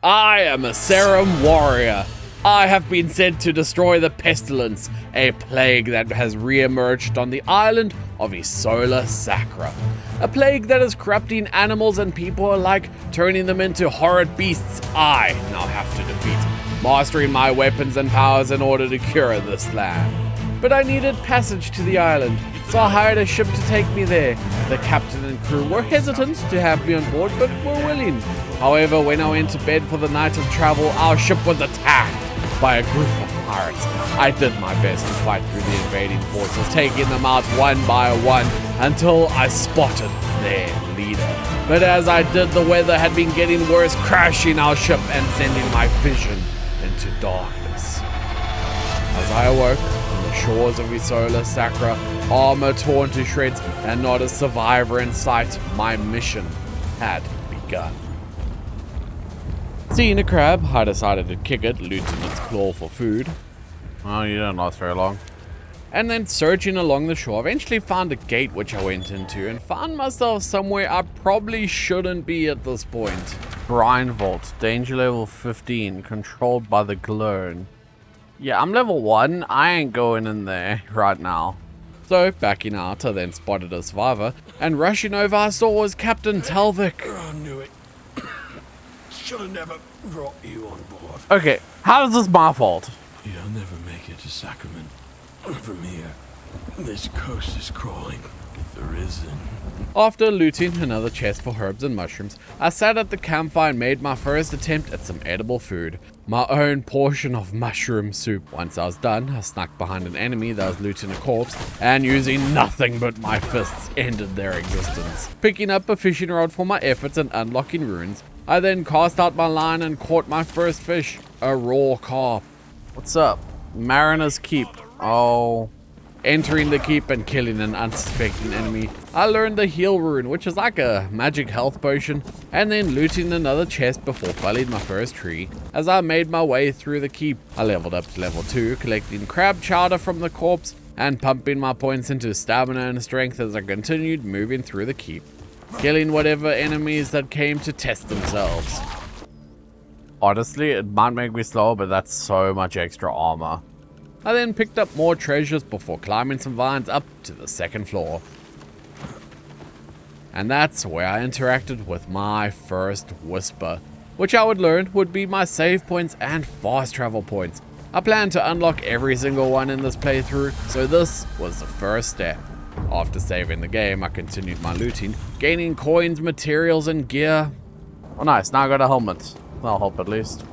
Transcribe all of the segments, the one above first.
I am a Cerim warrior. I have been sent to destroy the pestilence, a plague that has re-emerged on the island of Isola Sacra. A plague that is corrupting animals and people alike, turning them into horrid beasts I now have to defeat, mastering my weapons and powers in order to cure this land. But I needed passage to the island, so I hired a ship to take me there. The captain and crew were hesitant to have me on board, but were willing. However, when I went to bed for the night of travel, our ship was attacked by a group of pirates. I did my best to fight through the invading forces, taking them out one by one until I spotted their leader. But as I did, the weather had been getting worse, crashing our ship and sending my vision into darkness. As I awoke on the shores of Isola Sacra, armor torn to shreds and not a survivor in sight, my mission had begun. Seeing a crab, I decided to kick it, looting its claw for food. Oh, you don't last very long. And then searching along the shore, eventually found a gate which I went into and found myself somewhere I probably shouldn't be at this point. Brine Vault, danger level 15, controlled by the Glurn. Yeah, I'm level 1, I ain't going in there right now. So, backing out, I then spotted a survivor, and rushing over I saw was Captain Talvik. I knew it. Should have never brought you on board. Okay, how is this my fault? You'll never make it to Sacrament. From here, this coast is crawling with the risen. After looting another chest for herbs and mushrooms, I sat at the campfire and made my first attempt at some edible food. My own portion of mushroom soup. Once I was done, I snuck behind an enemy that was looting a corpse, and using nothing but my fists, ended their existence. Picking up a fishing rod for my efforts in unlocking runes, I then cast out my line and caught my first fish, a raw carp. What's up? Mariner's Keep. Oh. Entering the keep and killing an unsuspecting enemy, I learned the heal rune, which is like a magic health potion, and then looting another chest before felling my first tree. As I made my way through the keep, I leveled up to level 2, collecting crab chowder from the corpse and pumping my points into stamina and strength as I continued moving through the keep, killing whatever enemies that came to test themselves. Honestly, it might make me slower, but that's so much extra armor. I then picked up more treasures before climbing some vines up to the second floor. And that's where I interacted with my first whisper, which I would learn would be my save points and fast travel points. I plan to unlock every single one in this playthrough, so this was the first step. After saving the game, I continued my looting, gaining coins, materials, and gear. Oh nice, now I got a helmet. That'll help at least.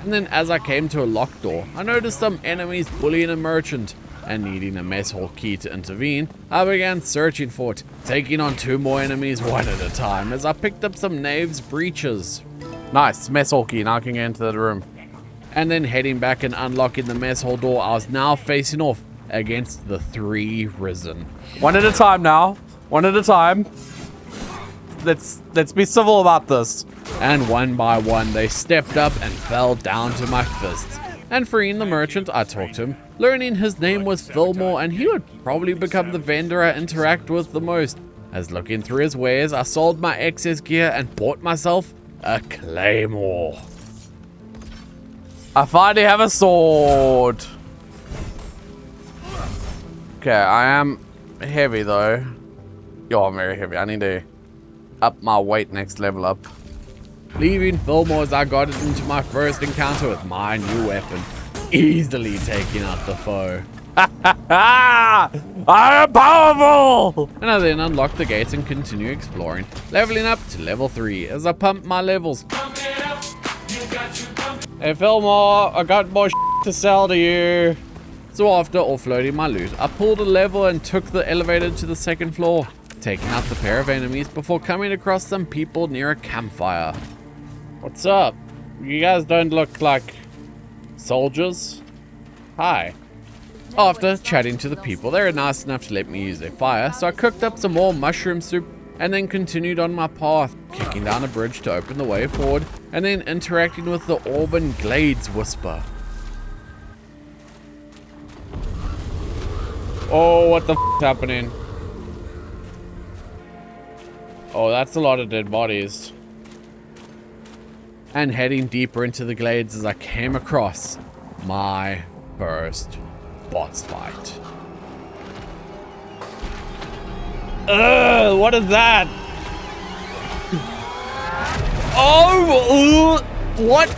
And then as I came to a locked door, I noticed some enemies bullying a merchant, and needing a mess hall key to intervene, I began searching for it, taking on 2 more enemies one at a time as I picked up some knaves' breeches. Nice, mess hall key, now I can get into the room. And then heading back and unlocking the mess hall door, I was now facing off against the 3 risen. One at a time now, one at a time. Let's be civil about this. And one by one, they stepped up and fell down to my fists. And freeing the merchant, I talked to him, learning his name was Fillmore, and he would probably become the vendor I interact with the most. As looking through his wares, I sold my excess gear and bought myself a claymore. I finally have a sword. Okay, I am heavy though. Yo, I'm very heavy. I need to up my weight next level up. Leaving Fillmore as I got into my first encounter with my new weapon, easily taking out the foe. I am powerful! And I then unlock the gates and continue exploring, leveling up to level 3 as I pump my levels. Hey Fillmore, I got more to sell to you. So after offloading my loot, I pulled a lever and took the elevator to the second floor, taking out the pair of enemies before coming across some people near a campfire. What's up? You guys don't look like soldiers? Hi. After chatting to the people, they were nice enough to let me use their fire, so I cooked up some more mushroom soup and then continued on my path, kicking down a bridge to open the way forward and then interacting with the Auburn Glades Whisper. Oh, what the f***'s happening? Oh, that's a lot of dead bodies. and heading deeper into the glades as I came across my first boss fight. Ugh, what is that? Oh, what?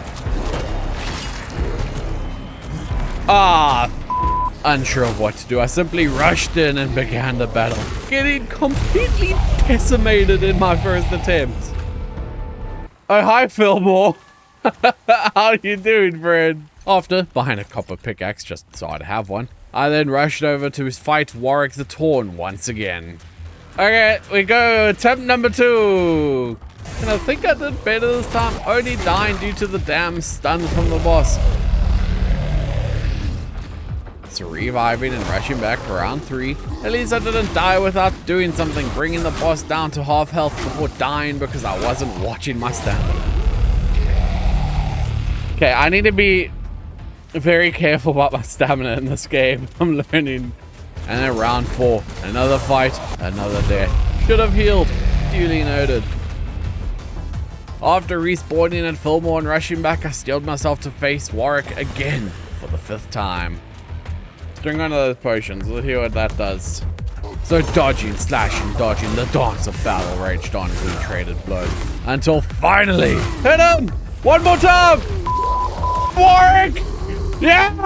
Unsure of what to do, I simply rushed in and began the battle, getting completely decimated in my first attempt. Oh, hi, Fillmore. How you doing, friend? After buying a copper pickaxe just so I'd have one, I then rushed over to fight Warwick the Torn once again. Okay, we go attempt number 2. And I think I did better this time, only dying due to the damn stun from the boss. So reviving and rushing back for round 3. At least I didn't die without doing something, bringing the boss down to half health before dying because I wasn't watching my stamina. Okay, I need to be very careful about my stamina in this game. I'm learning. And then round 4, another fight, another death. Should have healed, duly noted. After respawning at Fillmore and rushing back, I steeled myself to face Warwick again for the 5th time. Drink one of those potions, let's hear what that does. So dodging, slashing, dodging, the dance of battle raged on as we traded blows. Until finally, hit him! One more time! Warwick! Yeah!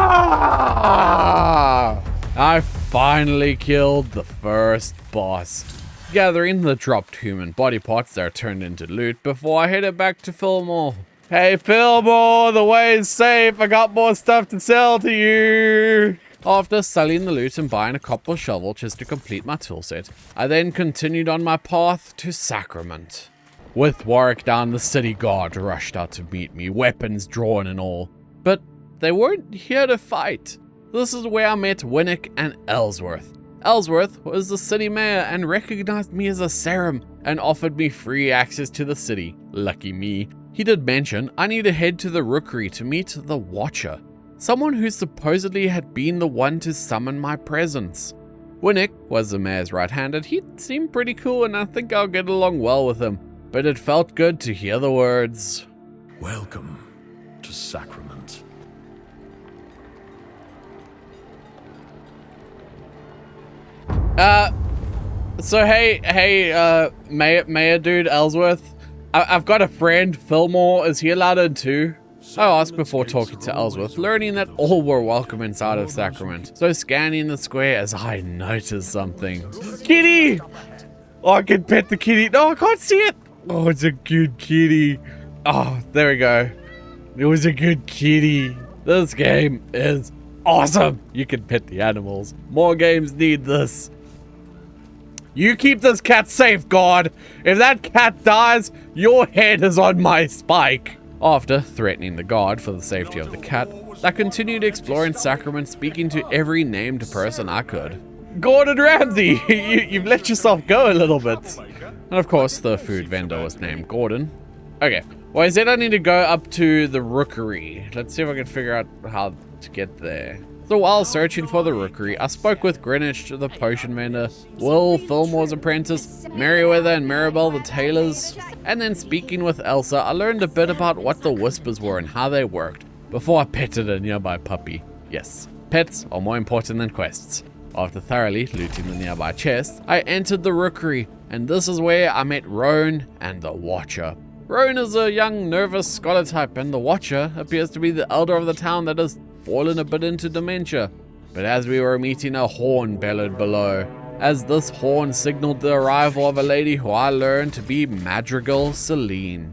I finally killed the first boss. Gathering the dropped human body parts that are turned into loot before I headed back to Fillmore. Hey Fillmore, the way is safe, I got more stuff to sell to you! After selling the loot and buying a copper shovel just to complete my toolset, I then continued on my path to Sacrament. With Warwick down, the city guard rushed out to meet me, weapons drawn and all. But they weren't here to fight. This is where I met Winnick and Ellsworth. Ellsworth was the city mayor and recognized me as a Cerim and offered me free access to the city. Lucky me. He did mention I need to head to the Rookery to meet the Watcher, someone who supposedly had been the one to summon my presence. Winnick was the mayor's right-handed. He seemed pretty cool and I think I'll get along well with him. But it felt good to hear the words, "Welcome to Sacrament." So hey, Mayor dude Ellsworth, I've got a friend, Fillmore. Is he allowed in too? I asked before talking to Ellsworth, learning that all were welcome inside of Sacrament. So scanning the square as I noticed something. Kitty! Oh, I can pet the kitty. No, I can't see it. Oh, it's a good kitty. Oh, there we go. It was a good kitty. This game is awesome. You can pet the animals. More games need this. You keep this cat safe, God. If that cat dies, your head is on my spike. After threatening the guard for the safety of the cat, I continued exploring Sacrament, speaking to every named person I could. Gordon Ramsay, you've let yourself go a little bit. And of course, the food vendor was named Gordon. Okay, well, I said I need to go up to the Rookery. Let's see if I can figure out how to get there. So while searching for the Rookery, I spoke with Greenwich, the potion vendor, Will, Fillmore's apprentice, Merriweather and Maribel, the tailors, and then speaking with Elsa, I learned a bit about what the whispers were and how they worked, before I petted a nearby puppy. Yes, pets are more important than quests. After thoroughly looting the nearby chests, I entered the Rookery, and this is where I met Roan and the Watcher. Roan is a young, nervous scholar type, and the Watcher appears to be the elder of the town that has fallen a bit into dementia. But as we were meeting, a horn bellowed below, as this horn signaled the arrival of a lady who I learned to be Madrigal Celine.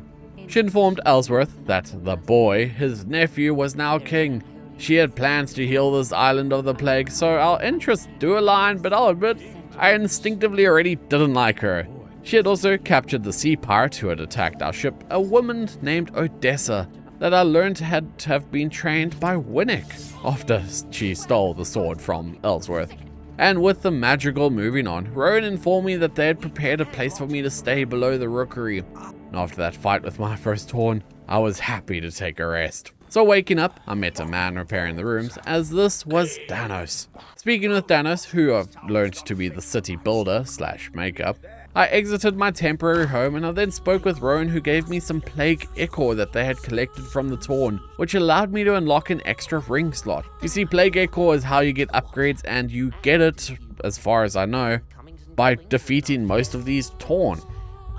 She informed Ellsworth that the boy, his nephew, was now king. She had plans to heal this island of the plague, so our interests do align, but I'll admit, I instinctively already didn't like her. She had also captured the sea pirate who had attacked our ship, a woman named Odessa, that I learned had to have been trained by Winnick after she stole the sword from Ellsworth. And with the Madrigal moving on, Rowan informed me that they had prepared a place for me to stay below the Rookery. And after that fight with my first horn, I was happy to take a rest. So waking up, I met a man repairing the rooms, as this was Danos. Speaking with Danos, who I've learned to be the city builder / maker, I exited my temporary home and I then spoke with Rowan, who gave me some plague ichor that they had collected from the Torn, which allowed me to unlock an extra ring slot. You see, plague ichor is how you get upgrades, and you get it, as far as I know, by defeating most of these Torn.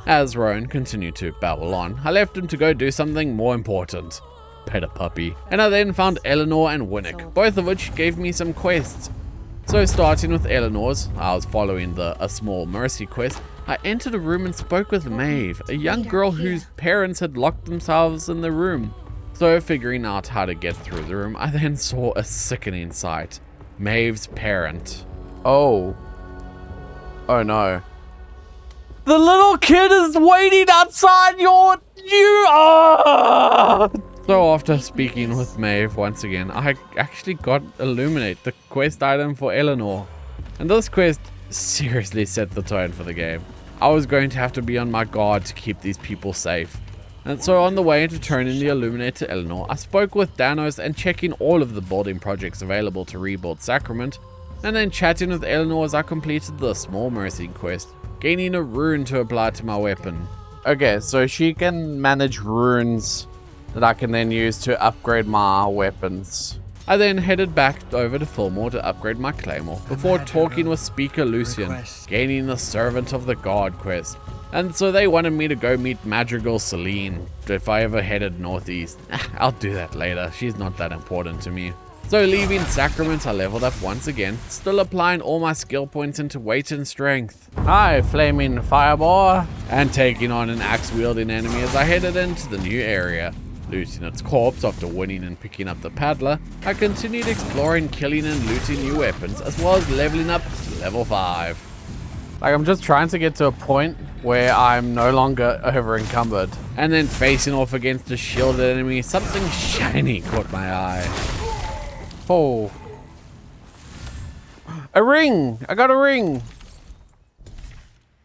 As Rowan continued to babble on, I left him to go do something more important. Pet a puppy. And I then found Eleanor and Winnick, both of which gave me some quests. So starting with Eleanor's, I was following a small mercy quest. I entered a room and spoke with Maeve, a young girl whose parents had locked themselves in the room. So figuring out how to get through the room, I then saw a sickening sight. Maeve's parent. Oh no. The little kid is waiting outside So after speaking with Maeve once again, I actually got Illuminate, the quest item for Eleanor. And this quest seriously set the tone for the game. I was going to have to be on my guard to keep these people safe. And so on the way into turning the Illuminate to Eleanor, I spoke with Danos and checking all of the building projects available to rebuild Sacrament, and then chatting with Eleanor as I completed the small mercy quest, gaining a rune to apply to my weapon. Okay, so she can manage runes that I can then use to upgrade my weapons. I then headed back over to Fillmore to upgrade my claymore before talking with Speaker Lucian, gaining the Servant of the God quest. And so they wanted me to go meet Madrigal Celine if I ever headed northeast. I'll do that later, she's not that important to me. So leaving Sacrament, I leveled up once again, still applying all my skill points into weight and strength. Hi, flaming fireball! And taking on an axe-wielding enemy as I headed into the new area. Looting its corpse after winning and picking up the paddler, I continued exploring, killing and looting new weapons, as well as leveling up to level 5. Like, I'm just trying to get to a point where I'm no longer over encumbered. And then facing off against a shielded enemy, something shiny caught my eye. Oh. A ring! I got a ring!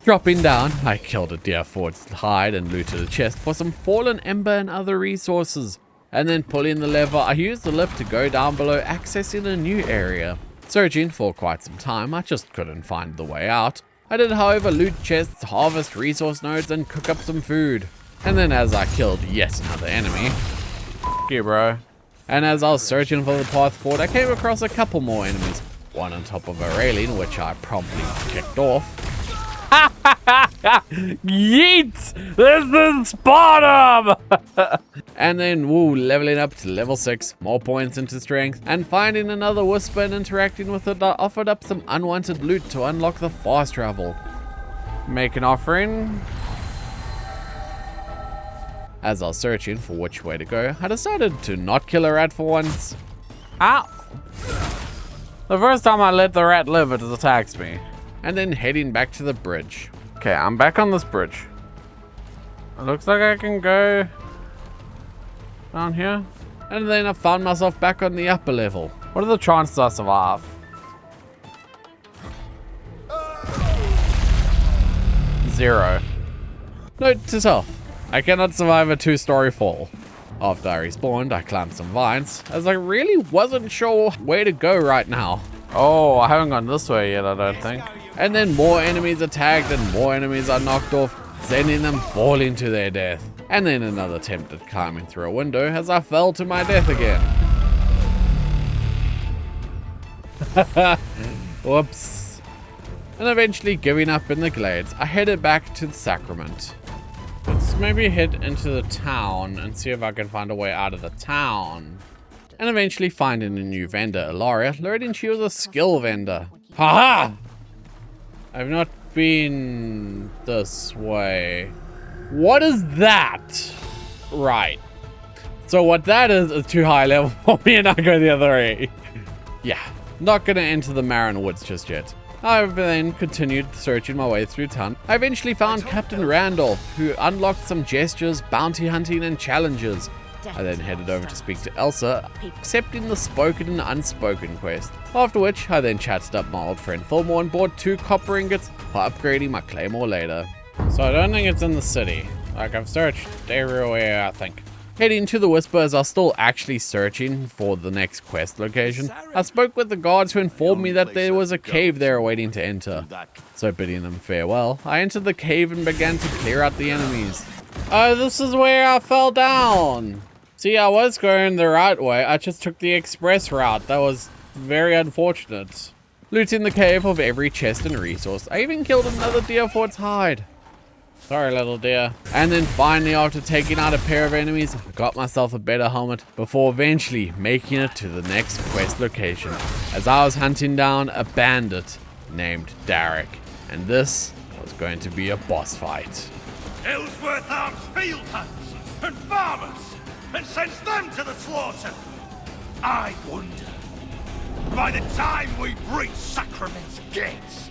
Dropping down, I killed a deer for its hide and looted a chest for some fallen ember and other resources. And then pulling the lever, I used the lift to go down below, accessing a new area. Searching for quite some time, I just couldn't find the way out. I did, however, loot chests, harvest resource nodes, and cook up some food. And then as I killed yet another enemy, F you, bro. And as I was searching for the path forward, I came across a couple more enemies. One on top of a railing, which I promptly kicked off. Yeet! This is Sparta! And then, leveling up to level 6, more points into strength, and finding another whisper and interacting with it, I offered up some unwanted loot to unlock the fast travel. Make an offering. As I was searching for which way to go, I decided to not kill a rat for once. Ow! The first time I let the rat live, it attacks me. And then heading back to the bridge. Okay, I'm back on this bridge. It looks like I can go down here. And then I found myself back on the upper level. What are the chances I survive? Zero. Note to self, I cannot survive a 2-story fall. After I respawned, I climbed some vines, as I really wasn't sure where to go right now. Oh, I haven't gone this way yet, I don't think. And then more enemies attacked and more enemies are knocked off, sending them falling to their death. And then another attempt at climbing through a window as I fell to my death again. Whoops. And eventually giving up in the glades, I headed back to the Sacrament. Let's maybe head into the town and see if I can find a way out of the town. And eventually finding a new vendor, Ilaria, learning she was a skill vendor. Haha! I've not been this way. What is that? Right. So what that is too high level for me and I go the other way. Yeah, not gonna enter the Marin Woods just yet. I then continued searching my way through town. I eventually found Captain Randolph, who unlocked some gestures, bounty hunting, and challenges. I then headed over to speak to Elsa, accepting the spoken and unspoken quest. After which, I then chatted up my old friend Fillmore and bought 2 copper ingots for upgrading my claymore later. So I don't think it's in the city. Like, I've searched everywhere, I think. Heading to the Whisper as I was still actually searching for the next quest location, I spoke with the guards who informed me that there was a cave there waiting to enter. So bidding them farewell, I entered the cave and began to clear out the enemies. Oh, this is where I fell down. See, I was going the right way, I just took the express route. That was very unfortunate. Looting the cave of every chest and resource. I even killed another deer for its hide. Sorry, little deer. And then finally, after taking out a pair of enemies, I got myself a better helmet before eventually making it to the next quest location as I was hunting down a bandit named Derek. And this was going to be a boss fight. Ellsworth arms field hands and farmers and sends them to the slaughter. I wonder, by the time we breach Sacrament's gates,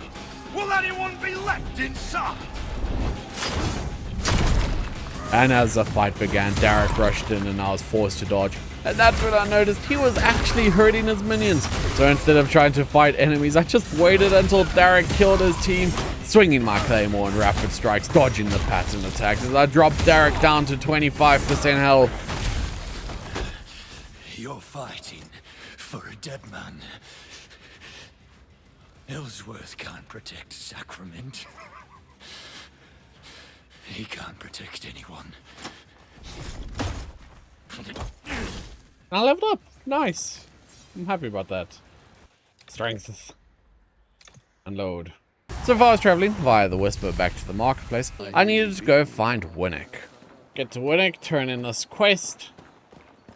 will anyone be left inside? And as the fight began, Derek rushed in and I was forced to dodge. And that's when I noticed he was actually hurting his minions. So instead of trying to fight enemies, I just waited until Derek killed his team, swinging my claymore in rapid strikes, dodging the pattern attacks as I dropped Derek down to 25% health. You're fighting for a dead man. Ellsworth can't protect Sacrament. He can't protect anyone. I leveled up. Nice. I'm happy about that. Strength. Unload. So if I was traveling via the Whisper back to the marketplace, I needed to go find Winnick. Get to Winnick, turn in this quest,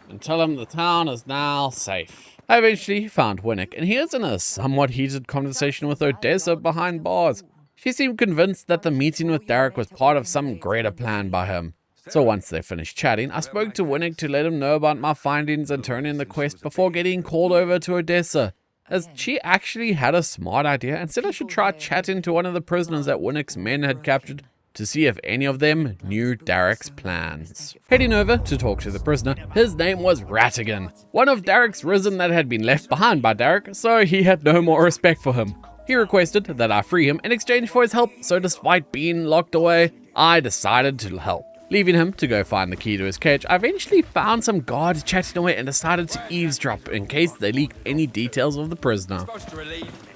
and tell him the town is now safe. I eventually found Winnick, and he is in a somewhat heated conversation with Odessa behind bars. She seemed convinced that the meeting with Derek was part of some greater plan by him. So once they finished chatting, I spoke to Winnick to let him know about my findings and turn in the quest before getting called over to Odessa, as she actually had a smart idea and said I should try chatting to one of the prisoners that Winnick's men had captured to see if any of them knew Derek's plans. Heading over to talk to the prisoner, his name was Rattigan, one of Derek's risen that had been left behind by Derek, so he had no more respect for him. He requested that I free him in exchange for his help, so despite being locked away, I decided to help. Leaving him to go find the key to his cage, I eventually found some guards chatting away and decided to eavesdrop in case they leaked any details of the prisoner. Supposed to relieve me.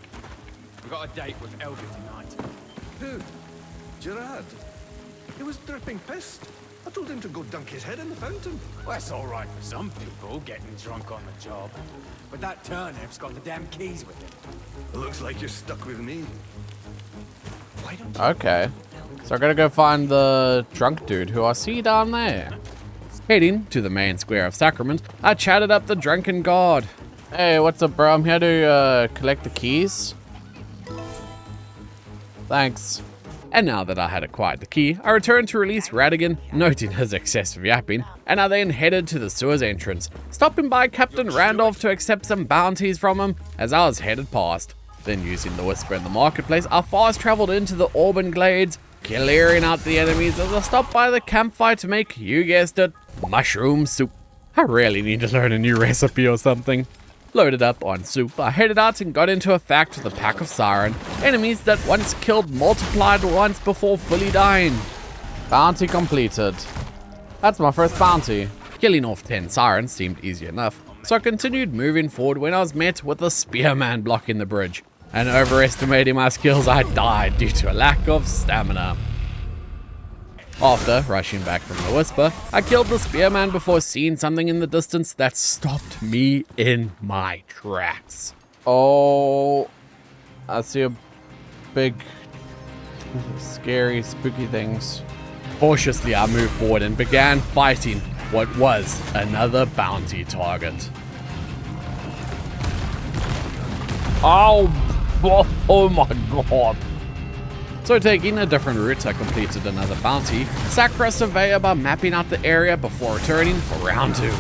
We got a date with Elder tonight. Who? Gerard. He was dripping pissed. I told him to go dunk his head in the fountain. Well, that's all right for some people, getting drunk on the job. But that turnip's got the damn keys with him. It looks like you're stuck with me. Why don't Okay. So I gotta go find the drunk dude who I see down there. Heading to the main square of Sacrament, I chatted up the drunken guard. Hey, what's up, bro? I'm here to collect the keys. Thanks. And now that I had acquired the key, I returned to release Rattigan, noting his excessive yapping, and I then headed to the sewers entrance, stopping by Captain Randolph to accept some bounties from him as I was headed past. Then using the Whisper in the marketplace, I fast traveled into the Auburn Glades, clearing out the enemies as I stopped by the campfire to make, you guessed it, mushroom soup. I really need to learn a new recipe or something. Loaded up on soup, I headed out and got into a fact with a pack of Siren, enemies that once killed multiplied once before fully dying. Bounty completed. That's my first bounty. Killing off 10 Sirens seemed easy enough, so I continued moving forward when I was met with a spearman blocking the bridge. And overestimating my skills, I died due to a lack of stamina. After rushing back from the Whisper, I killed the spearman before seeing something in the distance that stopped me in my tracks. Oh, I see a big, scary, spooky things. Cautiously, I moved forward and began fighting what was another bounty target. Oh my god. So taking a different route, I completed another bounty, Sacra Surveyor by mapping out the area before returning for round 2.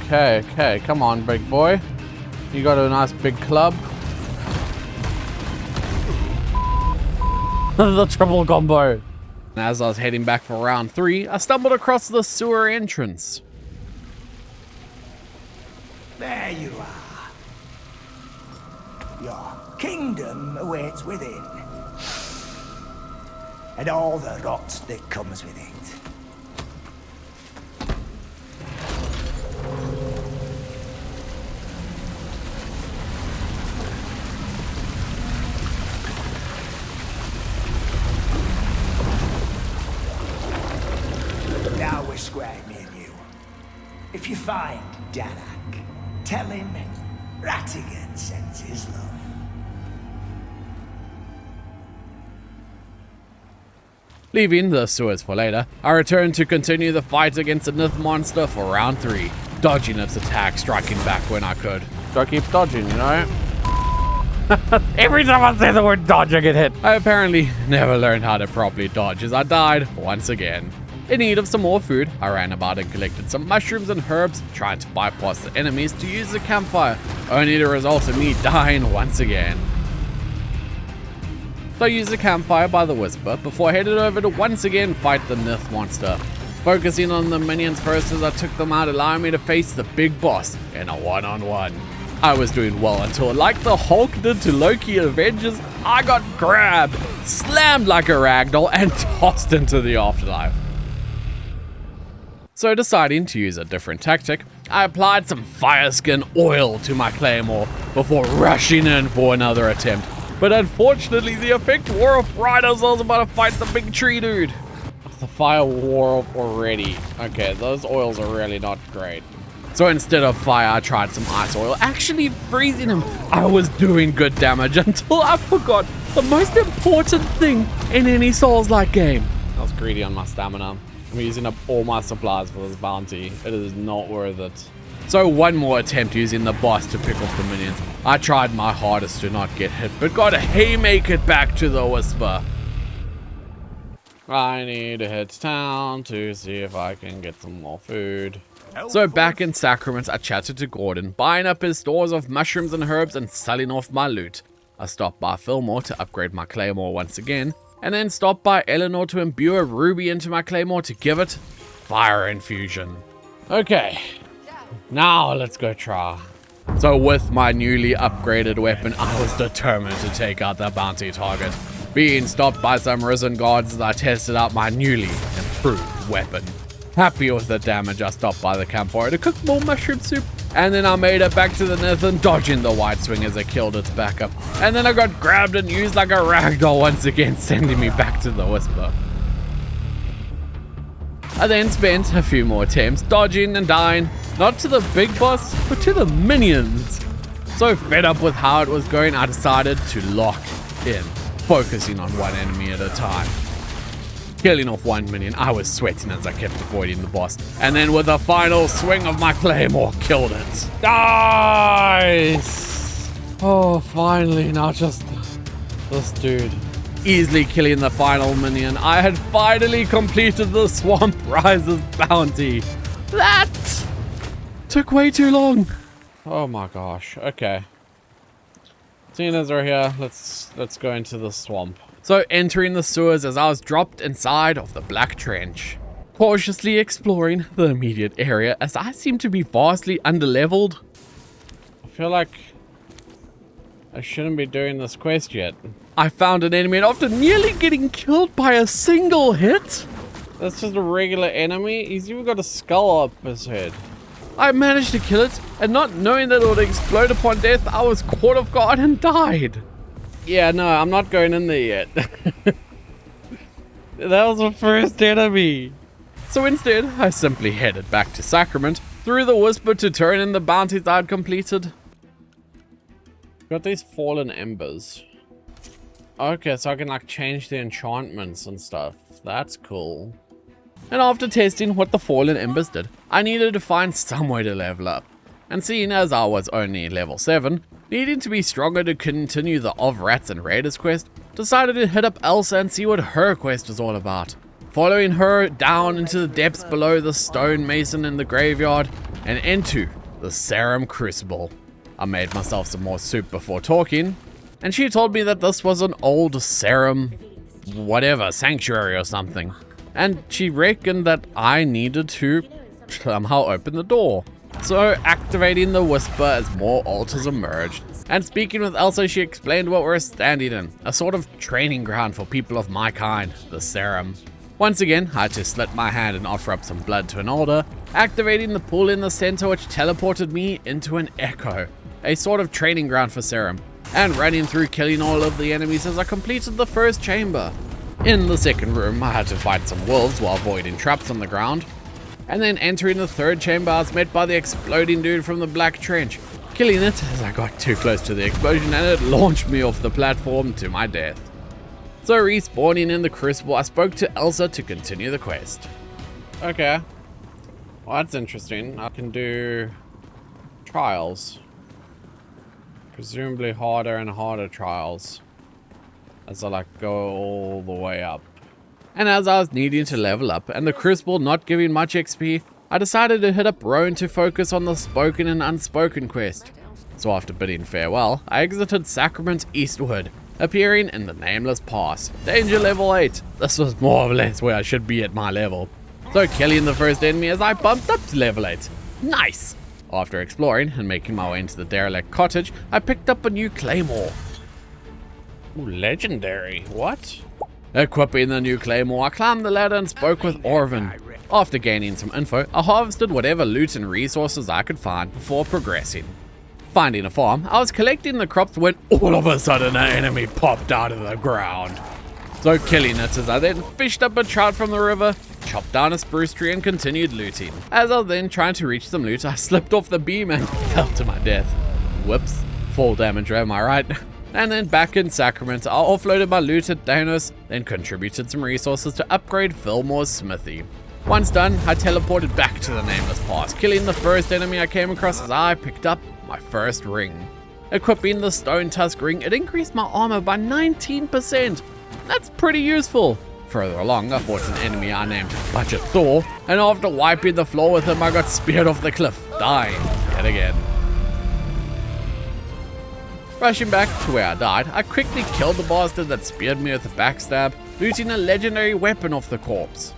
Okay, come on, big boy. You got a nice big club. The triple combo. And as I was heading back for round 3, I stumbled across the sewer entrance. There you are. Your kingdom awaits within. And all the rot that comes with it. Now we're squared, me and you. If you find Danak, tell him Ratigan sends his love. Leaving the sewers for later, I return to continue the fight against the Nith monster for round 3, dodging its attack, striking back when I could. So I keep dodging, you know? Every time I say the word dodge, I get hit. I apparently never learned how to properly dodge as I died once again. In need of some more food, I ran about and collected some mushrooms and herbs, trying to bypass the enemies to use the campfire, only to result in me dying once again. So I used the campfire by the Whisper before I headed over to once again fight the Nith monster, focusing on the minions first as I took them out, allowing me to face the big boss in a one-on-one. I was doing well until, like the Hulk did to Loki in Avengers, I got grabbed, slammed like a ragdoll, and tossed into the afterlife. So deciding to use a different tactic, I applied some fireskin oil to my claymore before rushing in for another attempt. But unfortunately, the effect wore off right as I was about to fight the big tree dude. The fire wore off already. Okay, those oils are really not great. So instead of fire, I tried some ice oil, actually freezing him. I was doing good damage until I forgot the most important thing in any Souls-like game. I was greedy on my stamina. I'm using up all my supplies for this bounty. It is not worth it. So one more attempt using the boss to pick off the minions. I tried my hardest to not get hit, but got a haymaker back to the Whisper. I need to head to town to see if I can get some more food. So back in Sacrament, I chatted to Gordon, buying up his stores of mushrooms and herbs and selling off my loot. I stopped by Fillmore to upgrade my claymore once again, and then stopped by Eleanor to imbue a ruby into my claymore to give it fire infusion. Okay. Now let's go try. So with my newly upgraded weapon, I was determined to take out the bounty target. Being stopped by some risen guards as I tested out my newly improved weapon. Happy with the damage, I stopped by the campfire to cook more mushroom soup. And then I made it back to the Nith, dodging the white swing as I killed its backup. And then I got grabbed and used like a ragdoll once again, sending me back to the Whisper. I then spent a few more attempts dodging and dying, not to the big boss, but to the minions. So fed up with how it was going, I decided to lock in, focusing on one enemy at a time. Killing off one minion, I was sweating as I kept avoiding the boss, and then with a final swing of my claymore, killed it. Nice! Oh, finally, not just this dude. Easily killing the final minion, I had finally completed the Swamp Rises bounty. That took way too long. Oh my gosh, okay. Seeing as we're here, let's go into the swamp. So entering the sewers as I was dropped inside of the Black Trench. Cautiously exploring the immediate area as I seem to be vastly underleveled. I feel like I shouldn't be doing this quest yet. I found an enemy and after nearly getting killed by a single hit. That's just a regular enemy. He's even got a skull up his head. I managed to kill it, and not knowing that it would explode upon death, I was caught off guard and died. Yeah, no, I'm not going in there yet. That was the first enemy. So instead, I simply headed back to Sacrament, through the Whisper to turn in the bounties I'd completed. Got these fallen embers. Okay, so I can like change the enchantments and stuff. That's cool. And after testing what the fallen embers did, I needed to find some way to level up. And seeing as I was only level 7, needing to be stronger to continue the Of Rats and Raiders quest, decided to hit up Elsa and see what her quest was all about. Following her down into the depths below the stone mason in the graveyard and into the Cerim crucible. I made myself some more soup before talking, and she told me that this was an old Cerim whatever sanctuary or something. And she reckoned that I needed to somehow open the door. So activating the Whisper as more altars emerged, And speaking with Elsa, she explained what we're standing in, a sort of training ground for people of my kind, the Cerim. Once again, I had to slit my hand and offer up some blood to an altar, activating the pool in the center which teleported me into an echo, a sort of training ground for Cerim, and running through killing all of the enemies as I completed the first chamber. In the second room, I had to fight some wolves while avoiding traps on the ground, and then entering the third chamber, I was met by the exploding dude from the Black Trench, killing it as I got too close to the explosion and it launched me off the platform to my death. So respawning in the Crucible, I spoke to Elsa to continue the quest. Okay. Well, that's interesting. I can do trials. Presumably harder and harder trials as I like go all the way up. And as I was needing to level up and the Crucible not giving much XP, I decided to hit up Rome to focus on the spoken and unspoken quest. So after bidding farewell, I exited Sacrament eastward, appearing in the Nameless Pass. Danger level 8. This was more or less where I should be at my level. So killing the first enemy as I bumped up to level 8. Nice! After exploring and making my way into the derelict cottage, I picked up a new claymore. Ooh, legendary. What? Equipping the new claymore, I climbed the ladder and spoke with Orvin. After gaining some info, I harvested whatever loot and resources I could find before progressing. Finding a farm, I was collecting the crops when all of a sudden an enemy popped out of the ground. So killing it as I then fished up a trout from the river, chopped down a spruce tree and continued looting. As I was then trying to reach some loot, I slipped off the beam and fell to my death. Whoops, fall damage, am I right? And then back in Sacrament, I offloaded my loot at Danos, then contributed some resources to upgrade Fillmore's smithy. Once done, I teleported back to the Nameless Pass, killing the first enemy I came across as I picked up my first ring. Equipping the Stone Tusk ring, it increased my armor by 19%. That's pretty useful. Further along, I fought an enemy I named Budget Thor, and after wiping the floor with him, I got speared off the cliff, dying yet again. Rushing back to where I died, I quickly killed the bastard that speared me with a backstab, looting a legendary weapon off the corpse.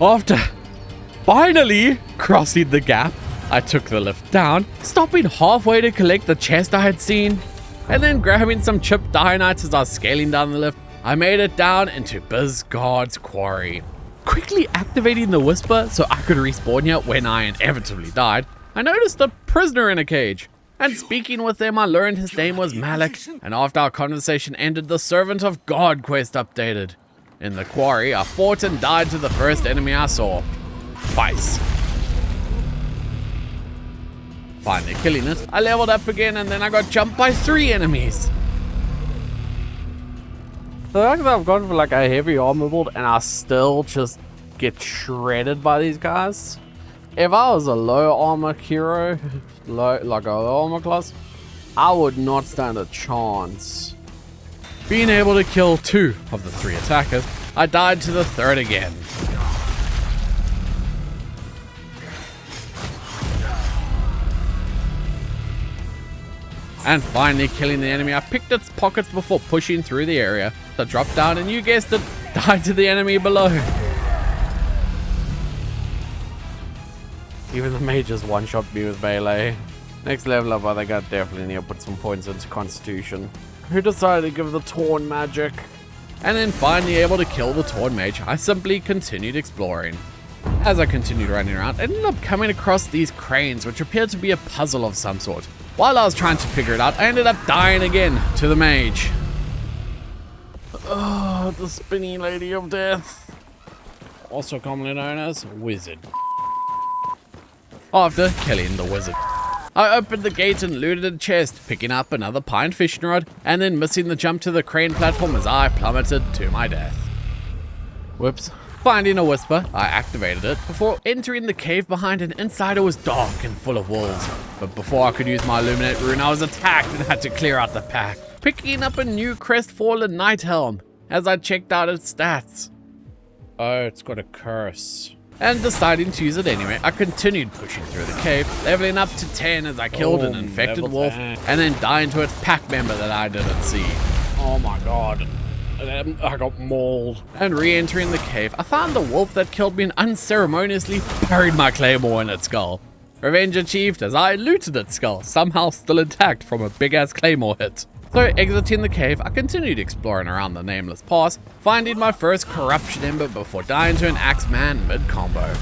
After finally crossing the gap, I took the lift down, stopping halfway to collect the chest I had seen, and then grabbing some chipped dianites as I was scaling down the lift, I made it down into Bizguard's quarry. Quickly activating the Whisper so I could respawn here when I inevitably died, I noticed a prisoner in a cage. And speaking with them, I learned his name was Malik, and after our conversation ended, the Servant of God quest updated. In the quarry, I fought and died to the first enemy I saw, twice. Finally killing it, I leveled up again and then I got jumped by 3 enemies. The fact that I've gone for like a heavy armor build and I still just get shredded by these guys. If I was a low armor hero, like a low armor class, I would not stand a chance. Being able to kill 2 of the 3 attackers, I died to the 3rd again. And finally killing the enemy, I picked its pockets before pushing through the area. I dropped down and you guessed it, died to the enemy below. Even the mages one-shot me with melee. Next level up, I think I definitely need to put some points into Constitution. Who decided to give the Torn magic? And then finally able to kill the Torn mage, I simply continued exploring. As I continued running around, I ended up coming across these cranes which appeared to be a puzzle of some sort. While I was trying to figure it out, I ended up dying again to the mage. Oh, the spinny lady of death. Also commonly known as Wizard. After killing the wizard. I opened the gate and looted a chest, picking up another pine fishing rod, and then missing the jump to the crane platform as I plummeted to my death. Whoops. Finding a whisper, I activated it before entering the cave behind, and inside it was dark and full of wolves. But before I could use my illuminate rune, I was attacked and had to clear out the pack, picking up a new crestfallen night helm as I checked out its stats. Oh, it's got a curse. And deciding to use it anyway, I continued pushing through the cave, leveling up to 10 as I killed an infected wolf, and then dying to its pack member that I didn't see. Oh my god. I got mauled. And re-entering the cave, I found the wolf that killed me and unceremoniously buried my claymore in its skull. Revenge achieved as I looted its skull, somehow still intact from a big-ass claymore hit. So exiting the cave, I continued exploring around the Nameless Pass, finding my first corruption ember before dying to an axeman mid-combo.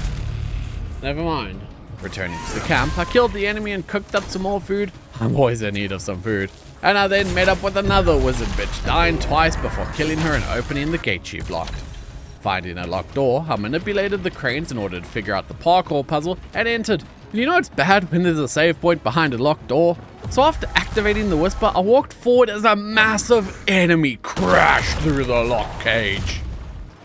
Never mind. Returning to the camp, I killed the enemy and cooked up some more food. I'm always in need of some food. And I then met up with another wizard bitch, dying twice before killing her and opening the gate she blocked. Finding a locked door, I manipulated the cranes in order to figure out the parkour puzzle and entered. You know it's bad when there's a save point behind a locked door? So after activating the whisper, I walked forward as a massive enemy crashed through the lock cage.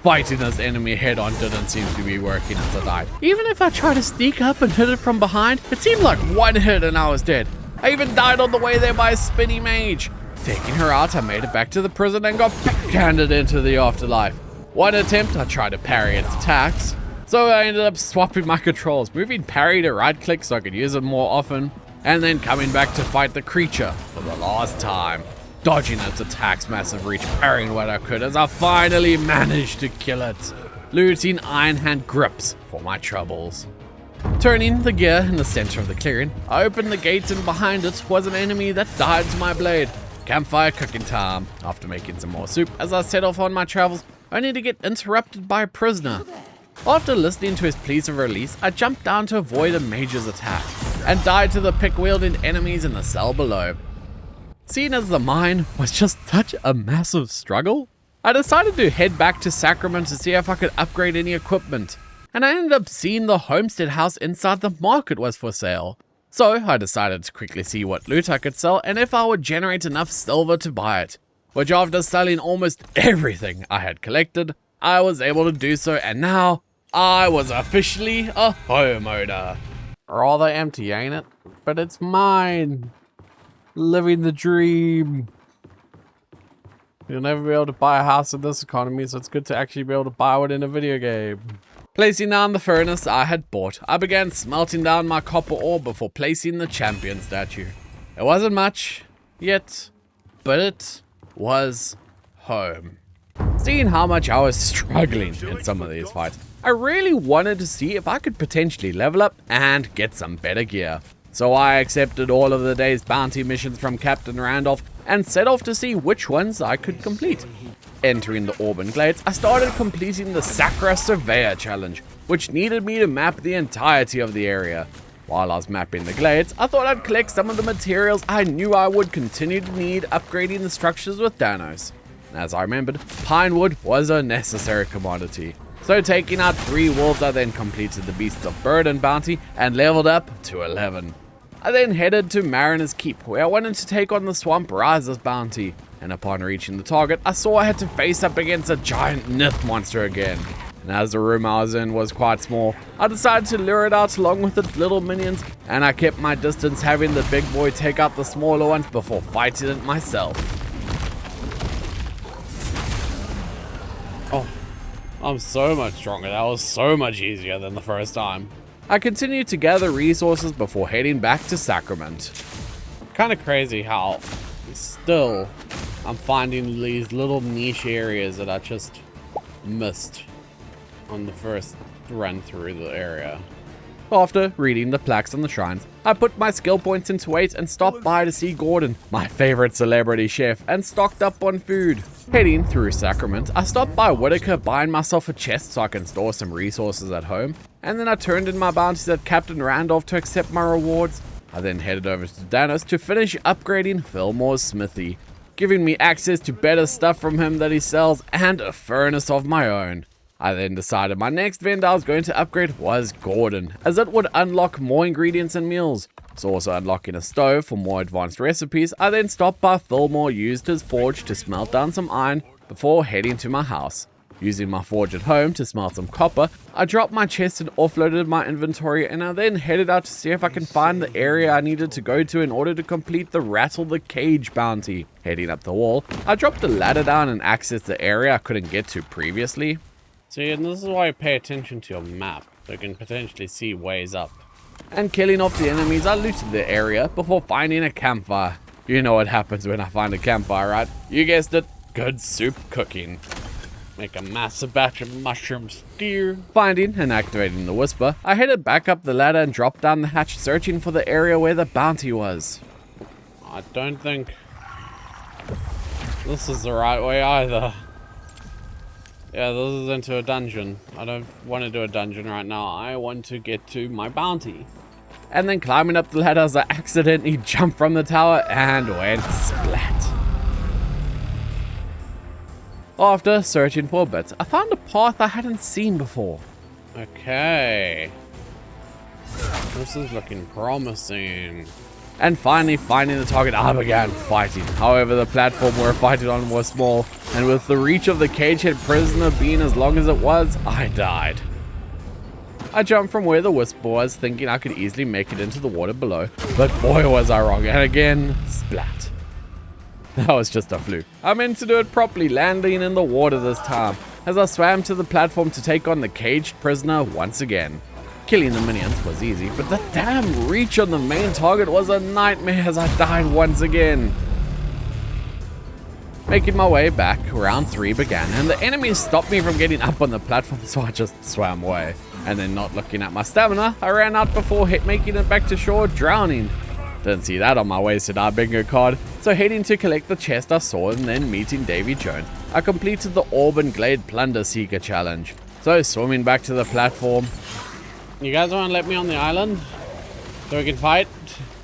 Fighting this enemy head on didn't seem to be working as I died. Even if I tried to sneak up and hit it from behind, it seemed like one hit and I was dead. I even died on the way there by a spinny mage. Taking her out, I made it back to the prison and got backhanded into the afterlife. One attempt, I tried to parry its attacks. So I ended up swapping my controls, moving parry to right click so I could use it more often, and then coming back to fight the creature for the last time. Dodging its attacks, massive reach, parrying what I could as I finally managed to kill it. Looting iron hand grips for my troubles. Turning the gear in the center of the clearing, I opened the gate and behind it was an enemy that died to my blade. Campfire cooking time. After making some more soup, as I set off on my travels, only to get interrupted by a prisoner. After listening to his pleas of release, I jumped down to avoid a mage's attack, and died to the pick-wielding enemies in the cell below. Seeing as the mine was just such a massive struggle, I decided to head back to Cerim to see if I could upgrade any equipment. And I ended up seeing the homestead house inside the market was for sale. So I decided to quickly see what loot I could sell and if I would generate enough silver to buy it. Which after selling almost everything I had collected, I was able to do so, and now I was officially a homeowner. Rather empty, ain't it? But it's mine. Living the dream. You'll never be able to buy a house in this economy, so it's good to actually be able to buy one in a video game. Placing down the furnace I had bought, I began smelting down my copper ore before placing the champion statue. It wasn't much, yet, but it was home. Seeing how much I was struggling in some of these fights, I really wanted to see if I could potentially level up and get some better gear. So I accepted all of the day's bounty missions from Captain Randolph and set off to see which ones I could complete. Entering the Auburn Glades, I started completing the Sacra Surveyor Challenge, which needed me to map the entirety of the area. While I was mapping the glades, I thought I'd collect some of the materials I knew I would continue to need upgrading the structures with Danos. As I remembered, pine wood was a necessary commodity. So taking out 3 wolves, I then completed the Beasts of Burden bounty and leveled up to 11. I then headed to Mariner's Keep, where I wanted to take on the Swamp Rises bounty, and upon reaching the target, I saw I had to face up against a giant Nith monster again. And as the room I was in was quite small, I decided to lure it out along with its little minions, and I kept my distance, having the big boy take out the smaller ones before fighting it myself. Oh, I'm so much stronger. That was so much easier than the first time. I continued to gather resources before heading back to Sacrament. Kind of crazy how still I'm finding these little niche areas that I just missed on the first run through the area. After reading the plaques on the shrines, I put my skill points into weight and stopped by to see Gordon, my favorite celebrity chef, and stocked up on food. Heading through Sacrament, I stopped by Whitaker buying myself a chest so I can store some resources at home, and then I turned in my bounties at Captain Randolph to accept my rewards. I then headed over to Danos to finish upgrading Fillmore's smithy, giving me access to better stuff from him that he sells and a furnace of my own. I then decided my next vendor I was going to upgrade was Gordon, as it would unlock more ingredients and meals. So also unlocking a stove for more advanced recipes, I then stopped by Fillmore, used his forge to smelt down some iron before heading to my house. Using my forge at home to smelt some copper, I dropped my chest and offloaded my inventory, and I then headed out to see if I can find the area I needed to go to in order to complete the Rattle the Cage bounty. Heading up the wall, I dropped a ladder down and accessed the area I couldn't get to previously. See, and this is why you pay attention to your map, so you can potentially see ways up. And killing off the enemies, I looted the area before finding a campfire. You know what happens when I find a campfire, right? You guessed it, good soup cooking. Make a massive batch of mushroom stew. Finding and activating the Whisper, I headed back up the ladder and dropped down the hatch, searching for the area where the bounty was. I don't think this is the right way either. Yeah, this is into a dungeon. I don't want to do a dungeon right now. I want to get to my bounty. And then climbing up the ladder as I accidentally jumped from the tower and went splat. After searching for a bit, I found a path I hadn't seen before. Okay. This is looking promising. And finally finding the target, I began fighting. However, the platform we were fighting on was small, and with the reach of the cagehead prisoner being as long as it was, I died. I jumped from where the Whisper was, thinking I could easily make it into the water below, but boy was I wrong, and again, splat. That was just a fluke. I meant to do it properly, landing in the water this time, as I swam to the platform to take on the caged prisoner once again. Killing the minions was easy, but the damn reach on the main target was a nightmare as I died once again. Making my way back, round 3 began, and the enemies stopped me from getting up on the platform, so I just swam away. And then not looking at my stamina, I ran out before making it back to shore, drowning. Didn't see that on my wasted bingo card, so heading to collect the chest I saw and then meeting Davy Jones, I completed the Orb and Glade Plunder Seeker challenge. So swimming back to the platform. You guys want to let me on the island so we can fight?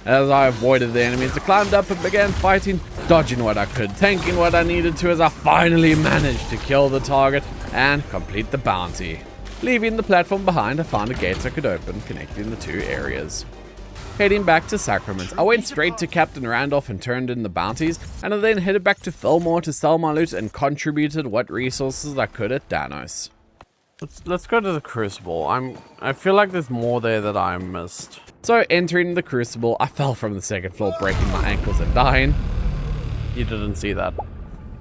As I avoided the enemies, I climbed up and began fighting, dodging what I could, tanking what I needed to as I finally managed to kill the target and complete the bounty. Leaving the platform behind, I found a gate I could open, connecting the two areas. Heading back to Sacrament, I went straight to Captain Randolph and turned in the bounties, and I then headed back to Fillmore to sell my loot and contributed what resources I could at Danos. Let's go to the Crucible. I feel like there's more there that I missed. So entering the Crucible, I fell from the second floor, breaking my ankles and dying. You didn't see that.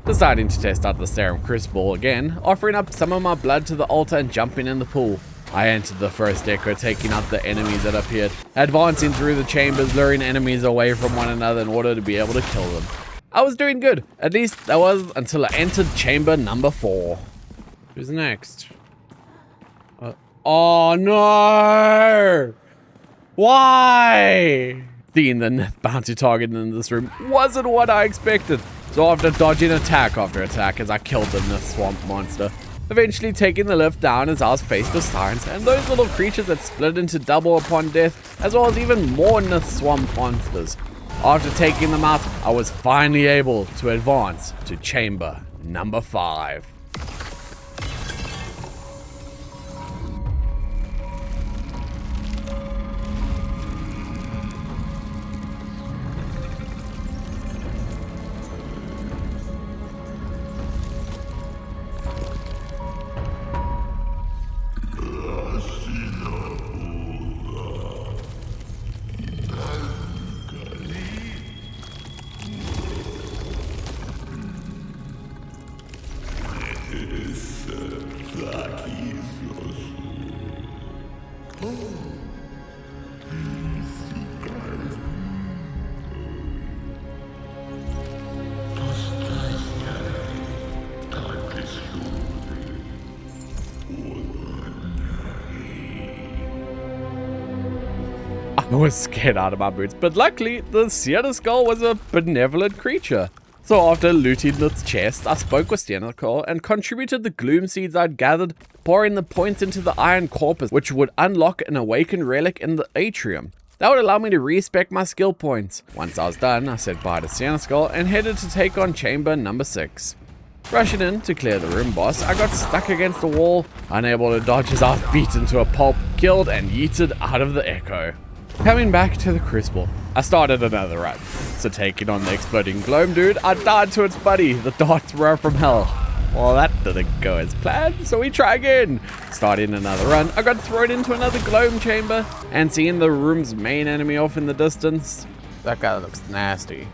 Deciding to test out the Cerim Crucible again, offering up some of my blood to the altar and jumping in the pool. I entered the first echo, taking out the enemies that appeared, advancing through the chambers, luring enemies away from one another in order to be able to kill them. I was doing good, at least that was until I entered chamber number 4. Who's next? Oh no! Why? Seeing the bounty target in this room wasn't what I expected, so after dodging attack after attack as I killed the Nith Swamp monster, eventually taking the lift down as I was faced with sirens and those little creatures that split into double upon death, as well as even more Nith Swamp monsters. After taking them out, I was finally able to advance to chamber number 5. I was scared out of my boots, but luckily the Sienna Skull was a benevolent creature. So after looting its chest, I spoke with Sienna Skull and contributed the gloom seeds I'd gathered, pouring the points into the iron corpus, which would unlock an awakened relic in the atrium. That would allow me to respec my skill points. Once I was done, I said bye to Sienna Skull and headed to take on chamber number 6. Rushing in to clear the room boss, I got stuck against the wall, unable to dodge as I was beaten to a pulp, killed and yeeted out of the echo. Coming back to the crucible, I started another run. So taking on the exploding gloam dude, I died to its buddy, the dart thrower from hell. Well, that didn't go as planned, so we try again. Starting another run, I got thrown into another gloam chamber, and seeing the room's main enemy off in the distance, That guy looks nasty.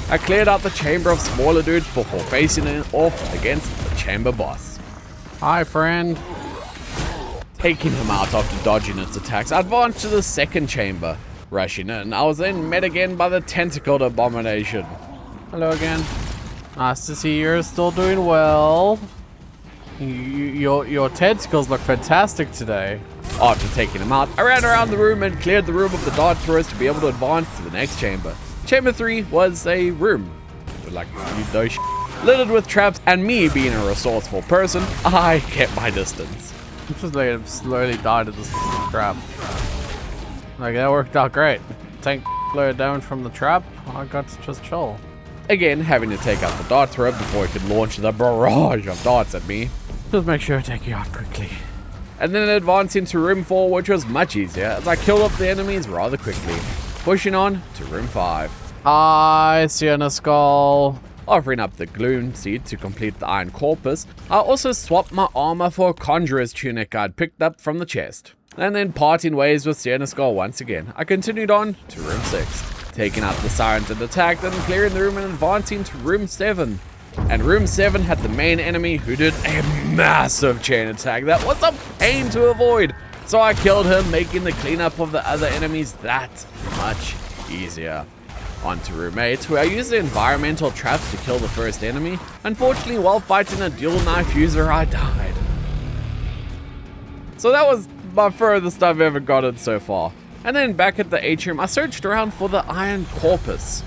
I cleared out the chamber of smaller dudes before facing it off against the chamber boss. Hi, friend. Taking him out after dodging its attacks, I advanced to the second chamber. Rushing in, I was then met again by the tentacled abomination. Hello again. Nice to see you're still doing well. Your tentacles look fantastic today. After taking him out, I ran around the room and cleared the room of the dart throwers to be able to advance to the next chamber. Chamber 3 was a room, like littered with traps, and me being a resourceful person, I kept my distance. Just let him slowly die to this trap. Like, that worked out great. Tank load damage from the trap, I got to just chill. Again, having to take out the dart thrower before he could launch the barrage of darts at me. Just make sure to take you out quickly. And then advancing to room 4, which was much easier, as I killed off the enemies rather quickly. Pushing on to room 5. Hi, Sienna Skull. Offering up the gloom seed to complete the iron corpus, I also swapped my armor for a conjurer's tunic I'd picked up from the chest. And then parting ways with Sienna Skull once again, I continued on to room 6. Taking out the sirens and attacked and clearing the room and advancing to room 7. And room 7 had the main enemy who did a massive chain attack that was a pain to avoid. So I killed him, making the cleanup of the other enemies that much easier. On to room 8, where I used the environmental traps to kill the first enemy. Unfortunately, while fighting a dual knife user, I died. So that was my furthest I've ever gotten so far. And then back at the atrium, I searched around for the iron corpus.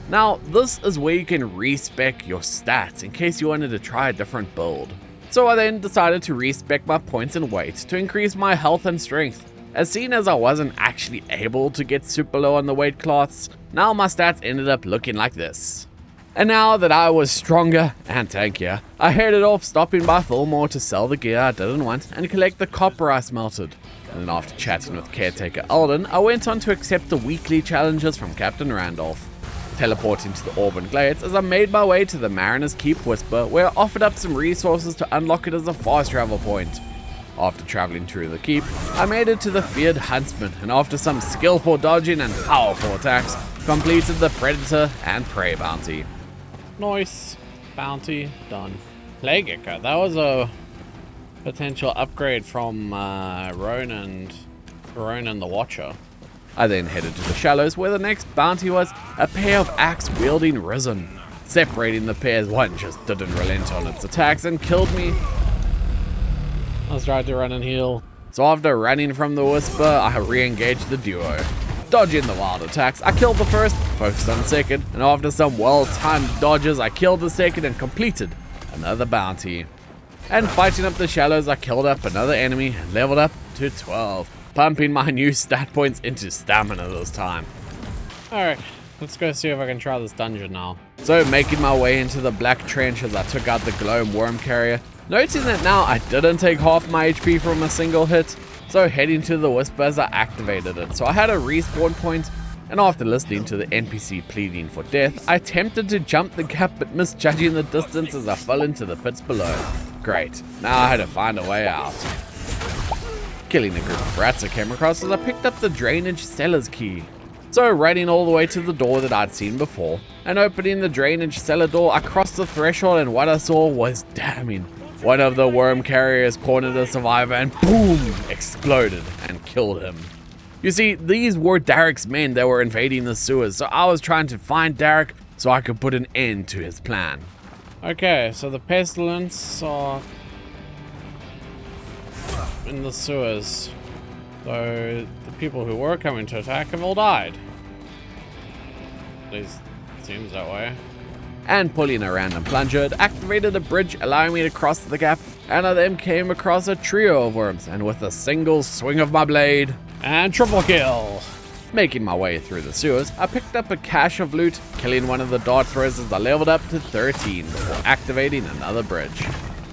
Now, this is where you can respec your stats in case you wanted to try a different build. So I then decided to respec my points and weight to increase my health and strength. As seen as I wasn't actually able to get super low on the weight class, now my stats ended up looking like this. And now that I was stronger and tankier, I headed off, stopping by Fillmore to sell the gear I didn't want and collect the copper I smelted. And then after chatting with caretaker Alden, I went on to accept the weekly challenges from Captain Randolph. Teleporting to the Auburn Glades as I made my way to the Mariner's Keep Whisper, where I offered up some resources to unlock it as a fast travel point. After traveling through the keep, I made it to the feared Huntsman, and after some skillful dodging and powerful attacks, completed the Predator and Prey bounty. Nice. Bounty done. Plague Echo, that was a potential upgrade from Ronan the Watcher. I then headed to the Shallows, where the next bounty was a pair of axe-wielding Risen. Separating the pairs, one just didn't relent on its attacks and killed me. I was trying to run and heal. So after running from the Whisper, I re-engaged the duo. Dodging the wild attacks, I killed the first, focused on the second, and after some well-timed dodges, I killed the second and completed another bounty. And fighting up the Shallows, I killed up another enemy and leveled up to 12. Pumping my new stat points into stamina this time. Alright, let's go see if I can try this dungeon now. So making my way into the black trench as I took out the gloam worm carrier. Noticing that now I didn't take half my HP from a single hit. So heading to the Whisper as I activated it. So I had a respawn point, and after listening to the NPC pleading for death, I attempted to jump the gap but misjudging the distance as I fell into the pits below. Great, now I had to find a way out. Killing a group of rats I came across as I picked up the drainage cellar's key. So riding all the way to the door that I'd seen before, and opening the drainage cellar door, I crossed the threshold and what I saw was damning. One of the worm carriers cornered a survivor and boom, exploded and killed him. You see, these were Derek's men that were invading the sewers, so I was trying to find Derek so I could put an end to his plan. Okay, so the pestilence are in the sewers. So the people who were coming to attack have all died. At least it seems that way. And pulling a random plunger, it activated a bridge allowing me to cross the gap, and I then came across a trio of worms, and with a single swing of my blade, And triple kill. Making my way through the sewers, I picked up a cache of loot, killing one of the dart throwers as I leveled up to 13 before activating another bridge.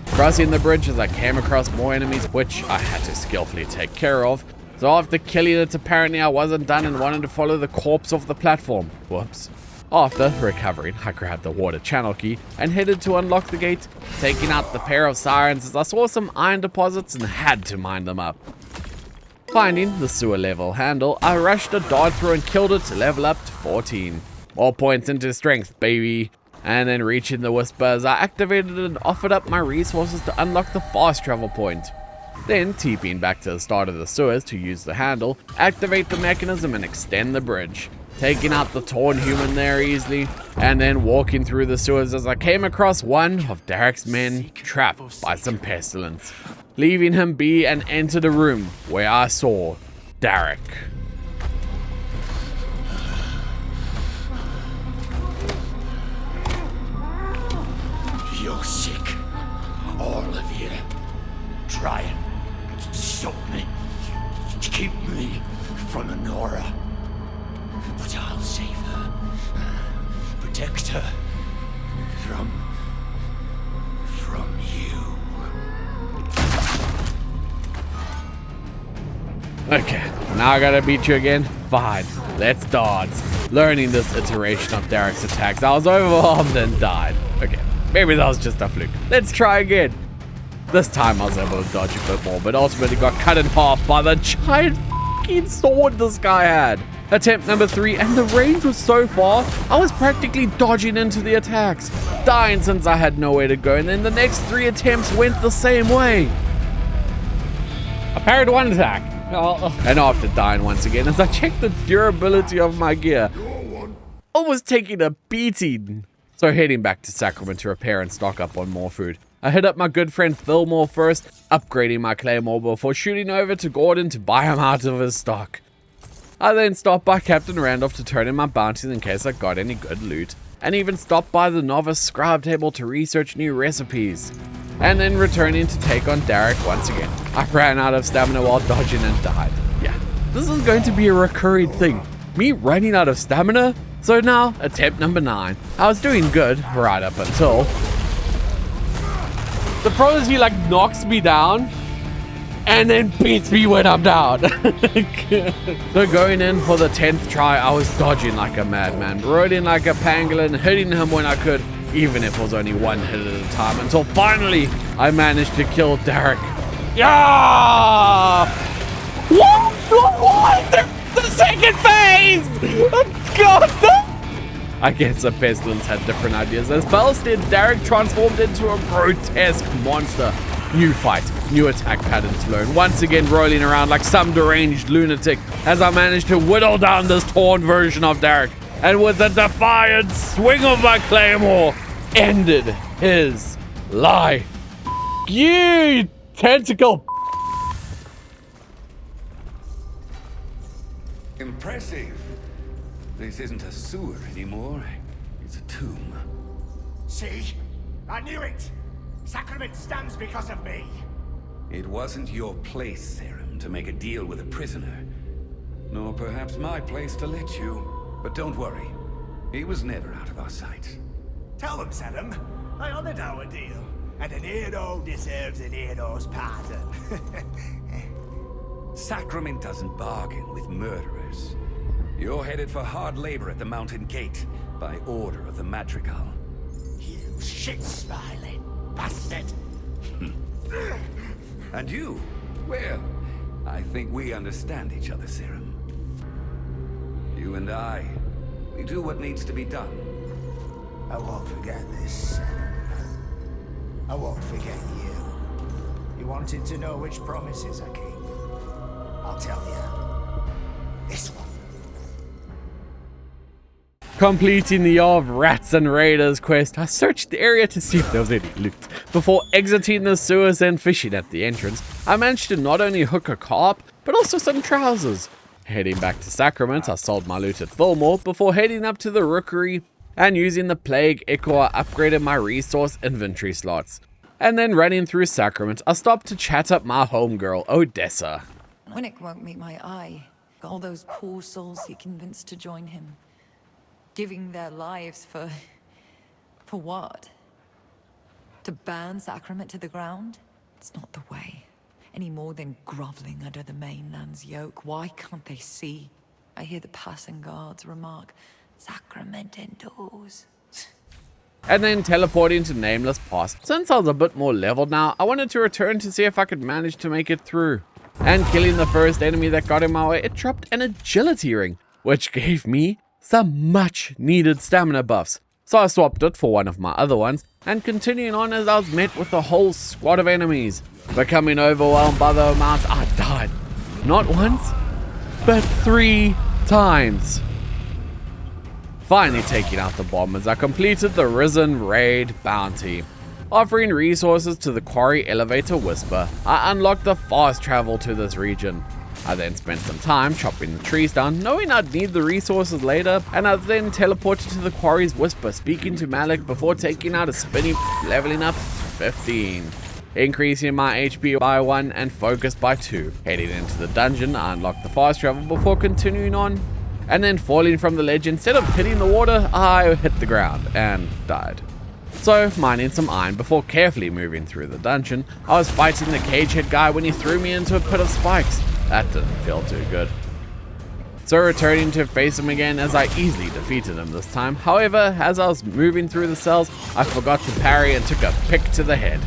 Crossing the bridge as I came across more enemies, which I had to skillfully take care of. So after killing it, apparently I wasn't done and wanted to follow the corpse off the platform. Whoops. After recovering, I grabbed the water channel key and headed to unlock the gate, taking out the pair of sirens as I saw some iron deposits and had to mine them up. Finding the sewer level handle, I rushed a dart through and killed it to level up to 14. More points into strength, baby. And then reaching the whispers, I activated and offered up my resources to unlock the fast travel point. Then TPing back to the start of the sewers to use the handle, activate the mechanism and extend the bridge. Taking out the torn human there easily, and then walking through the sewers as I came across one of Derek's men trapped by some pestilence. Leaving him be and entered a room where I saw Derek. You're sick, all of you. Try and stop me, keep me from Nora. But I'll save her, protect her from you. Okay, now I gotta beat you again? Fine, let's dodge. Learning this iteration of Derek's attacks, I was overwhelmed and died. Okay, maybe that was just a fluke. Let's try again. This time I was able to dodge a bit more, but ultimately got cut in half by the giant f***ing sword this guy had. Attempt number 3, and the range was so far, I was practically dodging into the attacks, dying since I had nowhere to go, and then the next 3 attempts went the same way. I parried one attack. And after dying once again, as I checked the durability of my gear, I was taking a beating. So heading back to Cerim to repair and stock up on more food. I hit up my good friend Fillmore first, upgrading my claymore before shooting over to Gordon to buy him out of his stock. I then stopped by Captain Randolph to turn in my bounties in case I got any good loot, and even stopped by the novice scribe table to research new recipes. And then returning to take on Derek once again. I ran out of stamina while dodging and died. Yeah, this is going to be a recurring thing. Me running out of stamina? So now, attempt number 9. I was doing good, right up until... The problem is he like knocks me down and then beats me when I'm down. So going in for the 10th try, I was dodging like a madman, riding like a pangolin, hitting him when I could, even if it was only one hit at a time, until finally I managed to kill Derek. Yeah! What? The second phase! God! I guess the pestilence had different ideas. As Balstead, Derek transformed into a grotesque monster. New fight, new attack pattern to learn. Once again rolling around like some deranged lunatic as I managed to whittle down this torn version of Derek. And with a defiant swing of my claymore, ended his life. You tentacle. Impressive. This isn't a sewer anymore. It's a tomb. See? I knew it! Sacrament stands because of me! It wasn't your place, Cerim, to make a deal with a prisoner. Nor perhaps my place to let you. But don't worry. He was never out of our sight. Tell them, Cerim. I honored our deal. And an hero deserves an hero's pardon. Sacrament doesn't bargain with murderers. You're headed for hard labor at the Mountain Gate, by order of the Madrigal. You shit-smiling bastard! And you? Well, I think we understand each other, Cerim. You and I, we do what needs to be done. I won't forget this, Cerim. I won't forget you. You wanted to know which promises I keep? I'll tell you. This one. Completing the of Rats and Raiders quest, I searched the area to see if there was any loot. Before exiting the sewers and fishing at the entrance, I managed to not only hook a carp, but also some trousers. Heading back to Cerim, I sold my loot at Fillmore before heading up to the Rookery and using the Plague Echo, I upgraded my resource inventory slots. And then running through Cerim, I stopped to chat up my homegirl, Odessa. Winnick won't meet my eye. all those poor souls he convinced to join him. Giving their lives for what? To burn Sacrament to the ground? It's not the way. Any more than groveling under the mainland's yoke. Why can't they see? I hear the passing guards remark, Sacrament endures. And then teleporting to Nameless Pass. Since I was a bit more leveled now, I wanted to return to see if I could manage to make it through. And killing the first enemy that got in my way, it dropped an agility ring, which gave me some much needed stamina buffs. So I swapped it for one of my other ones, and continuing on as I was met with a whole squad of enemies. Becoming overwhelmed by the amount, I died. Not once, but 3 times. Finally taking out the bombers, I completed the Risen Raid bounty. Offering resources to the quarry elevator Whisper, I unlocked the fast travel to this region. I then spent some time chopping the trees down, knowing I'd need the resources later, and I then teleported to the quarry's Whisper, speaking to Malik before taking out a spinny, leveling up to 15. Increasing my HP by 1 and focus by 2. Heading into the dungeon, I unlocked the fast travel before continuing on, and then falling from the ledge. Instead of hitting the water, I hit the ground and died. So, mining some iron before carefully moving through the dungeon. I was fighting the cagehead guy when he threw me into a pit of spikes. That didn't feel too good. So returning to face him again as I easily defeated him this time. However, as I was moving through the cells, I forgot to parry and took a pick to the head.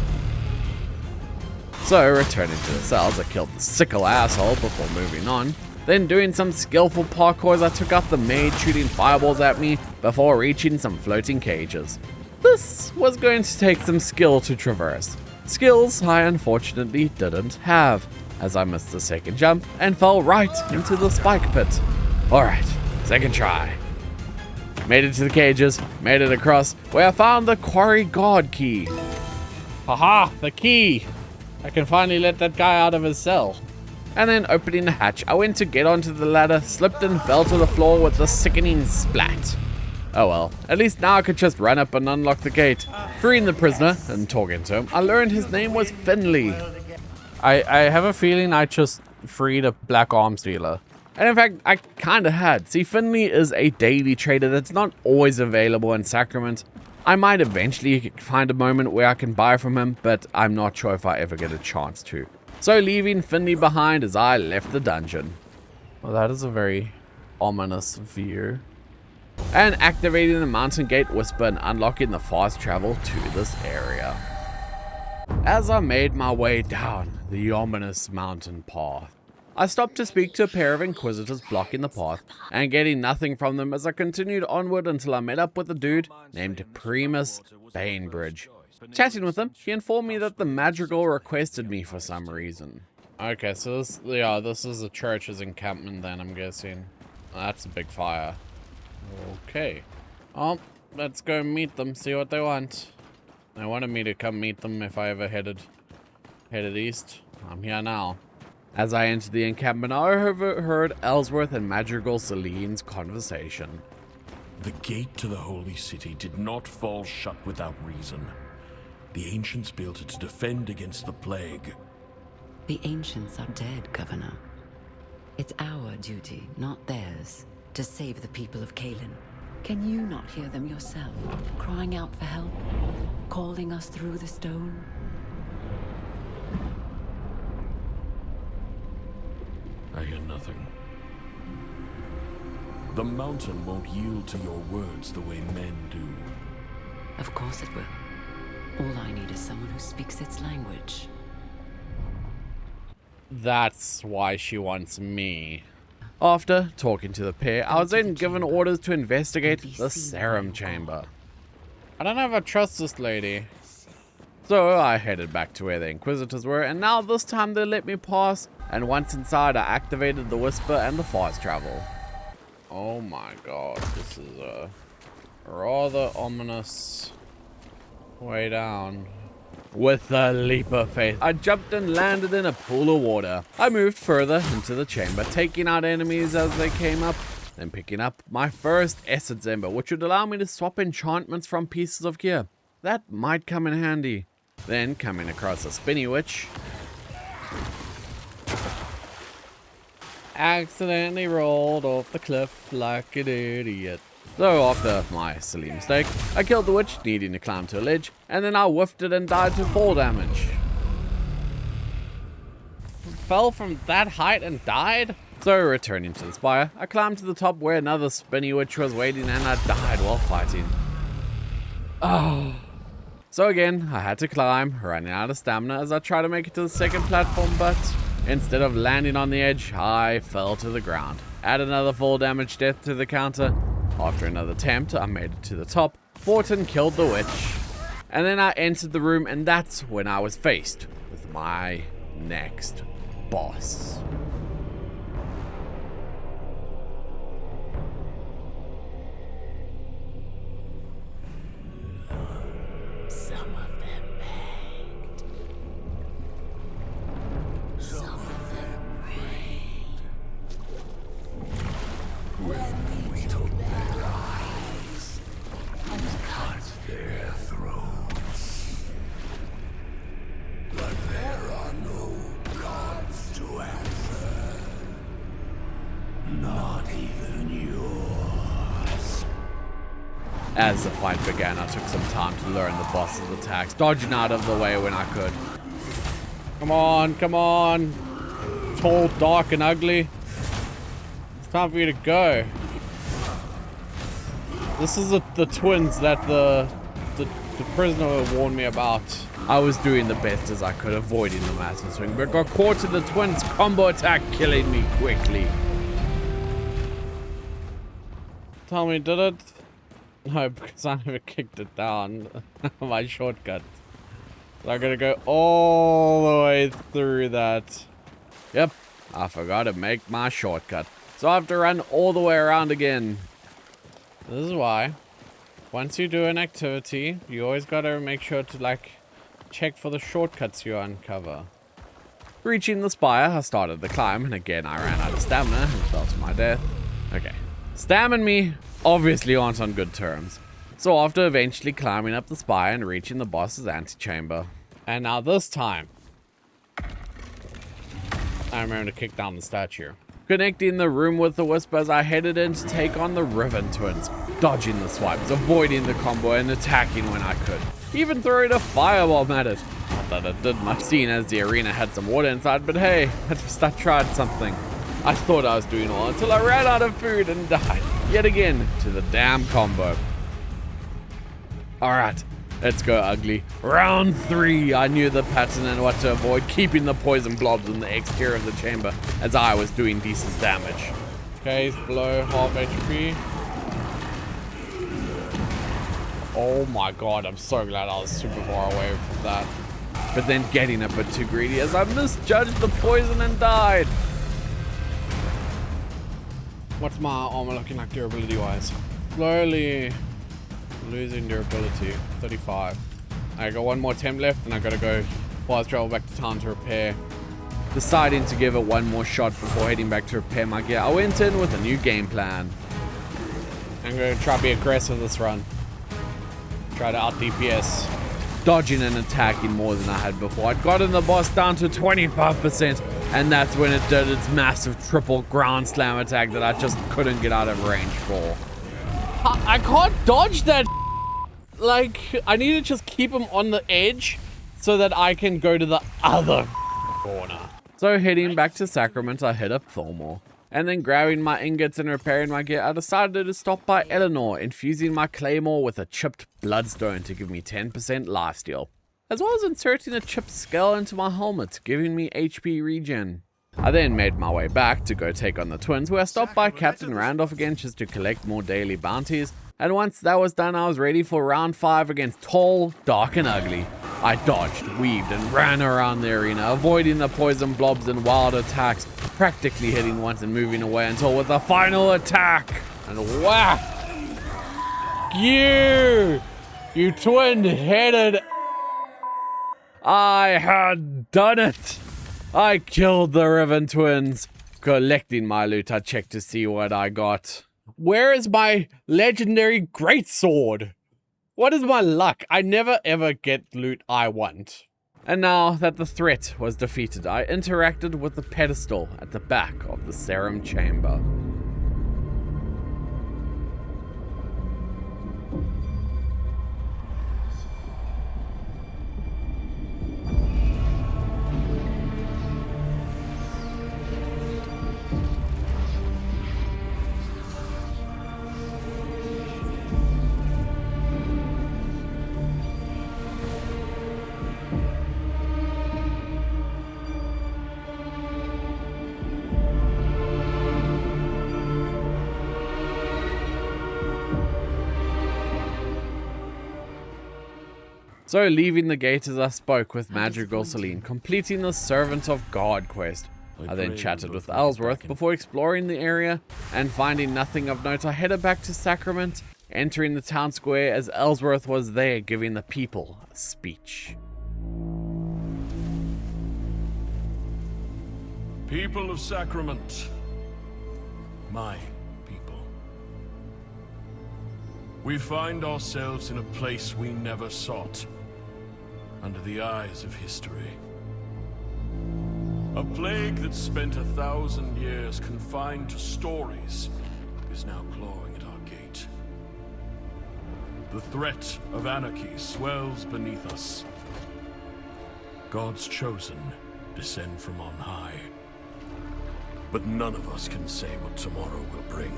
So returning to the cells, I killed the sickle asshole before moving on. Then doing some skillful parkour as I took out the maid shooting fireballs at me before reaching some floating cages. This was going to take some skill to traverse. Skills I unfortunately didn't have, as I missed the second jump and fell right into the spike pit. Alright, second try. Made it to the cages, made it across, where I found the quarry guard key. Haha, the key! I can finally let that guy out of his cell. And then opening the hatch, I went to get onto the ladder, slipped and fell to the floor with a sickening splat. Oh well, at least now I could just run up and unlock the gate. Freeing the prisoner and talking to him, I learned his name was Finley. I have a feeling I just freed a black arms dealer. And in fact, I kinda had. See, Finley is a daily trader that's not always available in Sacrament. I might eventually find a moment where I can buy from him, but I'm not sure if I ever get a chance to. So leaving Finley behind as I left the dungeon. Well, that is a very ominous view. And activating the mountain gate Whisper and unlocking the fast travel to this area. As I made my way down the ominous mountain path, I stopped to speak to a pair of inquisitors blocking the path, and getting nothing from them as I continued onward until I met up with a dude named Primus Bainbridge. Chatting with him, he informed me that the Madrigal requested me for some reason. Okay, so this is the church's encampment then, I'm guessing. That's a big fire. Okay. Well, let's go meet them, see what they want. They wanted me to come meet them if I ever headed east. I'm here now. As I entered the encampment, I overheard Ellsworth and Madrigal Celine's conversation. The gate to the holy city did not fall shut without reason. The ancients built it to defend against the plague. The ancients are dead, Governor. It's our duty, not theirs, to save the people of Kalen. Can you not hear them yourself, crying out for help, calling us through the stone? I hear nothing. The mountain won't yield to your words the way men do. Of course it will. All I need is someone who speaks its language. That's why she wants me. After talking to the pair, I was then given orders to investigate the Cerim chamber. I don't ever trust this lady. So I headed back to where the Inquisitors were, and now this time they let me pass, and once inside I activated the Whisper and the fast travel. Oh my god, this is a rather ominous way down. With a leap of faith, I jumped and landed in a pool of water. I moved further into the chamber, taking out enemies as they came up, then picking up my first Essence Ember, which would allow me to swap enchantments from pieces of gear. That might come in handy. Then coming across a Spinny Witch, accidentally rolled off the cliff like an idiot. So after my silly mistake, I killed the witch, needing to climb to a ledge, and then I whiffed it and died to fall damage. Fell from that height and died? So returning to the spire, I climbed to the top where another spinny witch was waiting and I died while fighting. Oh. So again, I had to climb, running out of stamina as I tried to make it to the second platform, but instead of landing on the edge, I fell to the ground. Add another full damage death to the counter. After another attempt, I made it to the top, fought and killed the witch. And then I entered the room, and that's when I was faced with my next boss. Some of them begged. Some of them prayed. When we took their lives and cut their throats. But there are no gods to answer. Not even yours. As the fight began, I took some time to learn the boss's attacks, dodging out of the way when I could. Come on, come on. Tall, dark, and ugly. It's time for you to go. This is the twins that the prisoner warned me about. I was doing the best as I could, avoiding the massive swing, but got caught in the twins' combo attack, killing me quickly. Tell me, did it? No, because I never kicked it down. My shortcut. So I'm gonna go all the way through that. Yep, I forgot to make my shortcut. So I have to run all the way around again. This is why. Once you do an activity, you always gotta make sure to, like, check for the shortcuts you uncover. Reaching the spire, I started the climb, and again I ran out of stamina and fell to my death. Okay. Stam and me obviously aren't on good terms. So after eventually climbing up the spire and reaching the boss's antechamber. And now this time, I remember to kick down the statue. Connecting the room with the wisp as I headed in to take on the Riven twins. Dodging the swipes, avoiding the combo and attacking when I could. Even throwing a firebomb at it. Not that it did much, seeing as the arena had some water inside, but hey, at least I tried something. I thought I was doing well until I ran out of food and died. Yet again, to the damn combo. Alright, let's go ugly. Round 3, I knew the pattern and what to avoid, keeping the poison blobs in the exterior of the chamber as I was doing decent damage. Okay, he's below half HP. Oh my god, I'm so glad I was super far away from that. But then getting a bit too greedy as I misjudged the poison and died. What's my armor looking like durability wise? Slowly losing durability. 35. I got one more attempt left and I gotta go fast travel back to town to repair. Deciding to give it one more shot before heading back to repair my gear, I went in with a new game plan. I'm gonna try to be aggressive this run. Try to out DPS. Dodging and attacking more than I had before. I'd gotten the boss down to 25%, and that's when it did its massive triple ground slam attack that I just couldn't get out of range for. I can't dodge that. Like, I need to just keep him on the edge so that I can go to the other corner. So heading back to Sacrament, I hit up Thormore. And then grabbing my ingots and repairing my gear, I decided to stop by Eleanor, infusing my claymore with a chipped bloodstone to give me 10% lifesteal, as well as inserting a chipped skull into my helmet, giving me HP regen. I then made my way back to go take on the twins, where I stopped by Captain Randolph again just to collect more daily bounties, and once that was done, I was ready for round 5 against Tall, Dark, and Ugly. I dodged, weaved, and ran around the arena, avoiding the poison blobs and wild attacks, practically hitting once and moving away until with the final attack, and whack! You twin-headed... I had done it! I killed the Riven twins. Collecting my loot, I checked to see what I got. Where is my legendary greatsword? What is my luck? I never ever get loot I want. And now that the threat was defeated, I interacted with the pedestal at the back of the Cerim chamber. So leaving the gate as I spoke with Madrigal Celine, completing the Servant of God quest. I then chatted with Ellsworth before exploring the area, and finding nothing of note I headed back to Sacrament, entering the town square as Ellsworth was there giving the people a speech. People of Sacrament, my people. We find ourselves in a place we never sought, under the eyes of history. A plague that spent 1,000 years confined to stories is now clawing at our gate. The threat of anarchy swells beneath us. God's chosen descend from on high. But none of us can say what tomorrow will bring.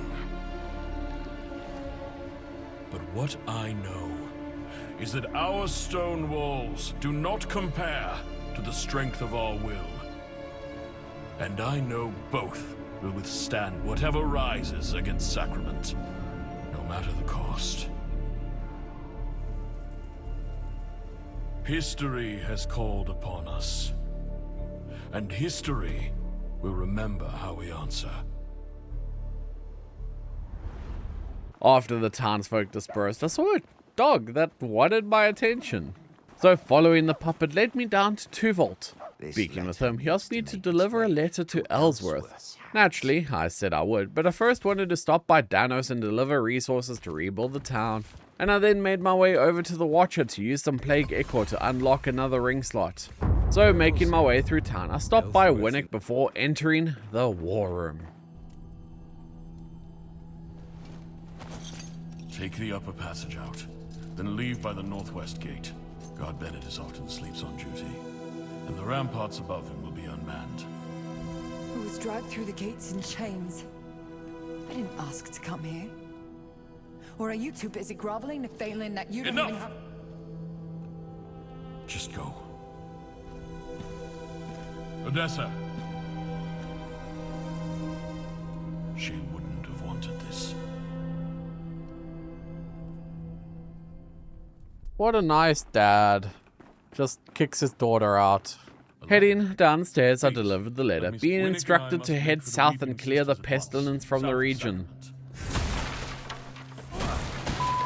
But what I know is that our stone walls do not compare to the strength of our will. And I know both will withstand whatever rises against Sacrament, no matter the cost. History has called upon us, and history will remember how we answer. After the townsfolk dispersed, I saw a dog that wanted my attention. So following the puppet led me down to Tuvolt. Speaking with him, he asked me to deliver a letter to Ellsworth. Naturally, I said I would, but I first wanted to stop by Danos and deliver resources to rebuild the town. And I then made my way over to the Watcher to use some Plague Ichor to unlock another ring slot. So making my way through town, I stopped by Winnick before entering the War Room. Take the upper passage out, then leave by the northwest gate. Guard Bennett is often sleeps on duty, and the ramparts above him will be unmanned. Who was dragged through the gates in chains? I didn't ask to come here. Or are you too busy groveling and failing that you don't even have— Just go. Odessa! She wouldn't have wanted this. What a nice dad. Just kicks his daughter out. Heading downstairs, I delivered the letter, being instructed to head south and clear the pestilence from the region.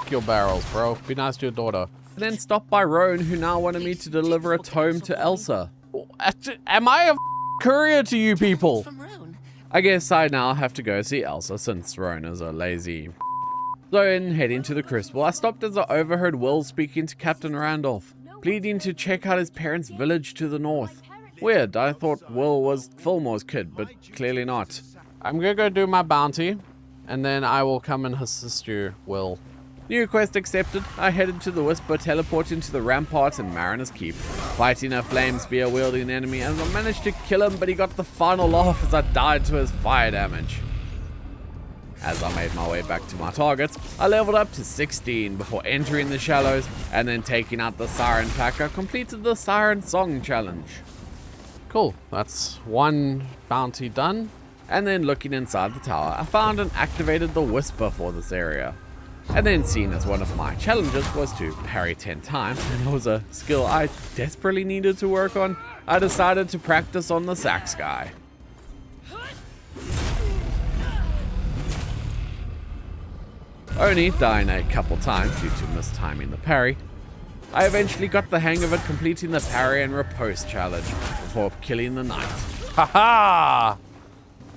Your barrels, bro. Be nice to your daughter. And then stopped by Roan, who now wanted me to deliver a tome to Elsa. Am I a courier to you people? I guess I now have to go see Elsa since Roan is a lazy. So in heading to the Crucible, I stopped as I overheard Will speaking to Captain Randolph, pleading to check out his parents' village to the north. Weird, I thought Will was Fillmore's kid, but clearly not. I'm gonna go do my bounty, and then I will come and assist you, Will. New quest accepted. I headed to the Whisper, teleporting to the rampart and Mariner's Keep, fighting a flame spear wielding enemy, and I managed to kill him, but he got the final laugh as I died to his fire damage. As I made my way back to my targets, I leveled up to 16 before entering the Shallows, and then taking out the Siren Pack, I completed the Siren Song Challenge. Cool, that's one bounty done. And then looking inside the tower, I found and activated the Whisper for this area. And then seeing as one of my challenges was to parry 10 times, and it was a skill I desperately needed to work on, I decided to practice on the Sax guy. Only dying a couple times due to mistiming the parry, I eventually got the hang of it, completing the parry and riposte challenge before killing the knight. Haha!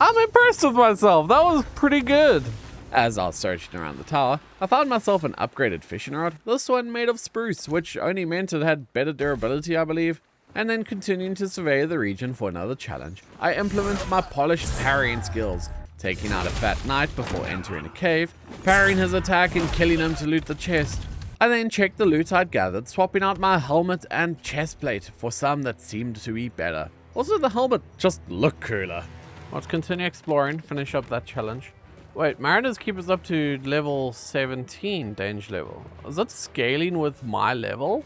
I'm impressed with myself, that was pretty good. As I was searching around the tower, I found myself an upgraded fishing rod, this one made of spruce, which only meant it had better durability, I believe, and then continuing to survey the region for another challenge, I implement my polished parrying skills, taking out a fat knight before entering a cave, parrying his attack and killing him to loot the chest. I then checked the loot I'd gathered, swapping out my helmet and chest plate for some that seemed to be better. Also, the helmet just looked cooler. Let's continue exploring, finish up that challenge. Wait, Mariner's Keep is up to level 17 danger level. Is that scaling with my level?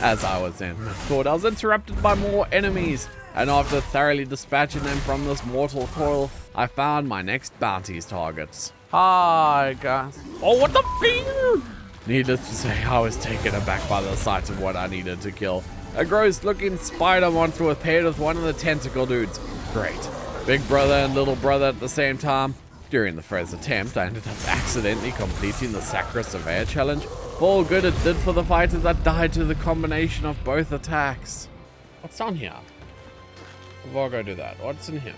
As I was in thought, I was interrupted by more enemies, and after thoroughly dispatching them from this mortal coil, I found my next bounty's targets. Hi guys. Oh, what the f***? Needless to say, I was taken aback by the sight of what I needed to kill. A gross-looking spider monster was paired with one of the tentacle dudes. Great. Big brother and little brother at the same time. During the first attempt, I ended up accidentally completing the Sacra Surveyor challenge. For all good it did for the fighters, I died to the combination of both attacks. What's on here? Before I go do that, what's in here?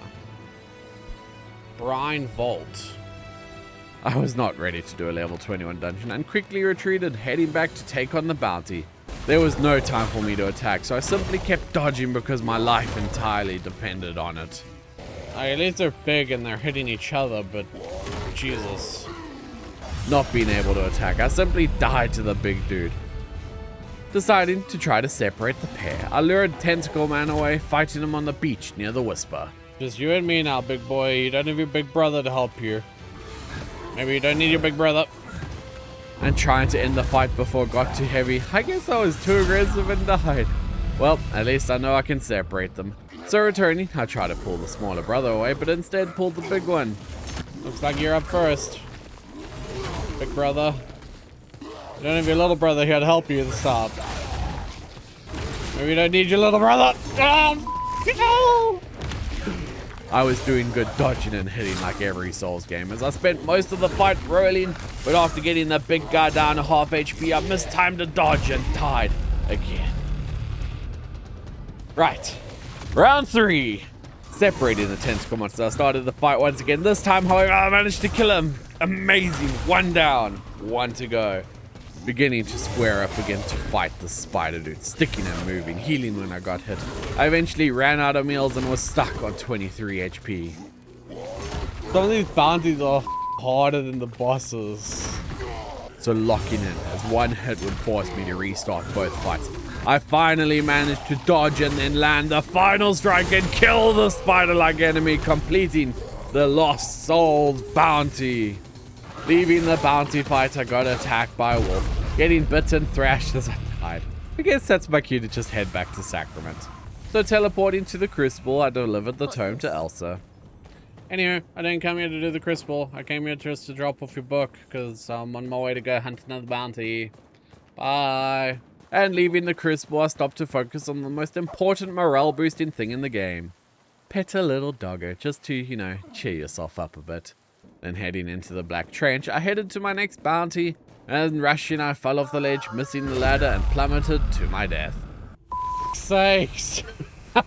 Brine Vault. I was not ready to do a level 21 dungeon and quickly retreated, heading back to take on the bounty. There was no time for me to attack, so I simply kept dodging because my life entirely depended on it. At least they're big and they're hitting each other, but Jesus. Not being able to attack, I simply died to the big dude. Deciding to try to separate the pair, I lured Tentacle Man away, fighting him on the beach near the Whisper. Just you and me now, big boy. You don't have your big brother to help you. Maybe you don't need your big brother. And trying to end the fight before it got too heavy, I guess I was too aggressive and died. Well, at least I know I can separate them. So returning, I tried to pull the smaller brother away, but instead pulled the big one. Looks like you're up first, big brother. You don't have your little brother here to help you this time. Maybe you don't need your little brother. Oh, no! I was doing good dodging and hitting like every Souls game, as I spent most of the fight rolling, but after getting the big guy down to half HP, I mistimed a dodge and died again. Right, round 3. Separating the tentacle monster, I started the fight once again. This time, however, I managed to kill him. Amazing, 1 down, 1 to go. Beginning to square up again to fight the spider dude, sticking and moving, healing when I got hit. I eventually ran out of meals and was stuck on 23 HP. Some of these bounties are harder than the bosses. So locking in, as one hit would force me to restart both fights. I finally managed to dodge and then land the final strike and kill the spider-like enemy, completing the Lost Souls bounty. Leaving the bounty fight, I got attacked by a wolf, getting bit and thrashed as I died. I guess that's my cue to just head back to Sacrament. So teleporting to the Crucible, I delivered the tome to Elsa. Anyway, I didn't come here to do the Crucible. I came here just to drop off your book, because I'm on my way to go hunt another bounty. Bye. And leaving the Crucible, I stopped to focus on the most important morale boosting thing in the game. Pet a little doggo, just to, you know, cheer yourself up a bit. Then heading into the Black Trench, I headed to my next bounty, and rushing I fell off the ledge, missing the ladder and plummeted to my death. Sakes! I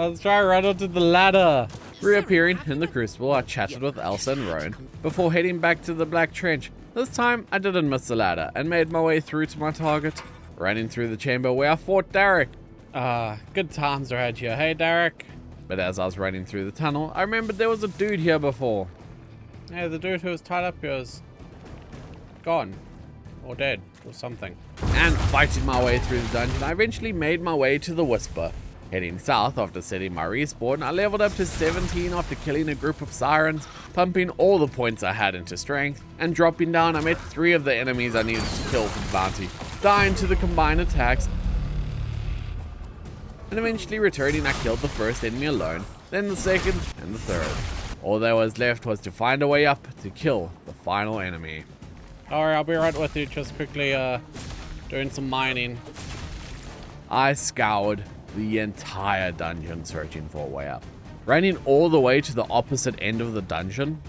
was trying to run onto the ladder. Reappearing in the Crucible, I chatted with Elsa and Roan before heading back to the Black Trench. This time, I didn't miss the ladder and made my way through to my target, running through the chamber where I fought Derek. Good times are had here. Hey, Derek. But as I was running through the tunnel, I remembered there was a dude here before. Yeah, the dude who was tied up here is gone. Or dead. Or something. And fighting my way through the dungeon, I eventually made my way to the Whisper. Heading south after setting my respawn, I leveled up to 17 after killing a group of sirens, pumping all the points I had into strength, and dropping down I met 3 of the enemies I needed to kill for the bounty, dying to the combined attacks, and eventually returning I killed the first enemy alone, then the second, and the third. All that was left was to find a way up to kill the final enemy. Alright, I'll be right with you, just quickly doing some mining. I scoured the entire dungeon searching for a way up, running all the way to the opposite end of the dungeon.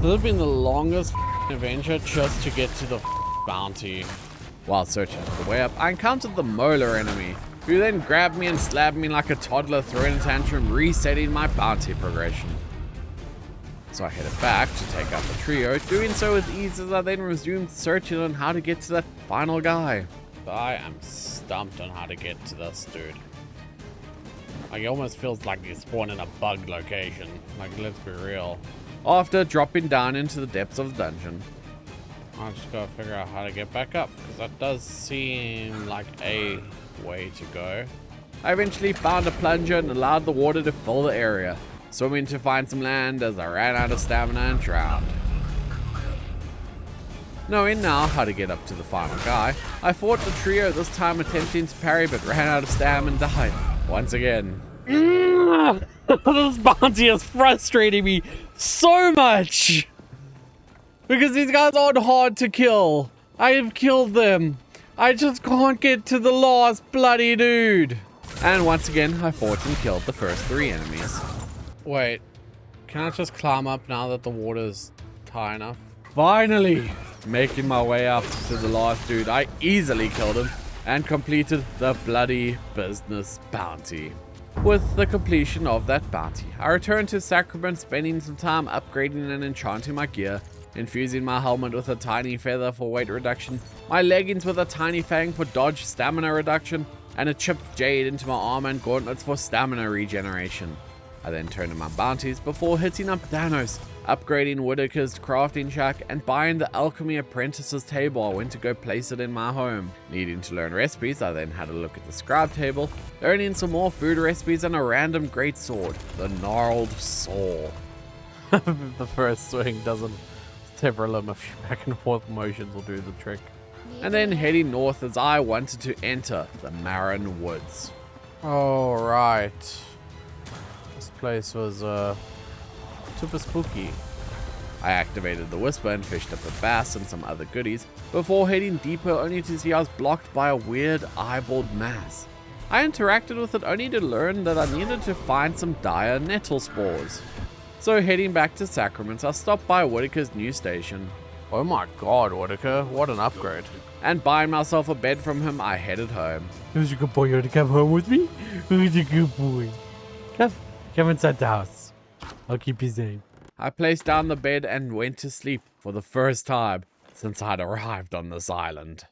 This has been the longest adventure just to get to the bounty. While searching for the way up, I encountered the Molar enemy, who then grabbed me and slapped me like a toddler, throwing a tantrum, resetting my bounty progression. So I headed back to take out the trio, doing so with ease as I then resumed searching on how to get to that final guy. I am stumped on how to get to this dude. Like, it almost feels like you spawn in a bug location. Like, let's be real. After dropping down into the depths of the dungeon, I just gotta figure out how to get back up, because that does seem like a way to go. I eventually found a plunger and allowed the water to fill the area, swimming to find some land as I ran out of stamina and drowned. Knowing now how to get up to the final guy, I fought the trio, this time attempting to parry but ran out of stamina and died once again. This bounty is frustrating me so much, because these guys aren't hard to kill. I have killed them. I just can't get to the last bloody dude. And once again, I fought and killed the first 3 enemies. Wait, can I just climb up now that the water's high enough? Finally, making my way up to the last dude, I easily killed him and completed the bloody business bounty. With the completion of that bounty, I returned to Sacrament, spending some time upgrading and enchanting my gear, infusing my helmet with a tiny feather for weight reduction, my leggings with a tiny fang for dodge stamina reduction, and a chipped jade into my armor and gauntlets for stamina regeneration. I then turned to my bounties before hitting up Thanos, upgrading Whitaker's crafting shack, and buying the alchemy apprentice's table. I went to go place it in my home. Needing to learn recipes, I then had a look at the scribe table, learning some more food recipes and a random great sword, the gnarled saw. The first swing doesn't several of a few back and forth motions will do the trick. And then heading north as I wanted to enter the Marin Woods. Oh, right. This place was super spooky. I activated the Whisper and fished up a bass and some other goodies before heading deeper, only to see I was blocked by a weird eyeballed mass. I interacted with it only to learn that I needed to find some dire nettle spores. So heading back to Sacrament, I stopped by Whitaker's new station. Oh my god, Whitaker, what an upgrade. And buying myself a bed from him, I headed home. Who's a good boy? You want to come home with me? Who's a good boy? Come inside the house. I'll keep you safe. I placed down the bed and went to sleep for the first time since I'd arrived on this island.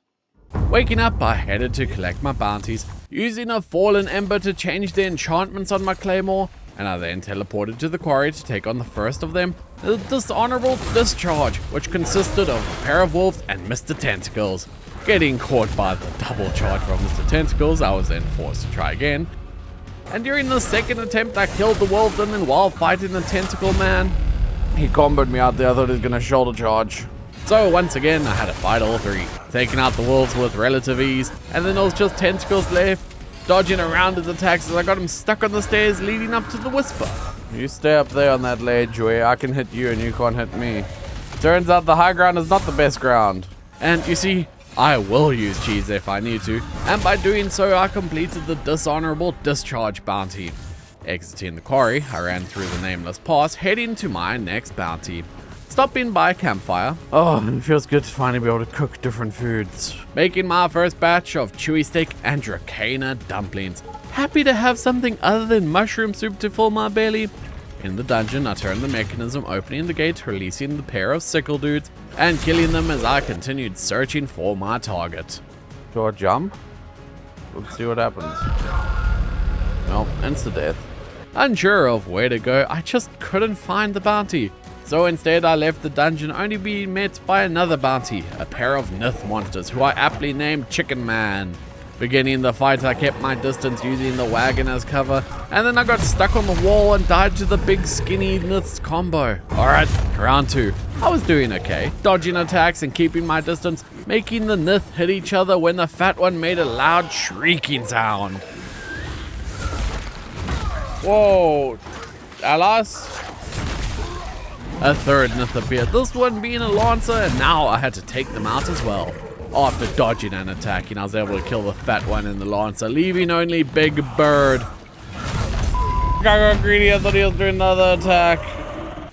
Waking up, I headed to collect my bounties, using a fallen ember to change the enchantments on my claymore, and I then teleported to the quarry to take on the first of them, the dishonorable discharge, which consisted of a pair of wolves and Mr. Tentacles. Getting caught by the double charge from Mr. Tentacles, I was then forced to try again. And during the second attempt, I killed the wolf, and then while fighting the tentacle man, he comboed me out there. I thought he was gonna shoulder charge. So once again, I had to fight all 3, taking out the wolves with relative ease, and then there was just Tentacles left, dodging around his attacks as I got him stuck on the stairs leading up to the Whisper. You stay up there on that ledge where I can hit you and you can't hit me. Turns out the high ground is not the best ground. And you see, I will use cheese if I need to, and by doing so I completed the dishonorable discharge bounty. Exiting the quarry, I ran through the nameless pass, heading to my next bounty. Stopping by a campfire. Oh, it feels good to finally be able to cook different foods. Making my first batch of chewy steak and Dracana dumplings. Happy to have something other than mushroom soup to fill my belly. In the dungeon, I turned the mechanism, opening the gate, releasing the pair of sickle dudes, and killing them as I continued searching for my target. Do I jump? Let's see what happens. Well, insta-death. Unsure of where to go, I just couldn't find the bounty. So instead I left the dungeon only being met by another bounty, a pair of Nith monsters who I aptly named Chicken Man. Beginning the fight, I kept my distance using the wagon as cover, and then I got stuck on the wall and died to the big skinny Nith's combo. Alright, round 2. I was doing okay, dodging attacks and keeping my distance, making the Nith hit each other when the fat one made a loud shrieking sound. Whoa, Alas? A third Nith appeared, this one being a Lancer, and now I had to take them out as well. After dodging and attacking, I was able to kill the fat one in the Lancer, leaving only Big Bird. I got greedy, I thought he was doing another attack.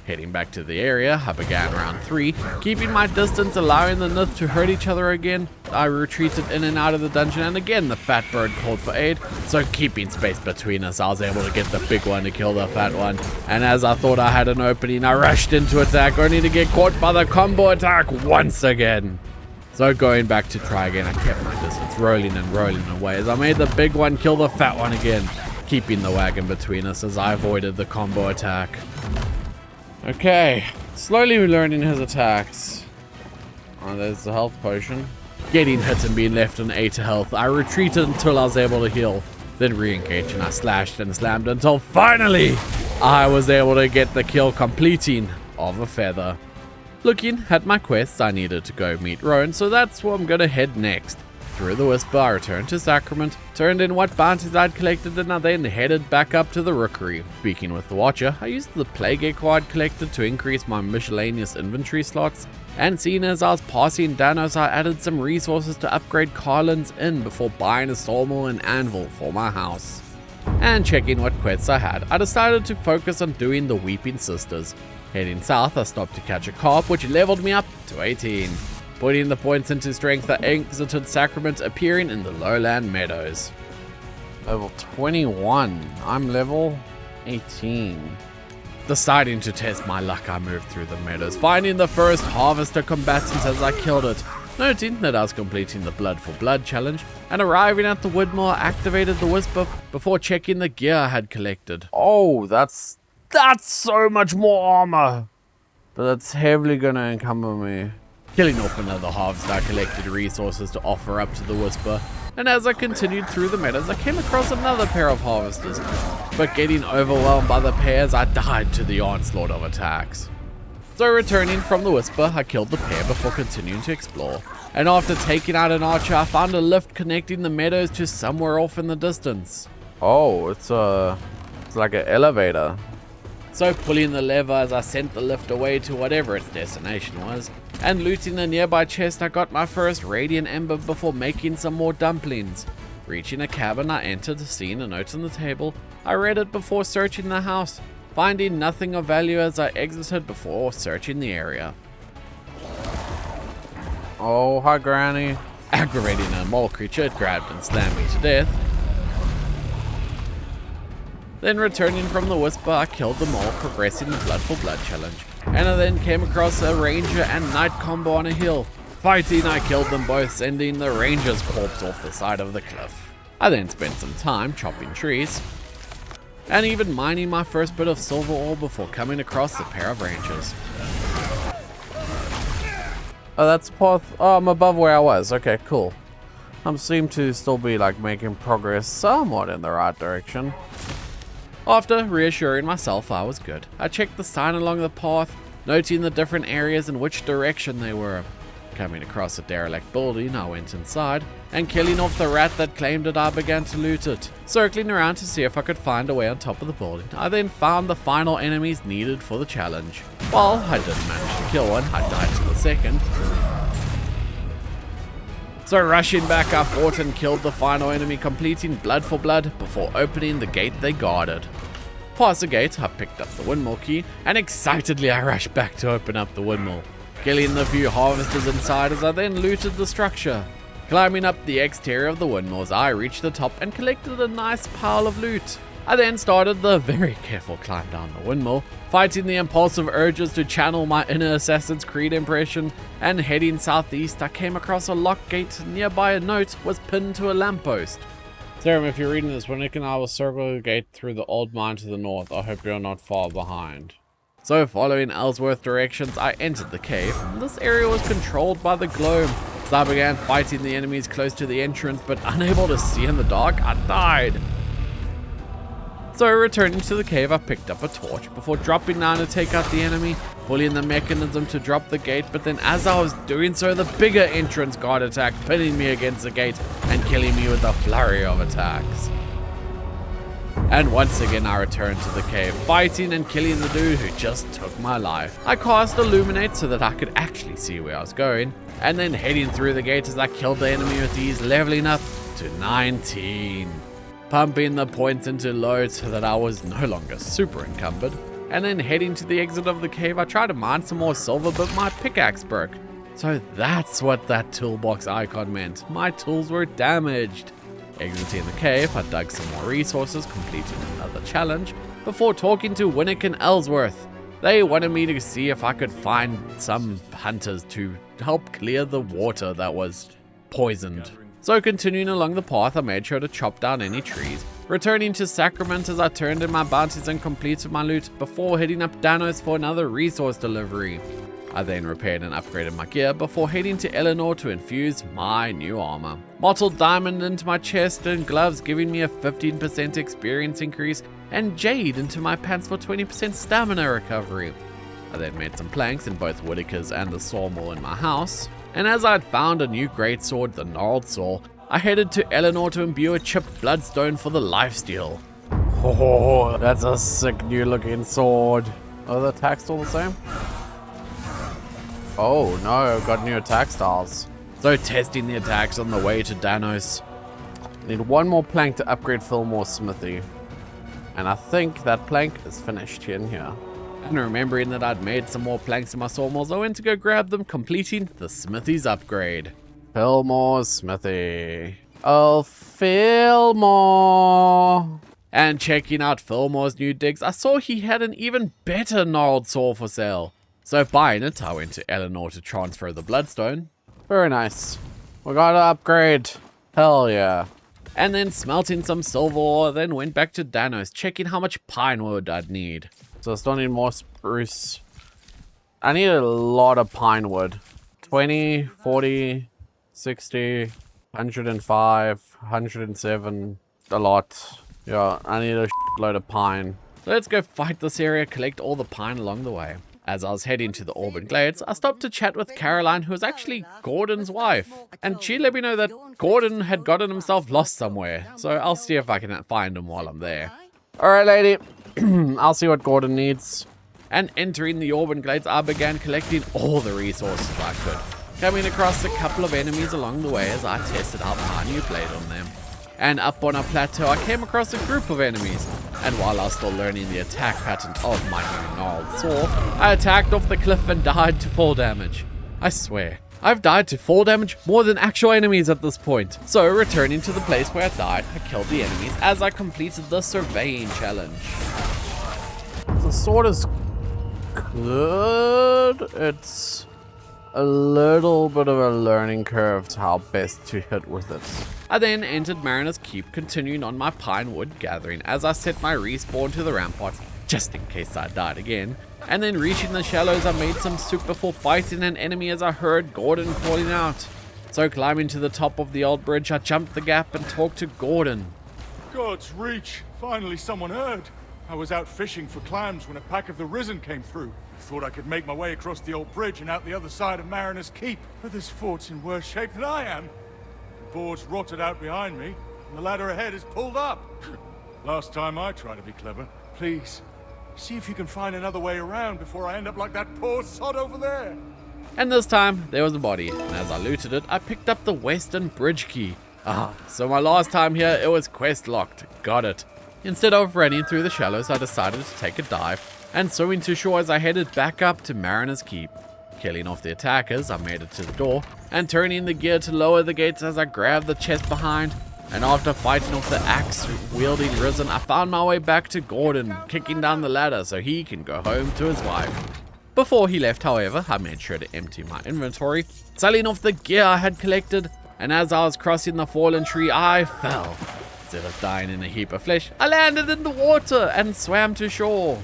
Heading back to the area, I began round 3, keeping my distance, allowing the Nith to hurt each other again. I retreated in and out of the dungeon, and again the fat bird called for aid, so keeping space between us, I was able to get the big one to kill the fat one. And as I thought I had an opening, I rushed into attack, only to get caught by the combo attack once again. So going back to try again, I kept my distance, rolling and rolling away as I made the big one kill the fat one again. keeping the wagon between us as I avoided the combo attack. Okay, slowly learning his attacks. Oh, there's the health potion. Getting hit and being left on 8 health, I retreated until I was able to heal. Then re-engaged and I slashed and slammed until finally I was able to get the kill, completing of a feather. Looking at my quests, I needed to go meet Roan, so that's where I'm gonna head next. Through the Whisper, I returned to Sacrament, turned in what bounties I'd collected, and I then headed back up to the Rookery. Speaking with the Watcher, I used the Plague Echo I'd collected to increase my miscellaneous inventory slots, and seeing as I was passing Danos, I added some resources to upgrade Carlin's Inn before buying a sawmill and anvil for my house. And checking what quests I had, I decided to focus on doing the Weeping Sisters. Heading south, I stopped to catch a carp, which leveled me up to 18. Putting the points into strength, I exited Sacrament, appearing in the lowland meadows. Level 21. I'm level 18. Deciding to test my luck, I moved through the meadows, finding the first harvester combatant as I killed it. Noting that I was completing the Blood for Blood challenge, and arriving at the woodmill, I activated the Whisper before checking the gear I had collected. Oh, that's so much more armor. But that's heavily gonna encumber me. Killing off another harvest, I collected resources to offer up to the Whisper, and as I continued through the meadows, I came across another pair of harvesters. But getting overwhelmed by the pairs, I died to the onslaught of attacks. So returning from the Whisper, I killed the pair before continuing to explore. And after taking out an archer, I found a lift connecting the meadows to somewhere off in the distance. Oh, it's like an elevator. So pulling the lever as I sent the lift away to whatever its destination was, and looting the nearby chest, I got my first radiant ember before making some more dumplings. Reaching a cabin, I entered, seeing a note on the table. I read it before searching the house, finding nothing of value as I exited before searching the area. Oh, hi Granny. Aggravating a mole creature, it grabbed and slammed me to death. Then returning from the Whisper, I killed them all, progressing the Blood for Blood challenge. And I then came across a ranger and knight combo on a hill. Fighting, I killed them both, sending the ranger's corpse off the side of the cliff. I then spent some time chopping trees, and even mining my first bit of silver ore before coming across a pair of rangers. Oh, that's the path. Oh, I'm above where I was. Okay, cool. I seem to still be like making progress somewhat in the right direction. After reassuring myself I was good, I checked the sign along the path, noting the different areas and which direction they were. Coming across a derelict building, I went inside, and killing off the rat that claimed it, I began to loot it. Circling around to see if I could find a way on top of the building, I then found the final enemies needed for the challenge. While I didn't manage to kill one, I died to the second. So rushing back, I fought and killed the final enemy, completing Blood for Blood before opening the gate they guarded. Past the gate, I picked up the windmill key, and excitedly I rushed back to open up the windmill, killing the few harvesters inside as I then looted the structure. Climbing up the exterior of the windmills, I reached the top and collected a nice pile of loot. I then started the very careful climb down the windmill, fighting the impulsive urges to channel my inner Assassin's Creed impression, and heading southeast, I came across a locked gate. Nearby a note was pinned to a lamppost. Cerim, if you're reading this, when Nick and I will circle the gate through the old mine to the north, I hope you're not far behind. So following Ellsworth directions, I entered the cave. This area was controlled by the globe, so I began fighting the enemies close to the entrance, but unable to see in the dark, I died. So returning to the cave, I picked up a torch before dropping down to take out the enemy, pulling the mechanism to drop the gate, but then as I was doing so, the bigger entrance guard attacked, pinning me against the gate and killing me with a flurry of attacks. And once again I returned to the cave, fighting and killing the dude who just took my life. I cast Illuminate so that I could actually see where I was going, and then heading through the gate as I killed the enemy with ease, leveling up to 19. Pumping the points into load so that I was no longer super encumbered, and then heading to the exit of the cave, I tried to mine some more silver, but my pickaxe broke. So that's what that toolbox icon meant. My tools were damaged. Exiting the cave, I dug some more resources, completing another challenge, before talking to Winnick and Ellsworth. They wanted me to see if I could find some hunters to help clear the water that was poisoned. So continuing along the path, I made sure to chop down any trees, returning to Sacrament as I turned in my bounties and completed my loot before heading up Danos for another resource delivery. I then repaired and upgraded my gear before heading to Eleanor to infuse my new armor. Mottled diamond into my chest and gloves giving me a 15% experience increase, and jade into my pants for 20% stamina recovery. I then made some planks in both Whitaker's and the sawmill in my house, and as I'd found a new greatsword, the gnarled saw, I headed to Eleanor to imbue a chipped bloodstone for the lifesteal. Oh, that's a sick new looking sword. Are the attacks still the same? Oh no, got new attack styles. So testing the attacks on the way to Danos. Need one more plank to upgrade Fillmore's smithy. And I think that plank is finished in here. And remembering that I'd made some more planks in my sawmills, I went to go grab them, completing the smithy's upgrade. Fillmore's smithy. Oh, Fillmore. And checking out Fillmore's new digs, I saw he had an even better gnarled saw for sale. So buying it, I went to Eleanor to transfer the bloodstone. Very nice. We got to upgrade. Hell yeah. And then smelting some silver ore, then went back to Danos, checking how much pine wood I'd need. So I still need more spruce. I need a lot of pine wood. 20, 40, 60, 105, 107, a lot. Yeah, I need a load of pine. So let's go fight this area, collect all the pine along the way. As I was heading to the Auburn Glades, I stopped to chat with Caroline, who was actually Gordon's wife. And she let me know that Gordon had gotten himself lost somewhere. So I'll see if I can find him while I'm there. Alright, lady. I'll see what Gordon needs. And entering the Auburn Glades, I began collecting all the resources I could, coming across a couple of enemies along the way as I tested out my new blade on them. And up on a plateau, I came across a group of enemies, and while I was still learning the attack pattern of my new gnarled saw, I attacked off the cliff and died to fall damage. I swear, I've died to fall damage more than actual enemies at this point. So returning to the place where I died, I killed the enemies as I completed the surveying challenge. The sword is good. It's a little bit of a learning curve to how best to hit with it. I then entered Mariner's Keep, continuing on my pine wood gathering as I set my respawn to the ramparts, just in case I died again. And then reaching the shallows, I made some soup before fighting an enemy as I heard Gordon calling out. So climbing to the top of the old bridge, I jumped the gap and talked to Gordon. God's reach! Finally someone heard! I was out fishing for clams when a pack of the Risen came through. Thought I could make my way across the old bridge and out the other side of Mariner's Keep, but this fort's in worse shape than I am. The board's rotted out behind me, and the ladder ahead is pulled up. Last time I tried to be clever. Please, see if you can find another way around before I end up like that poor sod over there. And this time, there was a body, and as I looted it, I picked up the western bridge key. So my last time here, it was quest locked. Got it. Instead of running through the shallows, I decided to take a dive, and swimming to shore as I headed back up to Mariner's Keep. Killing off the attackers, I made it to the door, and turning the gear to lower the gates as I grabbed the chest behind, and after fighting off the axe-wielding Risen, I found my way back to Gordon, kicking down the ladder so he can go home to his wife. Before he left, however, I made sure to empty my inventory, selling off the gear I had collected, and as I was crossing the fallen tree, I fell. Instead of dying in a heap of flesh, I landed in the water and swam to shore.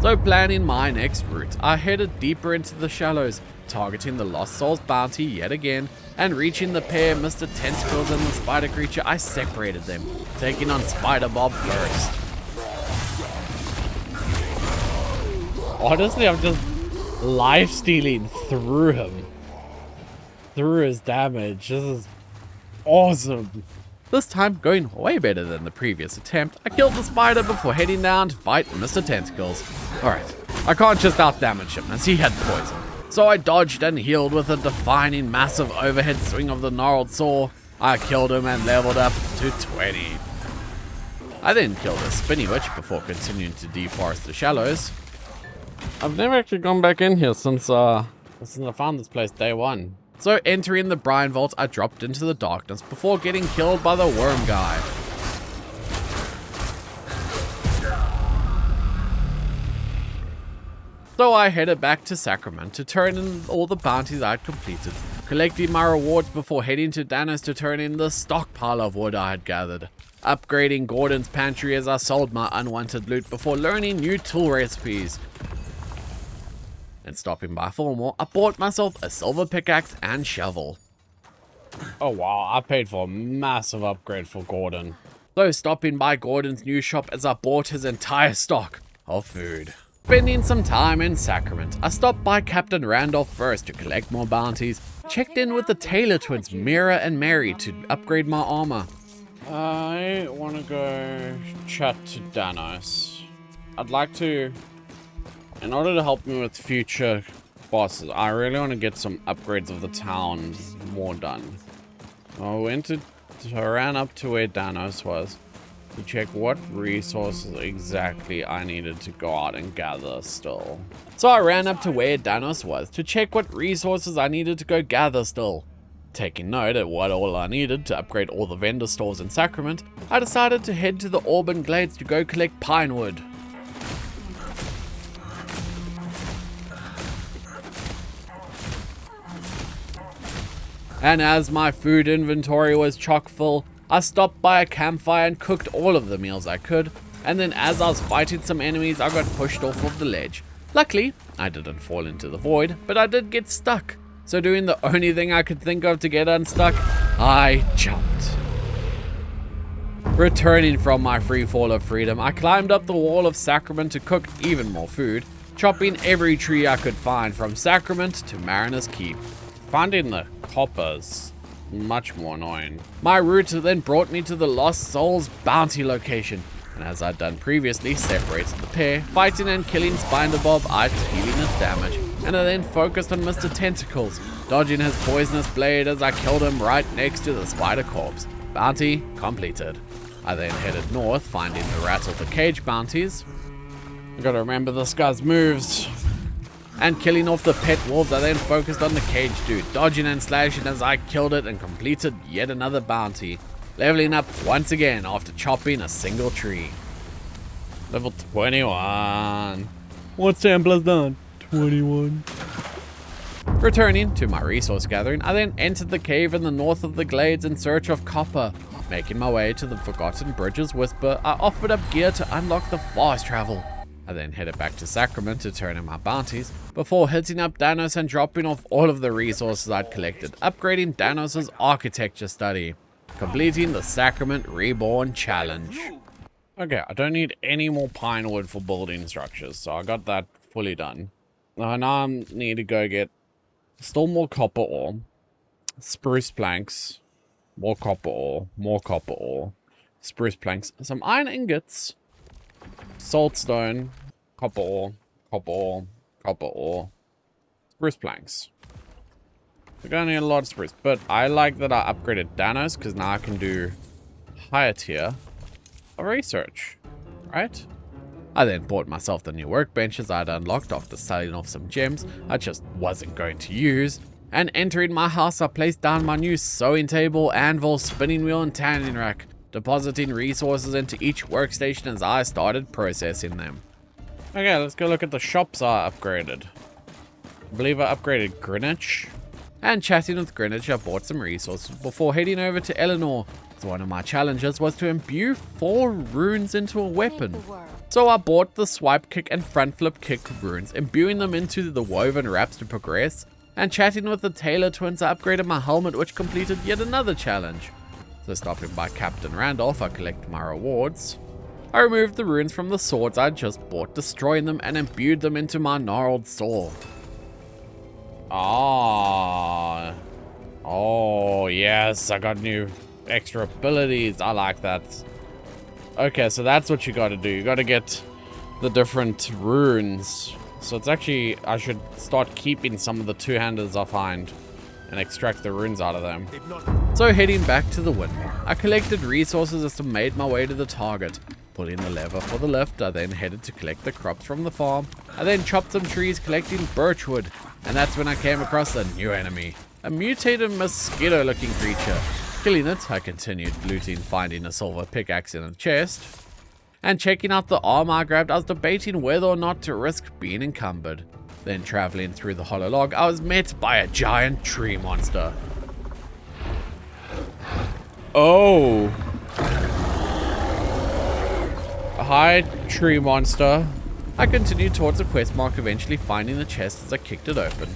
So planning my next route, I headed deeper into the shallows, targeting the Lost Souls bounty yet again, and reaching the pair, Mr. Tentacles and the spider creature, I separated them, taking on Spider Bob first. Honestly, I'm just life-stealing through him. Through his damage. This is awesome. This time, going way better than the previous attempt, I killed the spider before heading down to fight Mr. Tentacles. Alright, I can't just outdamage him as he had poison. So I dodged and healed with a defining massive overhead swing of the gnarled saw. I killed him and leveled up to 20. I then killed a spinny witch before continuing to deforest the shallows. I've never actually gone back in here since I found this place day one. So entering the brine vault, I dropped into the darkness before getting killed by the worm guy. So I headed back to Sacrament to turn in all the bounties I'd completed, collecting my rewards before heading to Danos to turn in the stockpile of wood I had gathered. upgrading Gordon's pantry as I sold my unwanted loot before learning new tool recipes. And stopping by for more, I bought myself a silver pickaxe and shovel. Oh wow, I paid for a massive upgrade for Gordon. So stopping by Gordon's new shop as I bought his entire stock of food. Spending some time in Sacrament, I stopped by Captain Randolph first to collect more bounties, checked in with the Taylor twins Mira and Mary to upgrade my armor. I want to go chat to Danos. I'd like to, in order to help me with future bosses, I really want to get some upgrades of the towns more done. I ran up to where Danos was to check what resources exactly I needed to go out and gather still. So I ran up to where Danos was to check what resources I needed to go gather still. Taking note of what all I needed to upgrade all the vendor stores in Sacrament, I decided to head to the Auburn Glades to go collect pine wood. And as my food inventory was chock full, I stopped by a campfire and cooked all of the meals I could, and then as I was fighting some enemies, I got pushed off of the ledge. Luckily, I didn't fall into the void, but I did get stuck. So doing the only thing I could think of to get unstuck, I jumped. Returning from my free fall of freedom, I climbed up the wall of Sacrament to cook even more food, chopping every tree I could find from Sacrament to Mariner's Keep. Finding the coppers much more annoying. My route then brought me to the Lost Souls bounty location, and as I'd done previously, separated the pair, fighting and killing Spinderbob, I healing its damage, and I then focused on Mr. Tentacles, dodging his poisonous blade as I killed him right next to the spider corpse. Bounty completed. I then headed north, finding the Rattle the Cage bounties. I gotta remember this guy's moves. And killing off the pet wolves, I then focused on the cage dude, dodging and slashing as I killed it and completed yet another bounty, leveling up once again after chopping a single tree. Level 21. What's 10 plus 9? 21. Returning to my resource gathering, I then entered the cave in the north of the glades in search of copper. Making my way to the Forgotten Bridges Whisper, I offered up gear to unlock the fast travel. I then headed back to Sacrament to turn in my bounties, before hitting up Danos and dropping off all of the resources I'd collected, upgrading Danos' architecture study, completing the Sacrament Reborn Challenge. Okay, I don't need any more pine wood for building structures, so I got that fully done. Now I need to go get still more copper ore, spruce planks, more copper ore, spruce planks, some iron ingots, saltstone, copper ore, spruce planks. We're gonna need a lot of spruce, but I like that I upgraded Danos because now I can do higher tier of research, right? I then bought myself the new workbenches I'd unlocked after selling off some gems I just wasn't going to use, and entering my house I placed down my new sewing table, anvil, spinning wheel and tanning rack, depositing resources into each workstation as I started processing them. Okay, let's go look at the shops I upgraded. I believe I upgraded Greenwich. And chatting with Greenwich, I bought some resources before heading over to Eleanor. So one of my challenges was to imbue 4 runes into a weapon. So I bought the swipe kick and front flip kick runes, imbuing them into the woven wraps to progress. And chatting with the Taylor twins, I upgraded my helmet, which completed yet another challenge. So stopping by Captain Randolph, I collected my rewards. I removed the runes from the swords I just bought, destroying them and imbued them into my gnarled sword. Ah. Oh, yes, I got new extra abilities. I like that. Okay, so that's what you gotta do. You gotta get the different runes. So it's actually, I should start keeping some of the two-handers I find and extract the runes out of them. So heading back to the windmill, I collected resources as I made my way to the target. Pulling the lever for the lift, I then headed to collect the crops from the farm. I then chopped some trees collecting birchwood, and that's when I came across a new enemy, a mutated mosquito-looking creature. Killing it, I continued looting, finding a silver pickaxe in a chest. And checking out the armor I grabbed, I was debating whether or not to risk being encumbered. Then traveling through the hollow log, I was met by a giant tree monster. Oh. hi, tree monster. I continued towards the quest mark, eventually finding the chest as I kicked it open.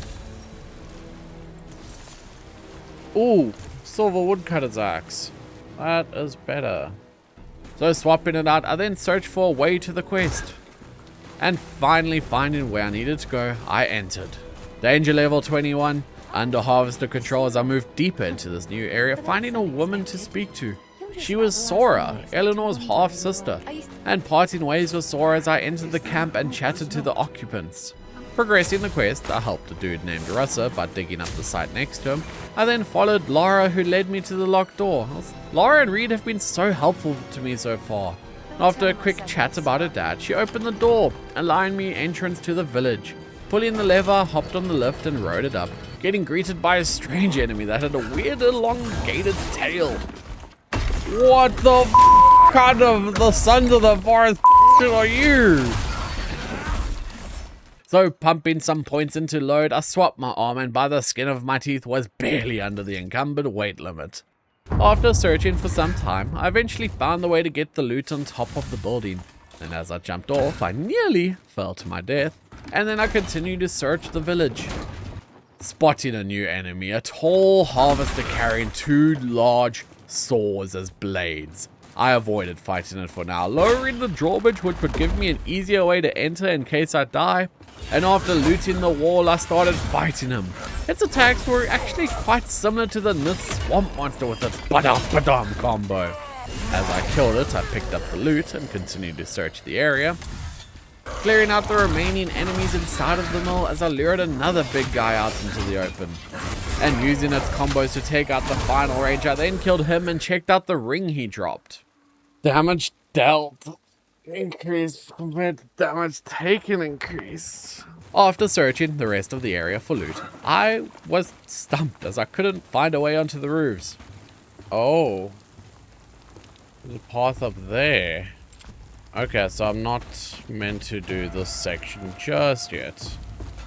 Ooh, silver woodcutter's axe. That is better. So swapping it out, I then searched for a way to the quest. And finally finding where I needed to go, I entered. Danger level 21. Under harvester control as I moved deeper into this new area, finding a woman to speak to. She was Sora, Eleanor's half-sister, and parting ways with Sora as I entered the camp and chatted to the occupants. Progressing the quest, I helped a dude named Russa by digging up the site next to him. I then followed Lara, who led me to the locked door. Lara and Reed have been so helpful to me so far. After a quick chat about her dad, she opened the door, allowing me entrance to the village. Pulling the lever, hopped on the lift and rode it up, getting greeted by a strange enemy that had a weird elongated tail. What the kind of the sons of the forest are you? So pumping some points into load, I swapped my arm and by the skin of my teeth was barely under the encumbered weight limit. After searching for some time, I eventually found the way to get the loot on top of the building. And as I jumped off, I nearly fell to my death. And then I continued to search the village. Spotting a new enemy, a tall harvester carrying 2 large saws as blades. I avoided fighting it for now, lowering the drawbridge which would give me an easier way to enter in case I die. And after looting the wall, I started fighting him. Its attacks were actually quite similar to the Nith swamp monster with its badam combo. As I killed it, I picked up the loot and continued to search the area, clearing out the remaining enemies inside of the mill as I lured another big guy out into the open. And using its combos to take out the final rage, I then killed him and checked out the ring he dropped. Damage dealt increased compared to damage taken increased. After searching the rest of the area for loot, I was stumped as I couldn't find a way onto the roofs. Oh. There's a path up there. Okay, so I'm not meant to do this section just yet.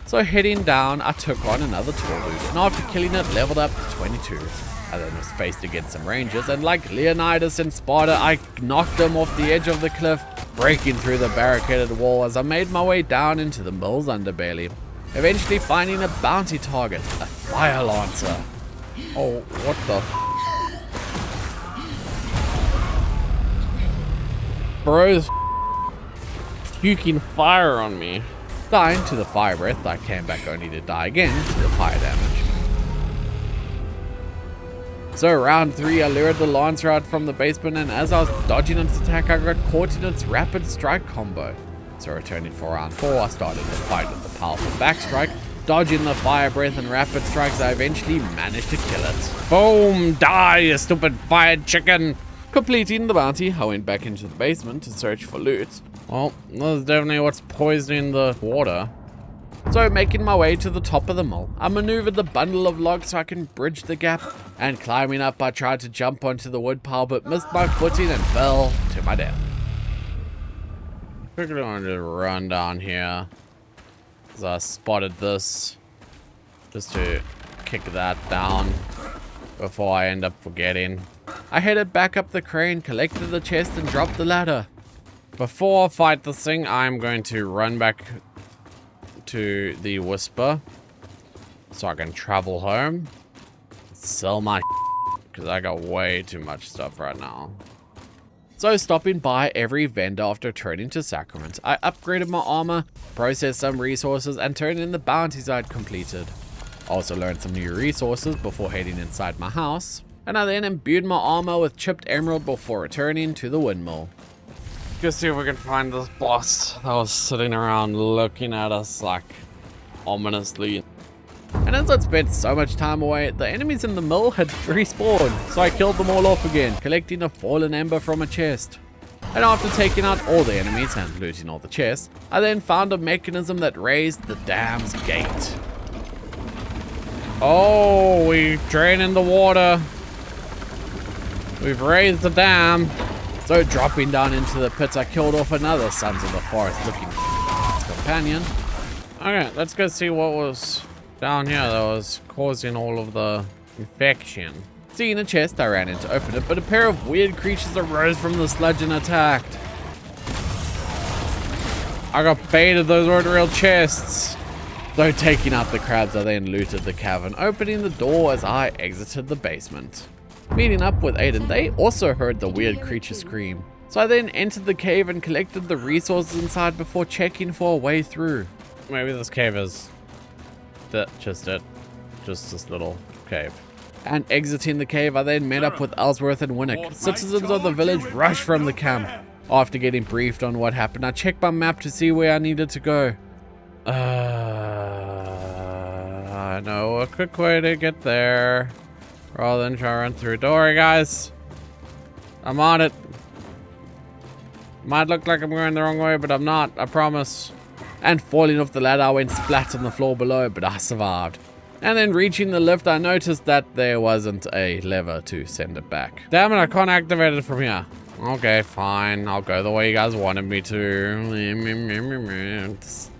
So heading down, I took on another tall dude, and after killing it, leveled up to 22. I then was faced against some rangers, and like Leonidas and Sparta, I knocked them off the edge of the cliff, breaking through the barricaded wall as I made my way down into the mill's underbelly, eventually finding a bounty target, a fire lancer. Oh, what the Bro's puking fire on me. Dying to the fire breath, I came back only to die again to the fire damage. So round 3, I lured the Lancer out from the basement, and as I was dodging its attack, I got caught in its rapid strike combo. So returning for round 4, I started the fight with the powerful backstrike. Dodging the fire breath and rapid strikes, I eventually managed to kill it. Boom! Die, you stupid fired chicken! Completing the bounty, I went back into the basement to search for loot. Well, that's definitely what's poisoning the water. So making my way to the top of the mill, I maneuvered the bundle of logs so I can bridge the gap. And climbing up, I tried to jump onto the wood pile but missed my footing and fell to my death. Quickly wanted to run down here as I spotted this just to kick that down before I end up forgetting. I headed back up the crane, collected the chest and dropped the ladder. Before I fight this thing, I'm going to run back to the Whisper so I can travel home, sell my because I got way too much stuff right now. So stopping by every vendor after returning to Sacrament, I upgraded my armor, processed some resources and turned in the bounties I'd completed. I also learned some new resources before heading inside my house, and I then imbued my armor with chipped emerald before returning to the windmill. Let's see if we can find this boss that was sitting around looking at us like ominously. And as I'd spent so much time away, the enemies in the mill had respawned, so I killed them all off again, collecting a fallen ember from a chest. And after taking out all the enemies and looting all the chests, I then found a mechanism that raised the dam's gate. Oh, we drain in the water. We've raised the dam. So dropping down into the pits, I killed off another Sons of the Forest looking companion. Okay, let's go see what was down here that was causing all of the infection. Seeing a chest, I ran in to open it, but a pair of weird creatures arose from the sludge and attacked. I got baited. Those weren't real chests. Though taking out the crabs, I then looted the cavern, opening the door as I exited the basement. Meeting up with Aiden, they also heard the weird creature scream. So I then entered the cave and collected the resources inside before checking for a way through. Maybe this cave is just this little cave. And exiting the cave, I then met up with Ellsworth and Winnick. Citizens of the village rushed from the camp. After getting briefed on what happened, I checked my map to see where I needed to go. I know a quick way to get there. Rather than try to run through. Don't worry, guys. I'm on it. Might look like I'm going the wrong way, but I'm not. I promise. And falling off the ladder, I went splat on the floor below, but I survived. And then reaching the lift, I noticed that there wasn't a lever to send it back. Damn it, I can't activate it from here. Okay, fine. I'll go the way you guys wanted me to. This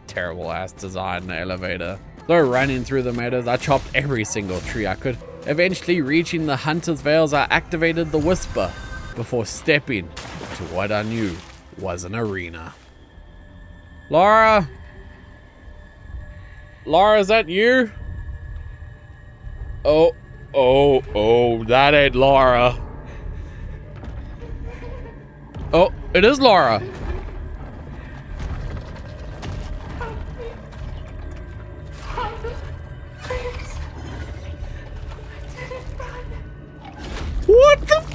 terrible ass design in the elevator. Though running through the meadows, I chopped every single tree I could. Eventually reaching the Hunter's Vales, I activated the Whisper before stepping to what I knew was an arena. Laura? Laura, is that you? Oh, that ain't Laura. Oh, it is Laura. What the f-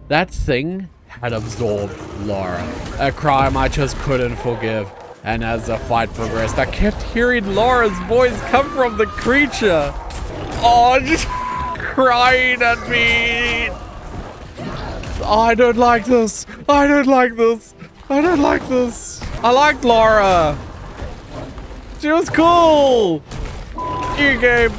That thing had absorbed Laura, a crime I just couldn't forgive. And as the fight progressed, I kept hearing Laura's voice come from the creature. Oh, just crying at me. Oh, I don't like this. I don't like this. I don't like this. I liked Laura. She was cool. You game.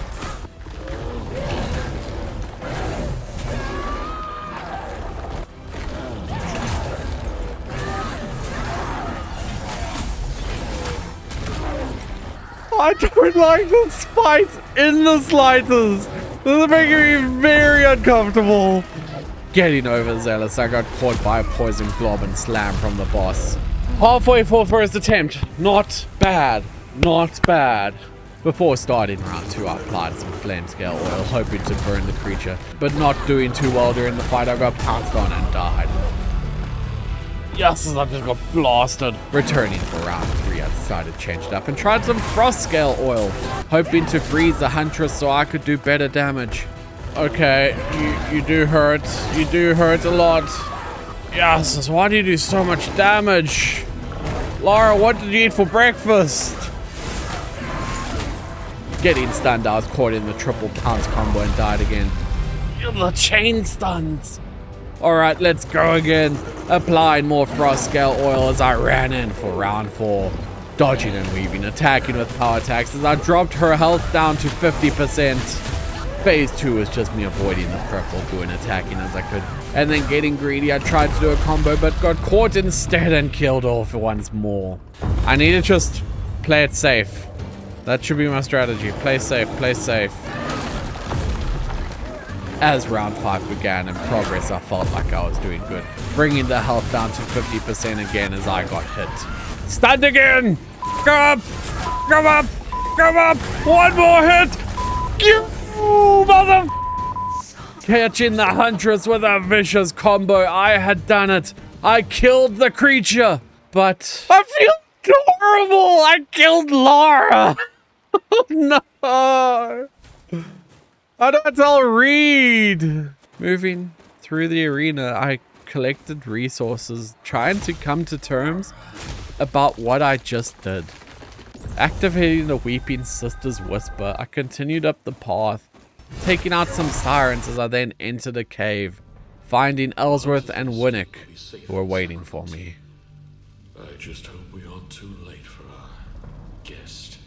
I don't like this fight in the slightest. This is making me very uncomfortable. Getting overzealous, I got caught by a poison glob and slammed from the boss. Halfway for first attempt. Not bad. Not bad. Before starting round 2, I applied some flame scale oil, hoping to burn the creature, but not doing too well during the fight. I got pounced on and died. Yes, I just got blasted. Returning for round 3, I decided to change it up and tried some frost scale oil, hoping to freeze the huntress so I could do better damage. Okay, you do hurt. You do hurt a lot. Yes, why do you do so much damage? Laura, what did you eat for breakfast? Getting stunned, I was caught in the triple pounce combo and died again. The chain stuns. Alright, let's go again. Applying more frost scale oil as I ran in for round 4. Dodging and weaving, attacking with power attacks as I dropped her health down to 50%. Phase 2 was just me avoiding the purple goo and attacking as I could. And then getting greedy, I tried to do a combo but got caught instead and killed off once more. I need to just play it safe. That should be my strategy. Play safe, play safe. As round 5 began in progress, I felt like I was doing good, bringing the health down to 50% again as I got hit. Stunned again! Go up! Go up! Go up! One more hit! You mother... Catching the huntress with a vicious combo. I had done it. I killed the creature. But I feel horrible. I killed Laura. Oh, no. I don't tell Reed. Moving through the arena, I collected resources, trying to come to terms about what I just did. Activating the Weeping Sister's Whisper, I continued up the path, taking out some sirens as I then entered a cave, finding Ellsworth and Winnick, who were waiting for me. I just hope we aren't too late for our guest.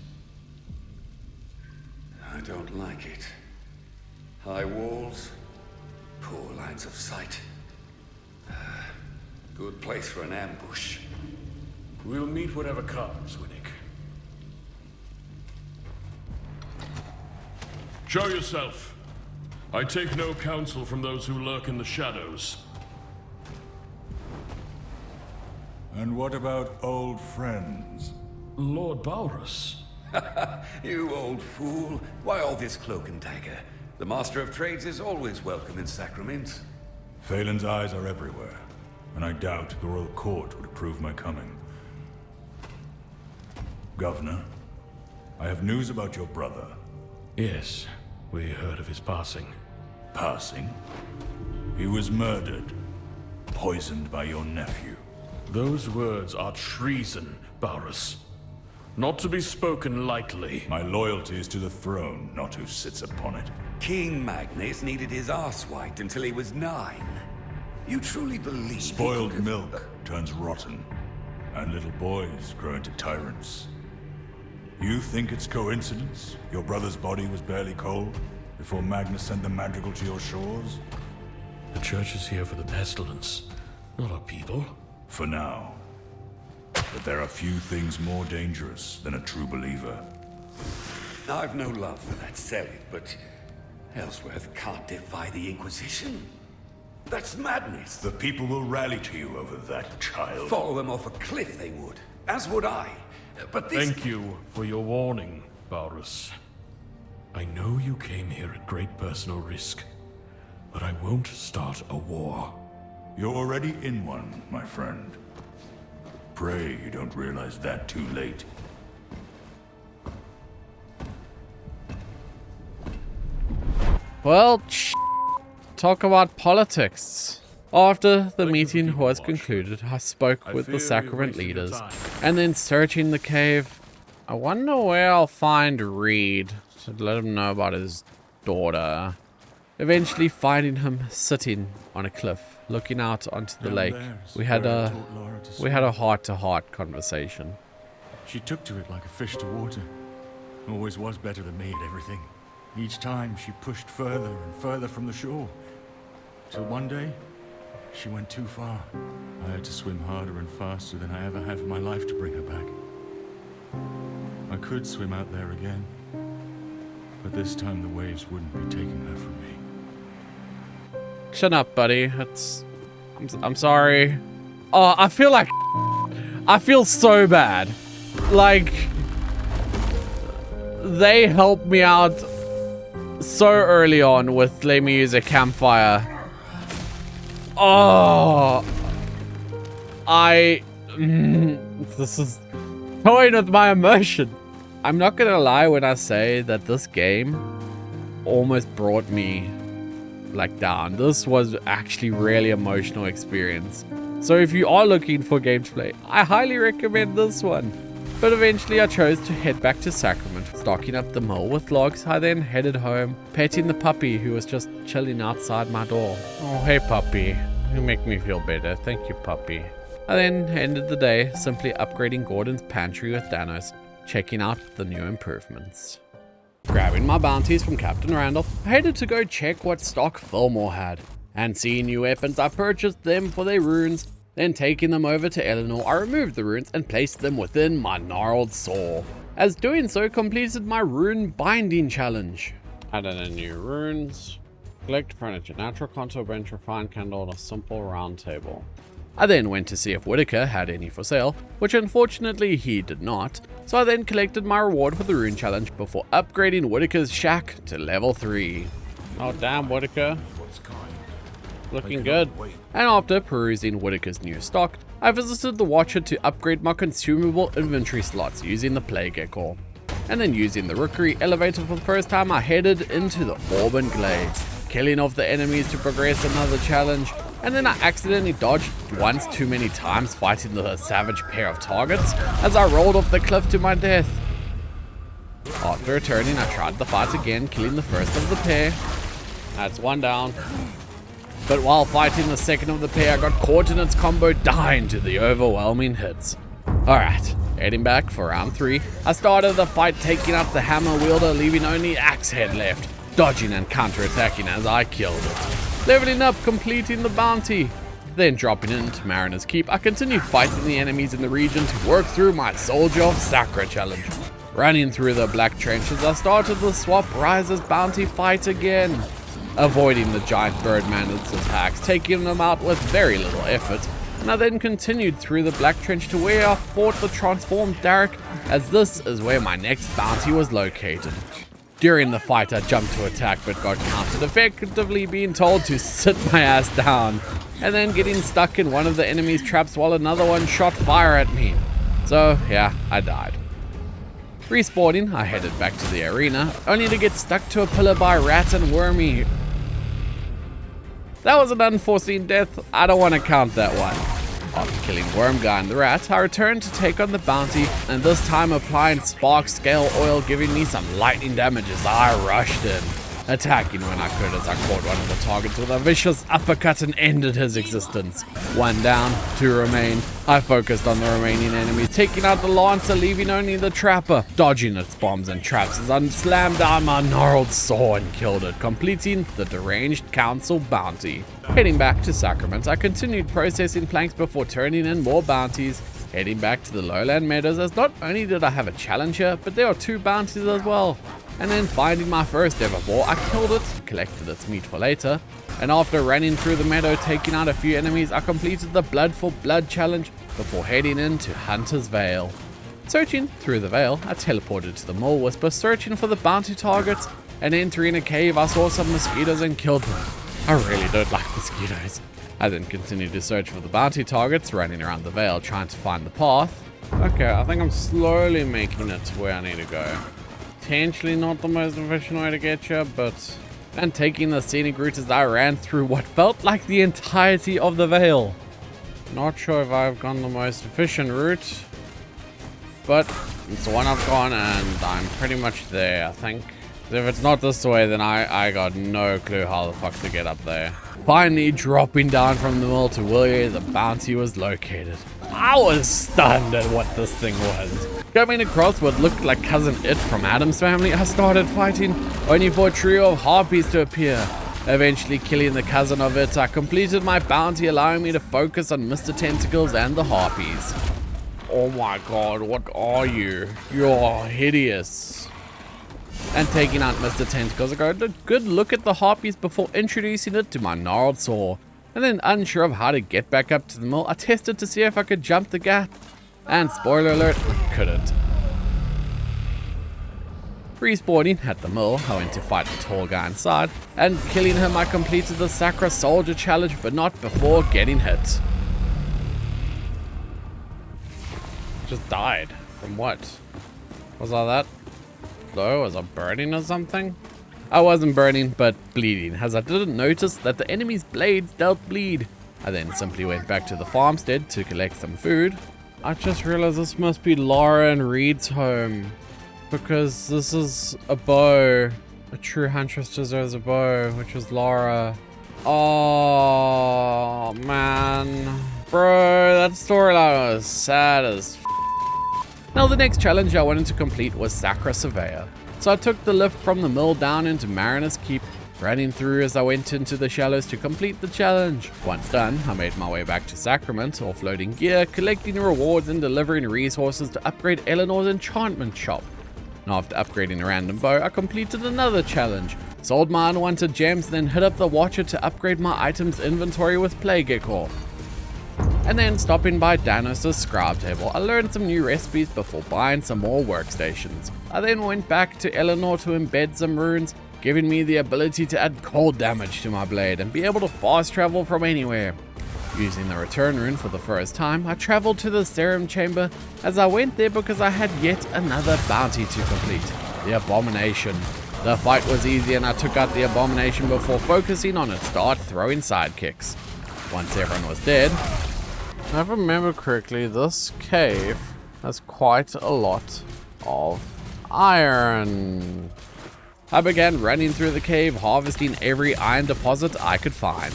I don't like it. High walls, poor lines of sight. Good place for an ambush. We'll meet whatever comes, Winnick. Show yourself. I take no counsel from those who lurk in the shadows. And what about old friends? Lord Balrus. You old fool. Why all this cloak and dagger? The Master of Trades is always welcome in Sacrament. Phelan's eyes are everywhere, and I doubt the royal court would approve my coming. Governor, I have news about your brother. Yes, we heard of his passing. Passing? He was murdered. Poisoned by your nephew. Those words are treason, Balrus. Not to be spoken lightly. My loyalty is to the throne, not who sits upon it. King Magnus needed his arse wiped until he was 9. You truly believe spoiled milk turns rotten, and little boys grow into tyrants. You think it's coincidence your brother's body was barely cold before Magnus sent the madrigal to your shores? The church is here for the pestilence, not our people. For now. But there are few things more dangerous than a true believer. I've no love for that Cerim, but Ellsworth can't defy the Inquisition. That's madness. The people will rally to you over that child. Follow them off a cliff they would, as would I. But this... Thank you for your warning, Balrus. I know you came here at great personal risk, but I won't start a war. You're already in one, my friend. Pray you don't realize that too late. Well, talk about politics. After the meeting was concluded, I spoke with the Sacrament leaders, and then searching the cave, I wonder where I'll find Reed to let him know about his daughter. Eventually finding him sitting on a cliff, looking out onto the lake. We had a heart-to-heart conversation. She took to it like a fish to water. Always was better than me at everything. Each time she pushed further and further from the shore. Till one day, she went too far. I had to swim harder and faster than I ever have in my life to bring her back. I could swim out there again, but this time the waves wouldn't be taking her from me. Shut up, buddy. I'm sorry. Oh, I feel so bad. Like, they helped me out so early on with let me use a campfire. Oh, this is toying with my emotion. I'm not gonna lie when I say that this game almost brought me like down. This was actually really emotional experience. So if you are looking for game to play, I highly recommend this one. But eventually I chose to head back to Sacrament, stocking up the mill with logs. I then headed home, petting the puppy who was just chilling outside my door. Oh, hey puppy, you make me feel better. Thank you, puppy. I then ended the day simply upgrading Gordon's pantry with Danos, checking out the new improvements. Grabbing my bounties from Captain Randolph, I headed to go check what stock Fillmore had. And seeing new weapons, I purchased them for their runes. Then taking them over to Eleanor, I removed the runes and placed them within my gnarled saw. As doing so completed my rune binding challenge. Added in new runes. Collect furniture, natural contour bench, refined candle, and a simple round table. I then went to see if Whitaker had any for sale, which unfortunately he did not, so I then collected my reward for the rune challenge before upgrading Whitaker's shack to level 3. Oh damn, Whitaker. Looking good. And after perusing Whitaker's new stock, I visited the Watcher to upgrade my consumable inventory slots using the Plague Echo. And then using the Rookery elevator for the first time, I headed into the Auburn Glades, killing off the enemies to progress another challenge. And then I accidentally dodged once too many times fighting the savage pair of targets as I rolled off the cliff to my death. After returning, I tried the fight again, killing the first of the pair. That's one down. But while fighting the second of the pair, I got caught in its combo, dying to the overwhelming hits. Alright, heading back for round 3. I started the fight taking out the hammer wielder, leaving only Axehead left, dodging and counterattacking as I killed it. Leveling up, completing the bounty. Then dropping into Mariner's Keep, I continued fighting the enemies in the region to work through my Soldier of Sacra challenge. Running through the black trenches, I started the Swap Rises bounty fight again, avoiding the giant bird man's attacks, taking them out with very little effort, and I then continued through the black trench to where I fought the transformed Derek, as this is where my next bounty was located. During the fight I jumped to attack but got countered, effectively being told to sit my ass down, and then getting stuck in one of the enemy's traps while another one shot fire at me. So yeah, I died. Respawning, I headed back to the arena, only to get stuck to a pillar by Rat and Wormy. That was an unforeseen death, I don't want to count that one. After killing Wormguy and the Rat, I returned to take on the bounty, and this time applying Spark Scale Oil, giving me some lightning damage as I rushed in, attacking when I could as I caught one of the targets with a vicious uppercut and ended his existence. 1 down, 2 remain. I focused on the remaining enemies, taking out the Lancer, leaving only the Trapper, dodging its bombs and traps as I slammed down my gnarled saw and killed it, completing the Deranged Council bounty. Heading back to Sacrament, I continued processing planks before turning in more bounties, heading back to the lowland meadows as not only did I have a challenge here, but there are 2 bounties as well. And then finding my first ever boar, I killed it, collected its meat for later, and after running through the meadow taking out a few enemies, I completed the Blood for Blood challenge before heading into Hunter's Vale. Searching through the Vale, I teleported to the Mole Whisper, searching for the bounty targets, and entering a cave I saw some mosquitoes and killed them. I really don't like mosquitoes. I then continued to search for the bounty targets, running around the Vale trying to find the path. Okay, I think I'm slowly making it to where I need to go. Potentially not the most efficient way to get you, but... And taking the scenic route as I ran through what felt like the entirety of the Vale. Not sure if I've gone the most efficient route, but it's the one I've gone and I'm pretty much there, I think. If it's not this way, then I got no clue how the fuck to get up there. Finally dropping down from the mill to where the bounty was located. I was stunned at what this thing was. Coming across what looked like Cousin It from Adam's Family, I started fighting, only for a trio of harpies to appear. Eventually killing the cousin of It, I completed my bounty, allowing me to focus on Mr. Tentacles and the harpies. Oh my god, what are you? You're hideous. And taking out Mr. Tentacles, I got a good look at the harpies before introducing it to my gnarled saw. And then unsure of how to get back up to the mill, I tested to see if I could jump the gap. And spoiler alert, couldn't. Respawning at the mill, I went to fight the tall guy inside, and killing him I completed the Sacra Soldier challenge, but not before getting hit. Just died. From what? Was I that low? Was I burning or something? I wasn't burning, but bleeding, as I didn't notice that the enemy's blades dealt bleed. I then simply went back to the farmstead to collect some food. I just realized this must be Laura and Reed's home, because this is a bow. A true huntress deserves a bow, which is Laura. Oh man, bro, that storyline was sad as Now the next challenge I wanted to complete was Sacra Surveyor. So I took the lift from the mill down into Mariner's Keep, running through as I went into the shallows to complete the challenge. Once done, I made my way back to Sacrament, offloading gear, collecting rewards and delivering resources to upgrade Eleanor's enchantment shop. And after upgrading a random bow, I completed another challenge. Sold my unwanted gems, then hit up the Watcher to upgrade my items inventory with Plague Echo. And then stopping by Danos' scribe table, I learned some new recipes before buying some more workstations. I then went back to Eleanor to embed some runes, giving me the ability to add cold damage to my blade and be able to fast travel from anywhere. Using the return rune for the first time, I traveled to the Cerim chamber as I went there because I had yet another bounty to complete, the Abomination. The fight was easy and I took out the Abomination before focusing on its start throwing sidekicks. Once everyone was dead, if I remember correctly, this cave has quite a lot of iron. I began running through the cave, harvesting every iron deposit I could find.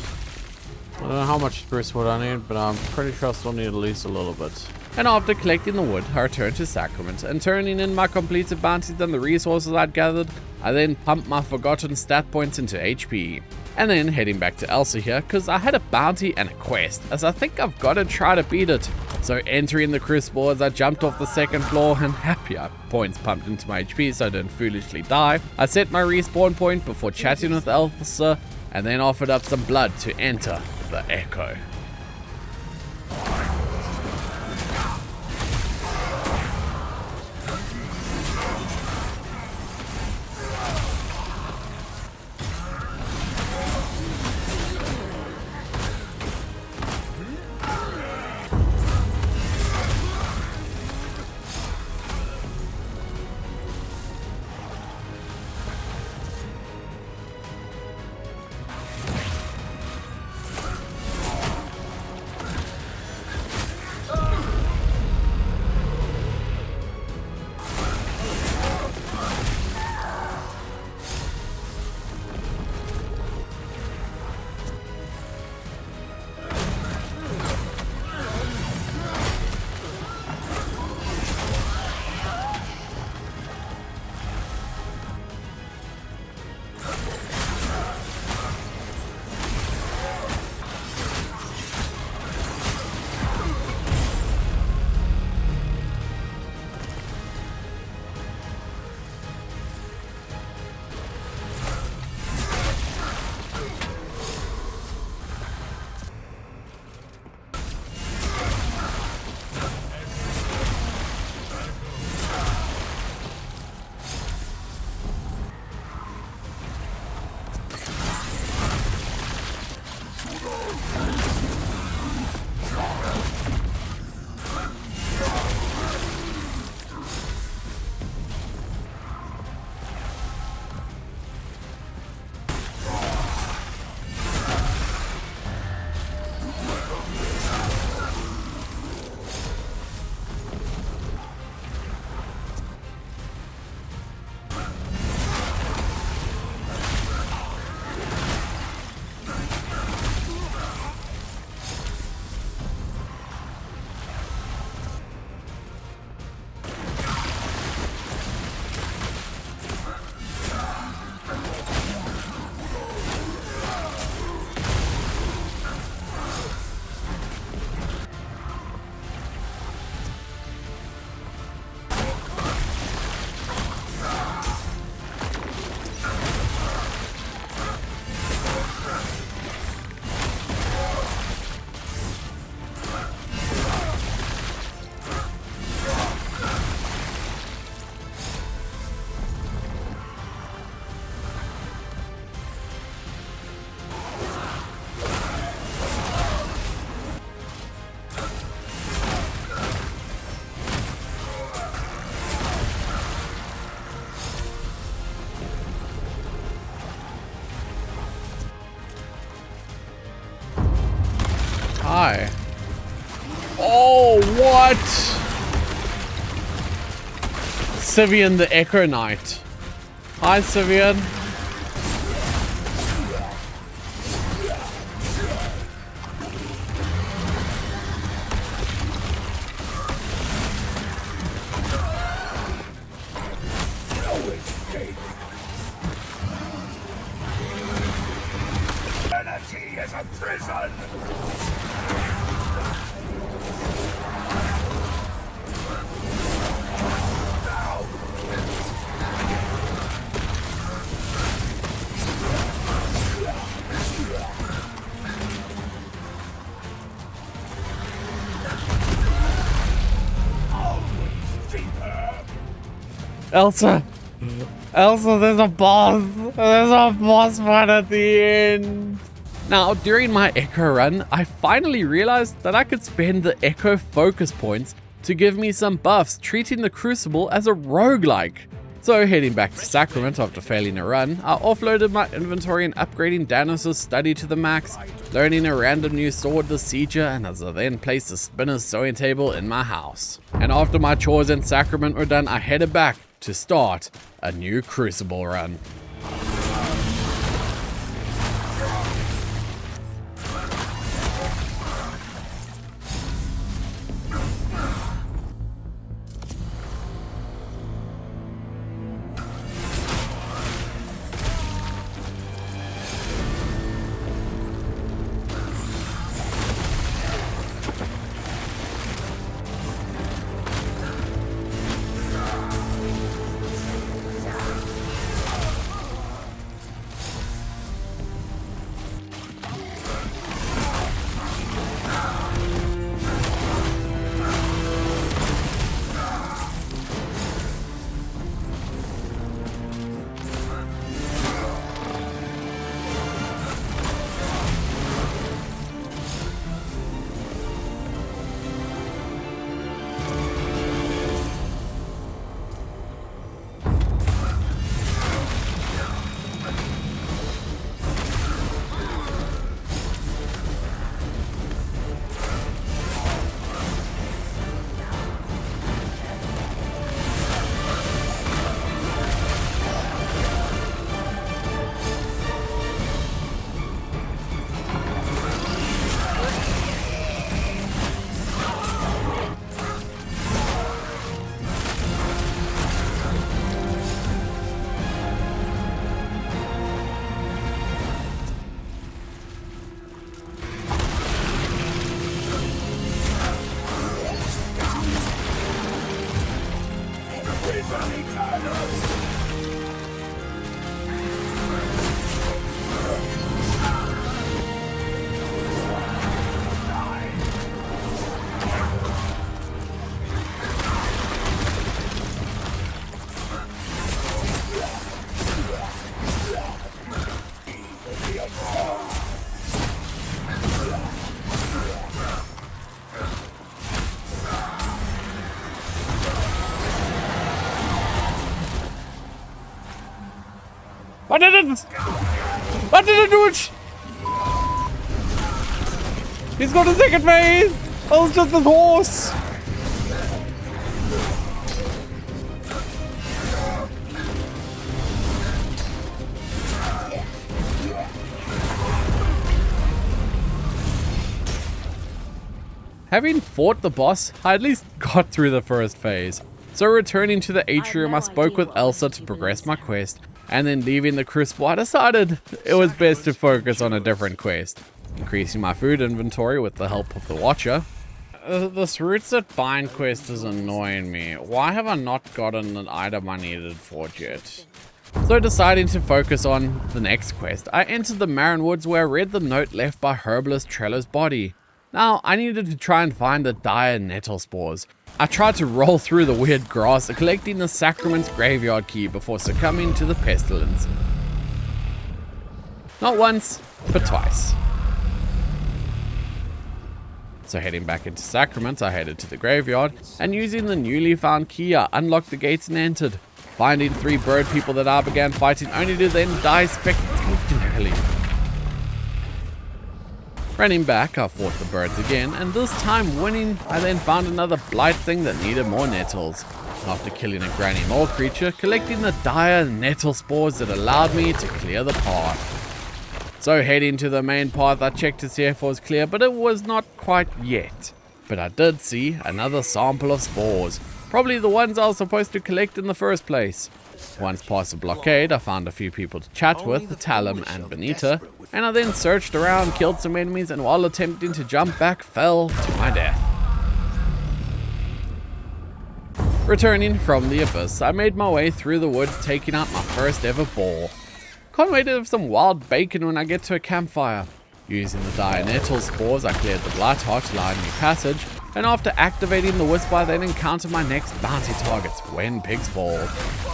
I don't know how much spruce wood I need, but I'm pretty sure I still need at least a little bit. And after collecting the wood, I returned to Sacrament, and turning in my completed bounties and the resources I'd gathered, I then pumped my forgotten stat points into HP. And then heading back to Elsa here, because I had a bounty and a quest, as I think I've got to try to beat it. So entering the crucible as I jumped off the second floor and happier points pumped into my HP so I didn't foolishly die. I set my respawn point before chatting with Elsa and then offered up some blood to enter the Echo. Hi. Oh, what? Civian the Echo Knight. Hi, Civian. Humanity is a prison! Elsa! Elsa, there's a boss! There's a boss fight at the end! Now, during my Echo run, I finally realized that I could spend the Echo focus points to give me some buffs, treating the Crucible as a roguelike. So heading back to Sacrament after failing a run, I offloaded my inventory and upgrading Danos' study to the max, learning a random new sword, the Sieger, and as I then placed the spinner's sewing table in my house. And after my chores in Sacrament were done, I headed back to start a new Crucible run. I did it! I didn't do it! He's got a second phase! Oh, it's just his horse! Having fought the boss, I at least got through the first phase. So returning to the atrium, I spoke with Elsa to progress my quest, and then leaving the crucible, I decided it was best to focus on a different quest. Increasing my food inventory with the help of the Watcher. This Roots That Bind quest is annoying me. Why have I not gotten an item I needed for it yet? So deciding to focus on the next quest, I entered the Marin Woods where I read the note left by herbalist Trello's body. Now, I needed to try and find the dire nettle spores. I tried to roll through the weird grass, collecting the Sacrament's graveyard key before succumbing to the pestilence. Not once, but twice. So heading back into Sacrament, I headed to the graveyard, and using the newly found key, I unlocked the gates and entered. Finding 3 bird people that I began fighting, only to then die spectacularly. Running back, I fought the birds again, and this time winning, I then found another blight thing that needed more nettles. After killing a granny mole creature, collecting the dire nettle spores that allowed me to clear the path. So heading to the main path, I checked to see if it was clear, but it was not quite yet. But I did see another sample of spores, probably the ones I was supposed to collect in the first place. Once past the blockade, I found a few people to chat with, Talum and Benita, and I then searched around, killed some enemies, and while attempting to jump back, fell to my death. Returning from the abyss, I made my way through the woods, taking out my first ever boar. Can't wait to have some wild bacon when I get to a campfire. Using the dire nettle spores, I cleared the blight heart, allowing me passage, and after activating the wisp, I then encountered my next bounty targets, when pigs fall.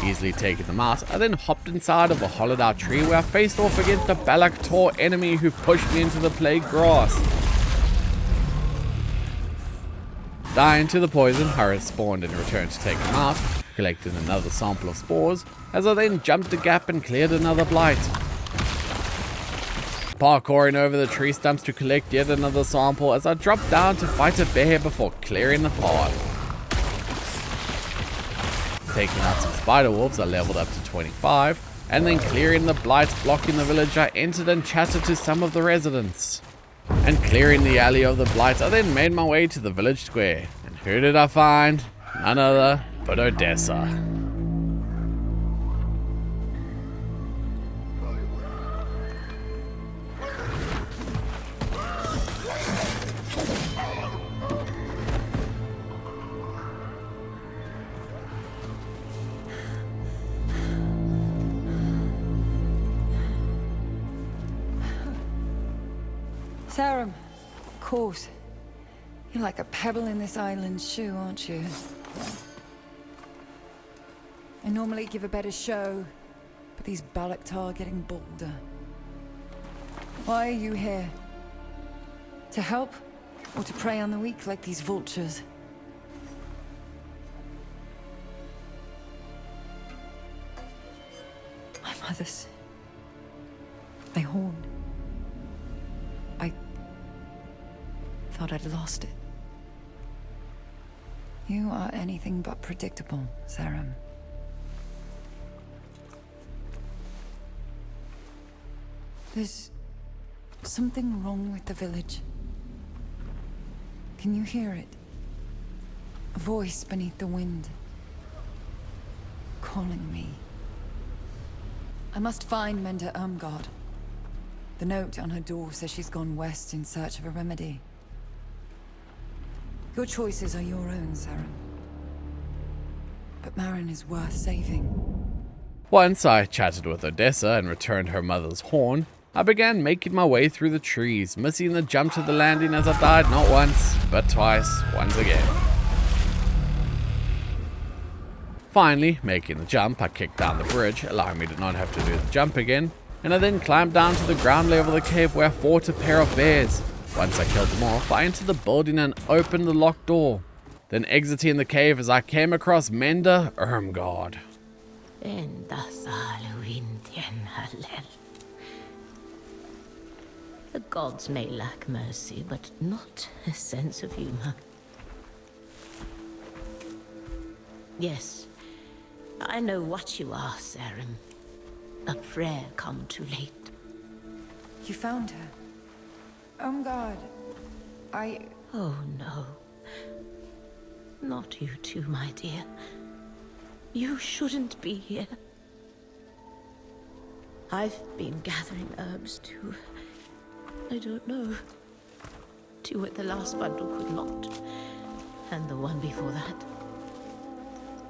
Easily taking them out, I then hopped inside of a hollowed out tree where I faced off against a Balak-Tor enemy who pushed me into the plague grass. Dying to the poison, I respawned and returned to take him out, collecting another sample of spores, as I then jumped a gap and cleared another blight. Parkouring over the tree stumps to collect yet another sample as I dropped down to fight a bear before clearing the path. Taking out some spider wolves, I leveled up to 25, and then clearing the blights blocking the village, I entered and chatted to some of the residents. And clearing the alley of the blights, I then made my way to the village square. And who did I find? None other but Odessa. Cerim, of course. You're like a pebble in this island's shoe, aren't you? I normally give a better show, but these Balak-Tar are getting bolder. Why are you here? To help? Or to prey on the weak like these vultures? My mother's... my horn. I thought I'd lost it. You are anything but predictable, Cerim. There's something wrong with the village. Can you hear it? A voice beneath the wind. Calling me. I must find Menda Irmgard. The note on her door says she's gone west in search of a remedy. Your choices are your own, Cerim. But Marin is worth saving. Once I chatted with Odessa and returned her mother's horn, I began making my way through the trees, missing the jump to the landing as I died not once, but twice, once again. Finally, making the jump, I kicked down the bridge, allowing me to not have to do the jump again, and I then climbed down to the ground level of the cave where I fought a pair of bears. Once I killed them off, I entered the building and opened the locked door, then exiting the cave as I came across Menda Irmgard. well. The gods may lack mercy, but not a sense of humor. Yes, I know what you are, Cerim. A prayer come too late. You found her. Oh God. Oh no. Not you too, my dear. You shouldn't be here. I've been gathering herbs too. I don't know. 2 at the last bundle could not. And the one before that.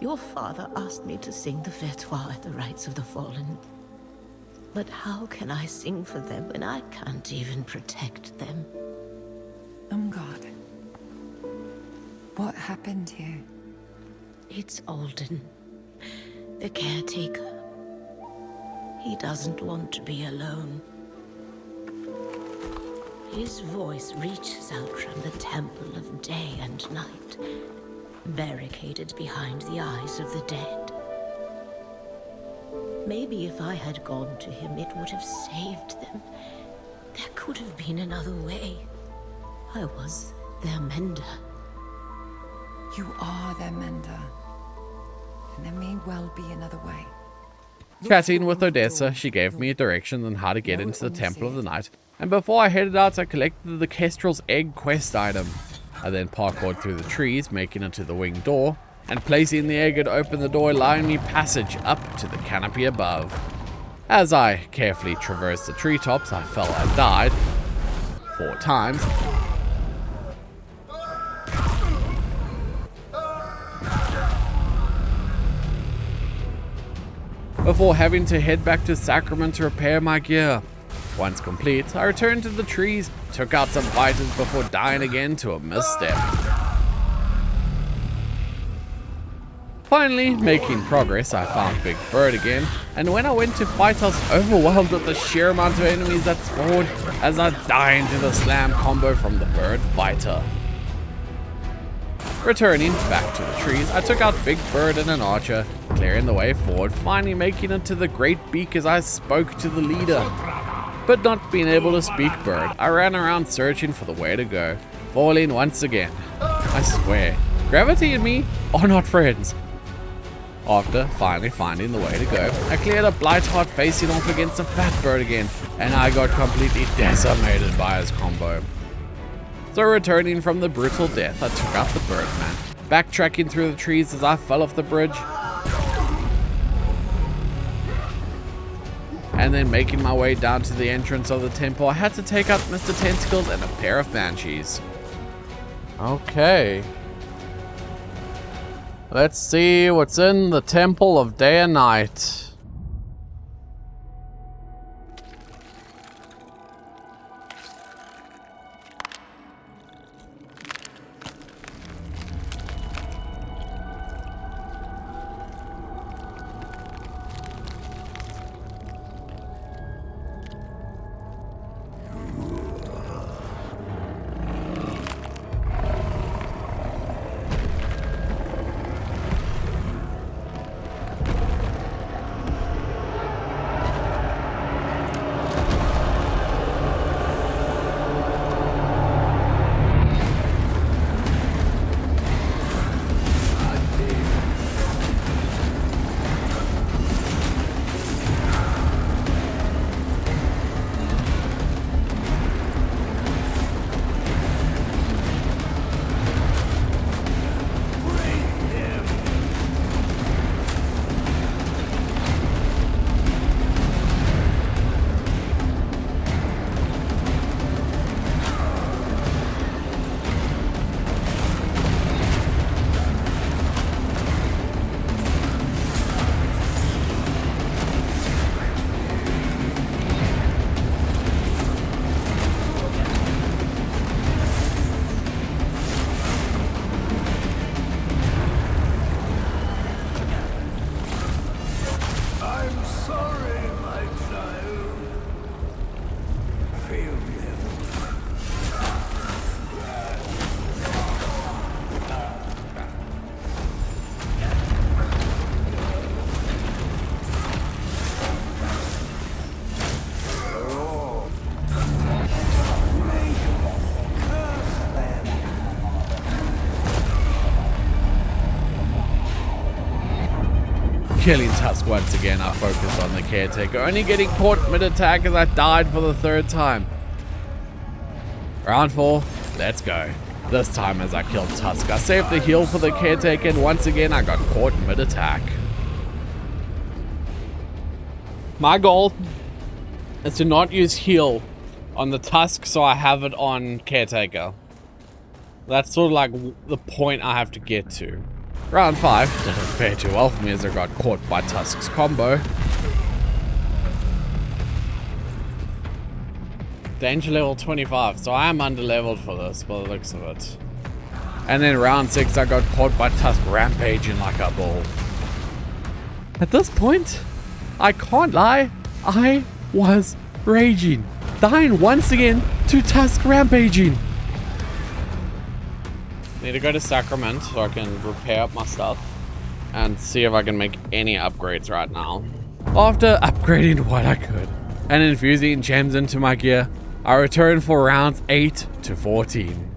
Your father asked me to sing the Fetois at the rites of the fallen. But how can I sing for them when I can't even protect them? God. What happened here? It's Alden, the caretaker. He doesn't want to be alone. His voice reaches out from the temple of day and night, barricaded behind the eyes of the dead. Maybe if I had gone to him, it would have saved them. There could have been another way. I was their mender. You are their mender. And there may well be another way. Chatting with Odessa, she gave me a direction on how to get into the Temple of the Night, and before I headed out, I collected the Kestrel's egg quest item. I then parkoured through the trees, making it to the wing door, and placing the egg, it opened the door, allowing me passage up to the canopy above. As I carefully traversed the treetops, I fell and died 4 times. Before having to head back to Sacrament to repair my gear. Once complete, I returned to the trees, took out some fighters before dying again to a misstep. Finally, making progress, I found Big Bird again, and when I went to fight, I was overwhelmed at the sheer amount of enemies that spawned as I died into the slam combo from the Bird Fighter. Returning back to the trees, I took out Big Bird and an archer, clearing the way forward, finally making it to the Great Beak as I spoke to the leader. But not being able to speak Bird, I ran around searching for the way to go, falling once again. I swear, gravity and me are not friends. After finally finding the way to go, I cleared a Blightheart facing off against a Fat Bird again, and I got completely decimated by his combo. So returning from the brutal death, I took out the Birdman, backtracking through the trees as I fell off the bridge, and then making my way down to the entrance of the temple, I had to take out Mr. Tentacles and a pair of Banshees. Okay. Let's see what's in the Temple of Day and Night. killing Tusk once again, I focused on the caretaker, only getting caught mid-attack as I died for the 3rd time. Round 4, let's go. This time as I killed Tusk, I saved the heal for the caretaker, and once again I got caught mid-attack. My goal is to not use heal on the Tusk, so I have it on caretaker. That's sort of like the point I have to get to. Round 5 didn't fare too well for me as I got caught by Tusk's combo. Danger level 25, so I am under-leveled for this by the looks of it. And then round 6 I got caught by Tusk rampaging like a bull. At this point, I can't lie, I was raging. Dying once again to Tusk rampaging. Need to go to Sacrament so I can repair up my stuff and see if I can make any upgrades right now. After upgrading what I could and infusing gems into my gear, I return for rounds 8 to 14.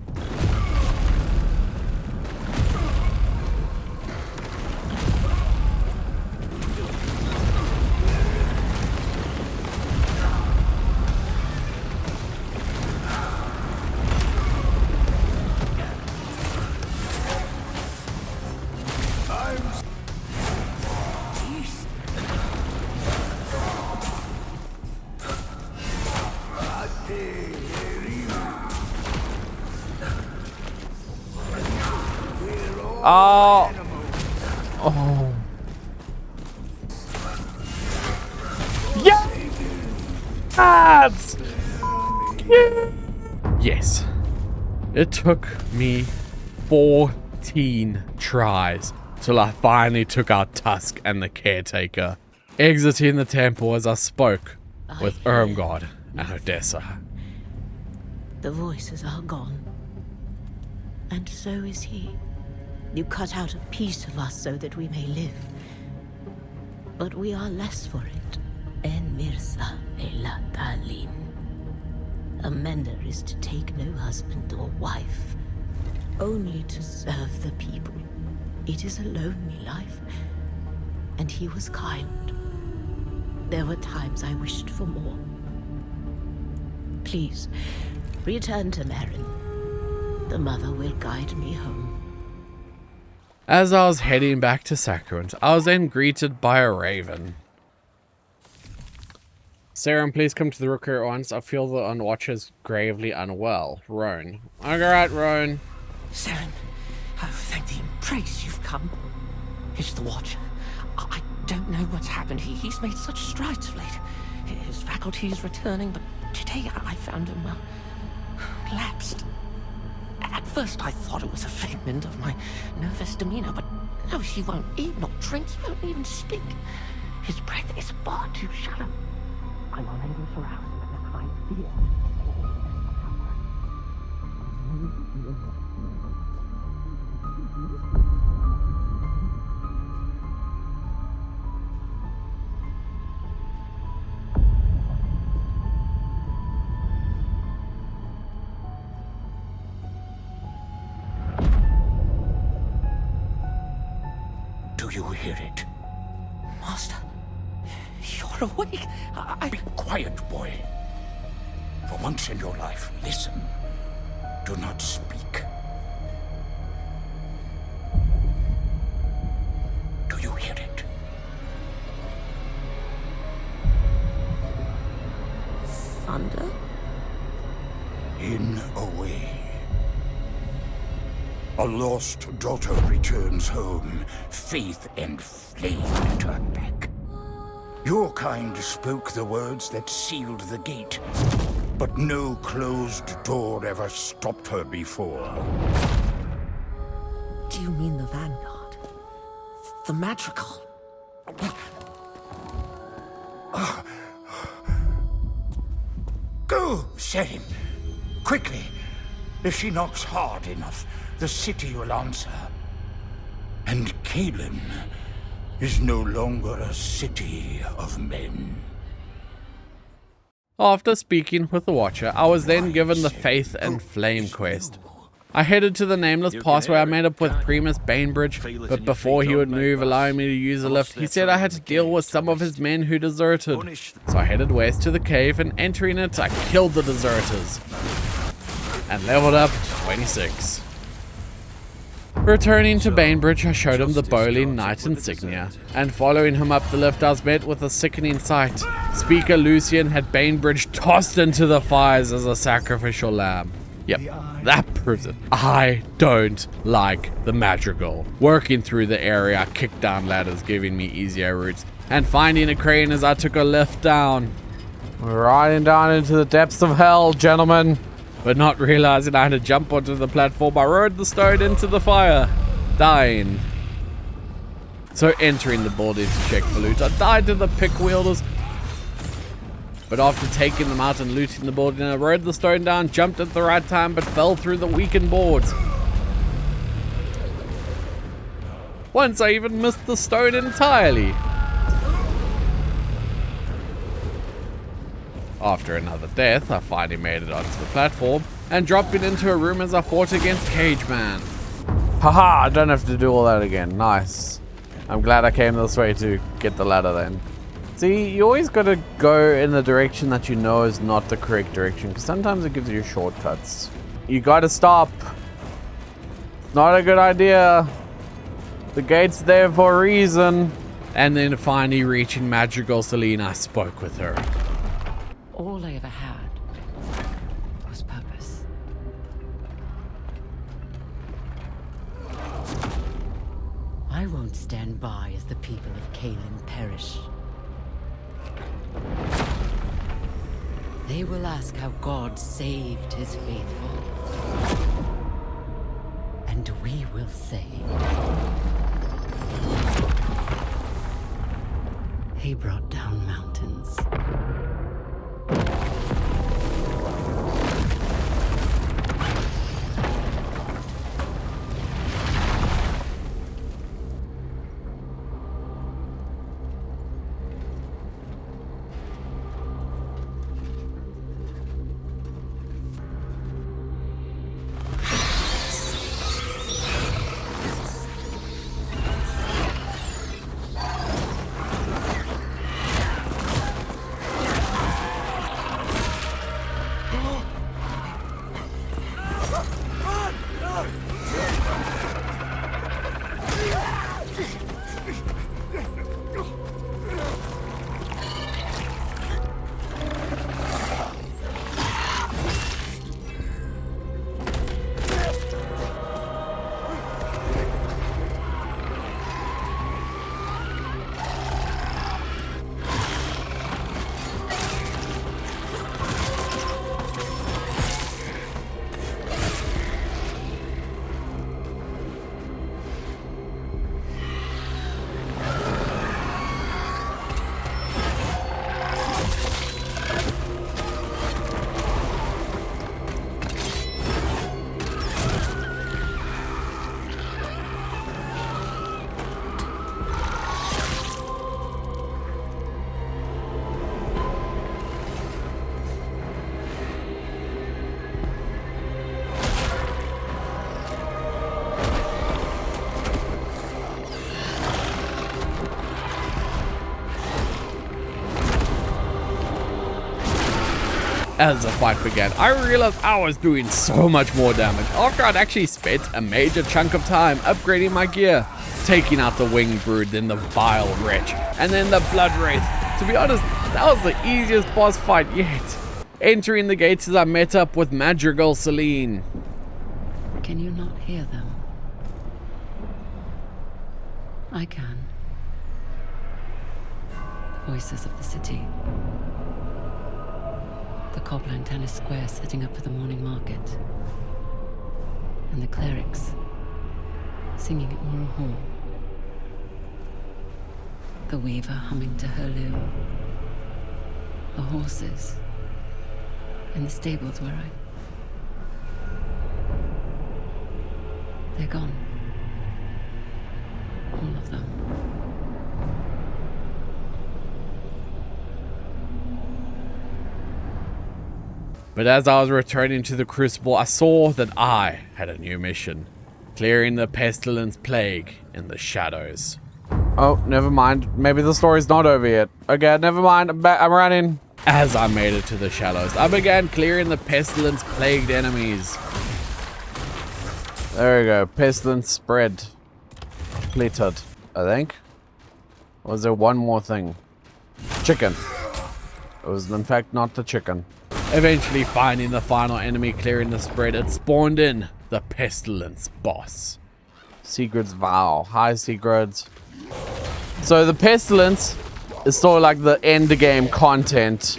Oh. Oh. Yes! Yes. It took me 14 tries till I finally took out Tusk and the caretaker, exiting the temple as I spoke with Ermgard and Odessa. The voices are gone. And so is he. You cut out a piece of us so that we may live. But we are less for it. En Mirza Elatalin. A mender is to take no husband or wife, only to serve the people. It is a lonely life, and he was kind. There were times I wished for more. Please, return to Merrin. The mother will guide me home. As I was heading back to Sacrament, I was then greeted by a raven. Cerim, please come to the Rookery at once. I feel the Unwatcher is gravely unwell. Roan. Alright, Roan. Cerim, oh, thank thee and praise you've come. It's the Watcher. I don't know what's happened. He's made such strides of late. His faculties returning, but today I found him, well, lapsed. At first I thought it was a figment of my nervous demeanor, but no, he won't eat nor drink, he won't even speak. His breath is far too shallow. I'm unable to rouse him, and I fear. Do you hear it? Master, you're awake. Be quiet, boy. For once in your life, listen. Do not speak. Do you hear it? Thunder? In a way. A lost daughter returns home, faith and flame turn back. Your kind spoke the words that sealed the gate, but no closed door ever stopped her before. Do you mean the Vanguard? The Madrigal? Go, Cerim. Quickly. If she knocks hard enough, the city will answer. And Caelan is no longer a city of men. After speaking with the Watcher, I was then given the Faith and Flame quest. I headed to the nameless pass where I met up with Primus Bainbridge, but before he would move, allowing me to use a lift, he said I had to deal with some of his men who deserted. So I headed west to the cave, and entering it, I killed the deserters and leveled up to 26. Returning to Bainbridge, I showed him the Bowling Knight insignia, and following him up the lift, I was met with a sickening sight. Speaker Lucian had Bainbridge tossed into the fires as a sacrificial lamb. Yep, that proves it. I don't like the Madrigal. Working through the area, I kicked down ladders, giving me easier routes, and finding a crane as I took a lift down. We're riding down into the depths of hell, gentlemen. But not realizing I had to jump onto the platform, I rode the stone into the fire, dying. So entering the building to check for loot, I died to the pick wielders. But after taking them out and looting the building, I rode the stone down, jumped at the right time, but fell through the weakened boards. Once I even missed the stone entirely. After another death, I finally made it onto the platform and dropped it into a room as I fought against Cage Man. Haha, I don't have to do all that again. Nice. I'm glad I came this way to get the ladder then. See, you always gotta go in the direction that you know is not the correct direction, because sometimes it gives you shortcuts. You gotta stop. It's not a good idea. The gate's there for a reason. And then finally reaching Madrigal Celine, I spoke with her. All I ever had was purpose. I won't stand by as the people of Caelin perish. They will ask how God saved his faithful. And we will say, he brought down mountains. As the fight began, I realized I was doing so much more damage after I'd actually spent a major chunk of time upgrading my gear, taking out the Winged Brood, then the Vile Wretch, and then the Blood Wraith. To be honest, that was the easiest boss fight yet. Entering the gates as I met up with Madrigal Celine. Can you not hear them? I can. The voices of the city. The cobbler in Tennis Square setting up for the morning market. And the clerics singing at Moral Hall. The weaver humming to her loom. The horses in the stables where they're gone. All of them. But as I was returning to the Crucible, I saw that I had a new mission. Clearing the pestilence plague in the shadows. Oh, never mind. Maybe the story's not over yet. Okay, never mind. I'm running. As I made it to the shadows, I began clearing the pestilence plagued enemies. There we go. Pestilence spread. Completed, I think. Or was there one more thing? Chicken. It was in fact not the chicken. Eventually finding the final enemy, clearing the spread, it spawned in the pestilence boss. Sigurd's Vow. Hi, Sigurd. So the pestilence is sort of like the end game content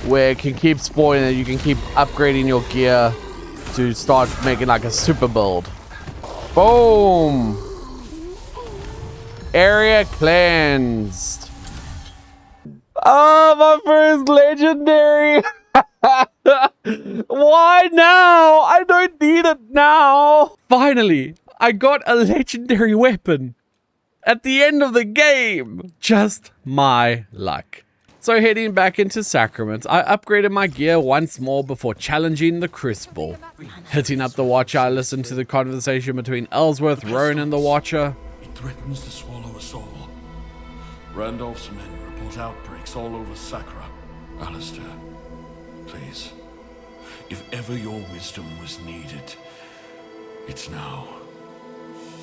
where it can keep spawning and you can keep upgrading your gear to start making like a super build. Boom! Area cleansed. Oh, my first legendary! Why now? I don't need it now. Finally, I got a legendary weapon at the end of the game. Just my luck. So heading back into Sacrament, I upgraded my gear once more before challenging the Crucible. Hitting up the Watcher, I listened to the conversation between Ellsworth, Roan, and the Watcher. It threatens to swallow us all. Randolph's men report outbreaks all over Sacra. Alistair, please. If ever your wisdom was needed, it's now.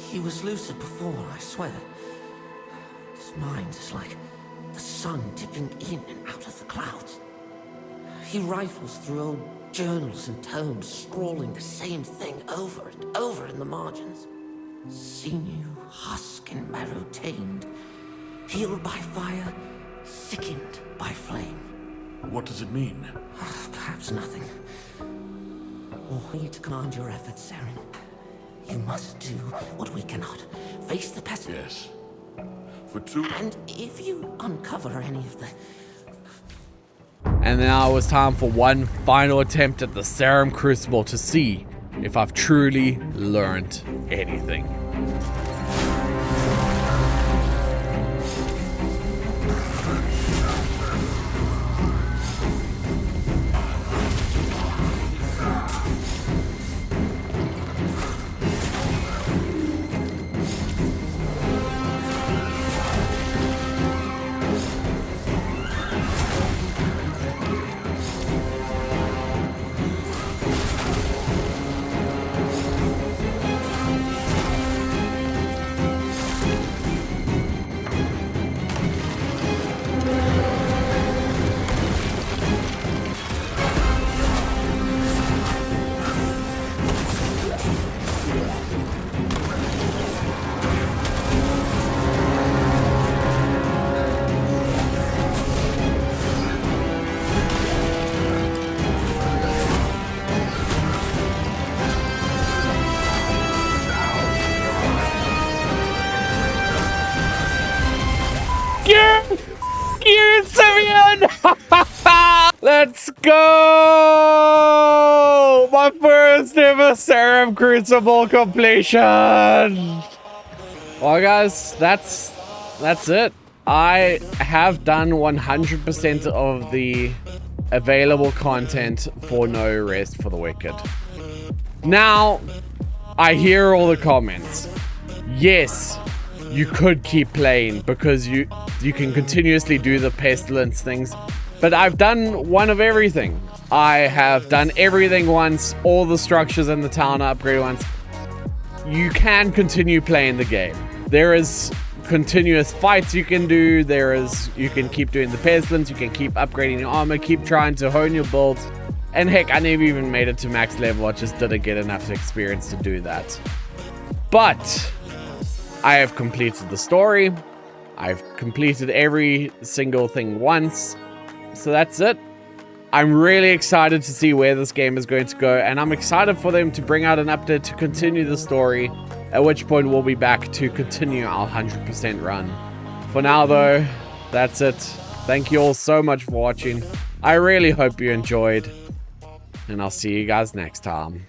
He was lucid before, I swear. His mind is like the sun dipping in and out of the clouds. He rifles through old journals and tomes, scrawling the same thing over and over in the margins. Sinew, husk, and marrow tamed, healed by fire, thickened by flame. What does it mean? Perhaps nothing. We need to command your efforts, Cerim. You must do what we cannot. Face the pestilence. Yes. For two. And if you uncover any of the... And now it was time for one final attempt at the Cerim Crucible to see if I've truly learned anything. Let's go! My first ever Cerim Crucible completion! Well guys, that's it. I have done 100% of the available content for No Rest for the Wicked. Now, I hear all the comments. Yes, you could keep playing because you can continuously do the pestilence things. But I've done one of everything. I have done everything once, all the structures in the town are upgraded once. You can continue playing the game. There is continuous fights you can do. You can keep doing the pestilence, you can keep upgrading your armor, keep trying to hone your builds. And heck, I never even made it to max level, I just didn't get enough experience to do that. But I have completed the story. I've completed every single thing once. So that's it. I'm really excited to see where this game is going to go, and I'm excited for them to bring out an update to continue the story, at which point we'll be back to continue our 100% run. For now though, that's it. Thank you all so much for watching. I really hope you enjoyed, and I'll see you guys next time.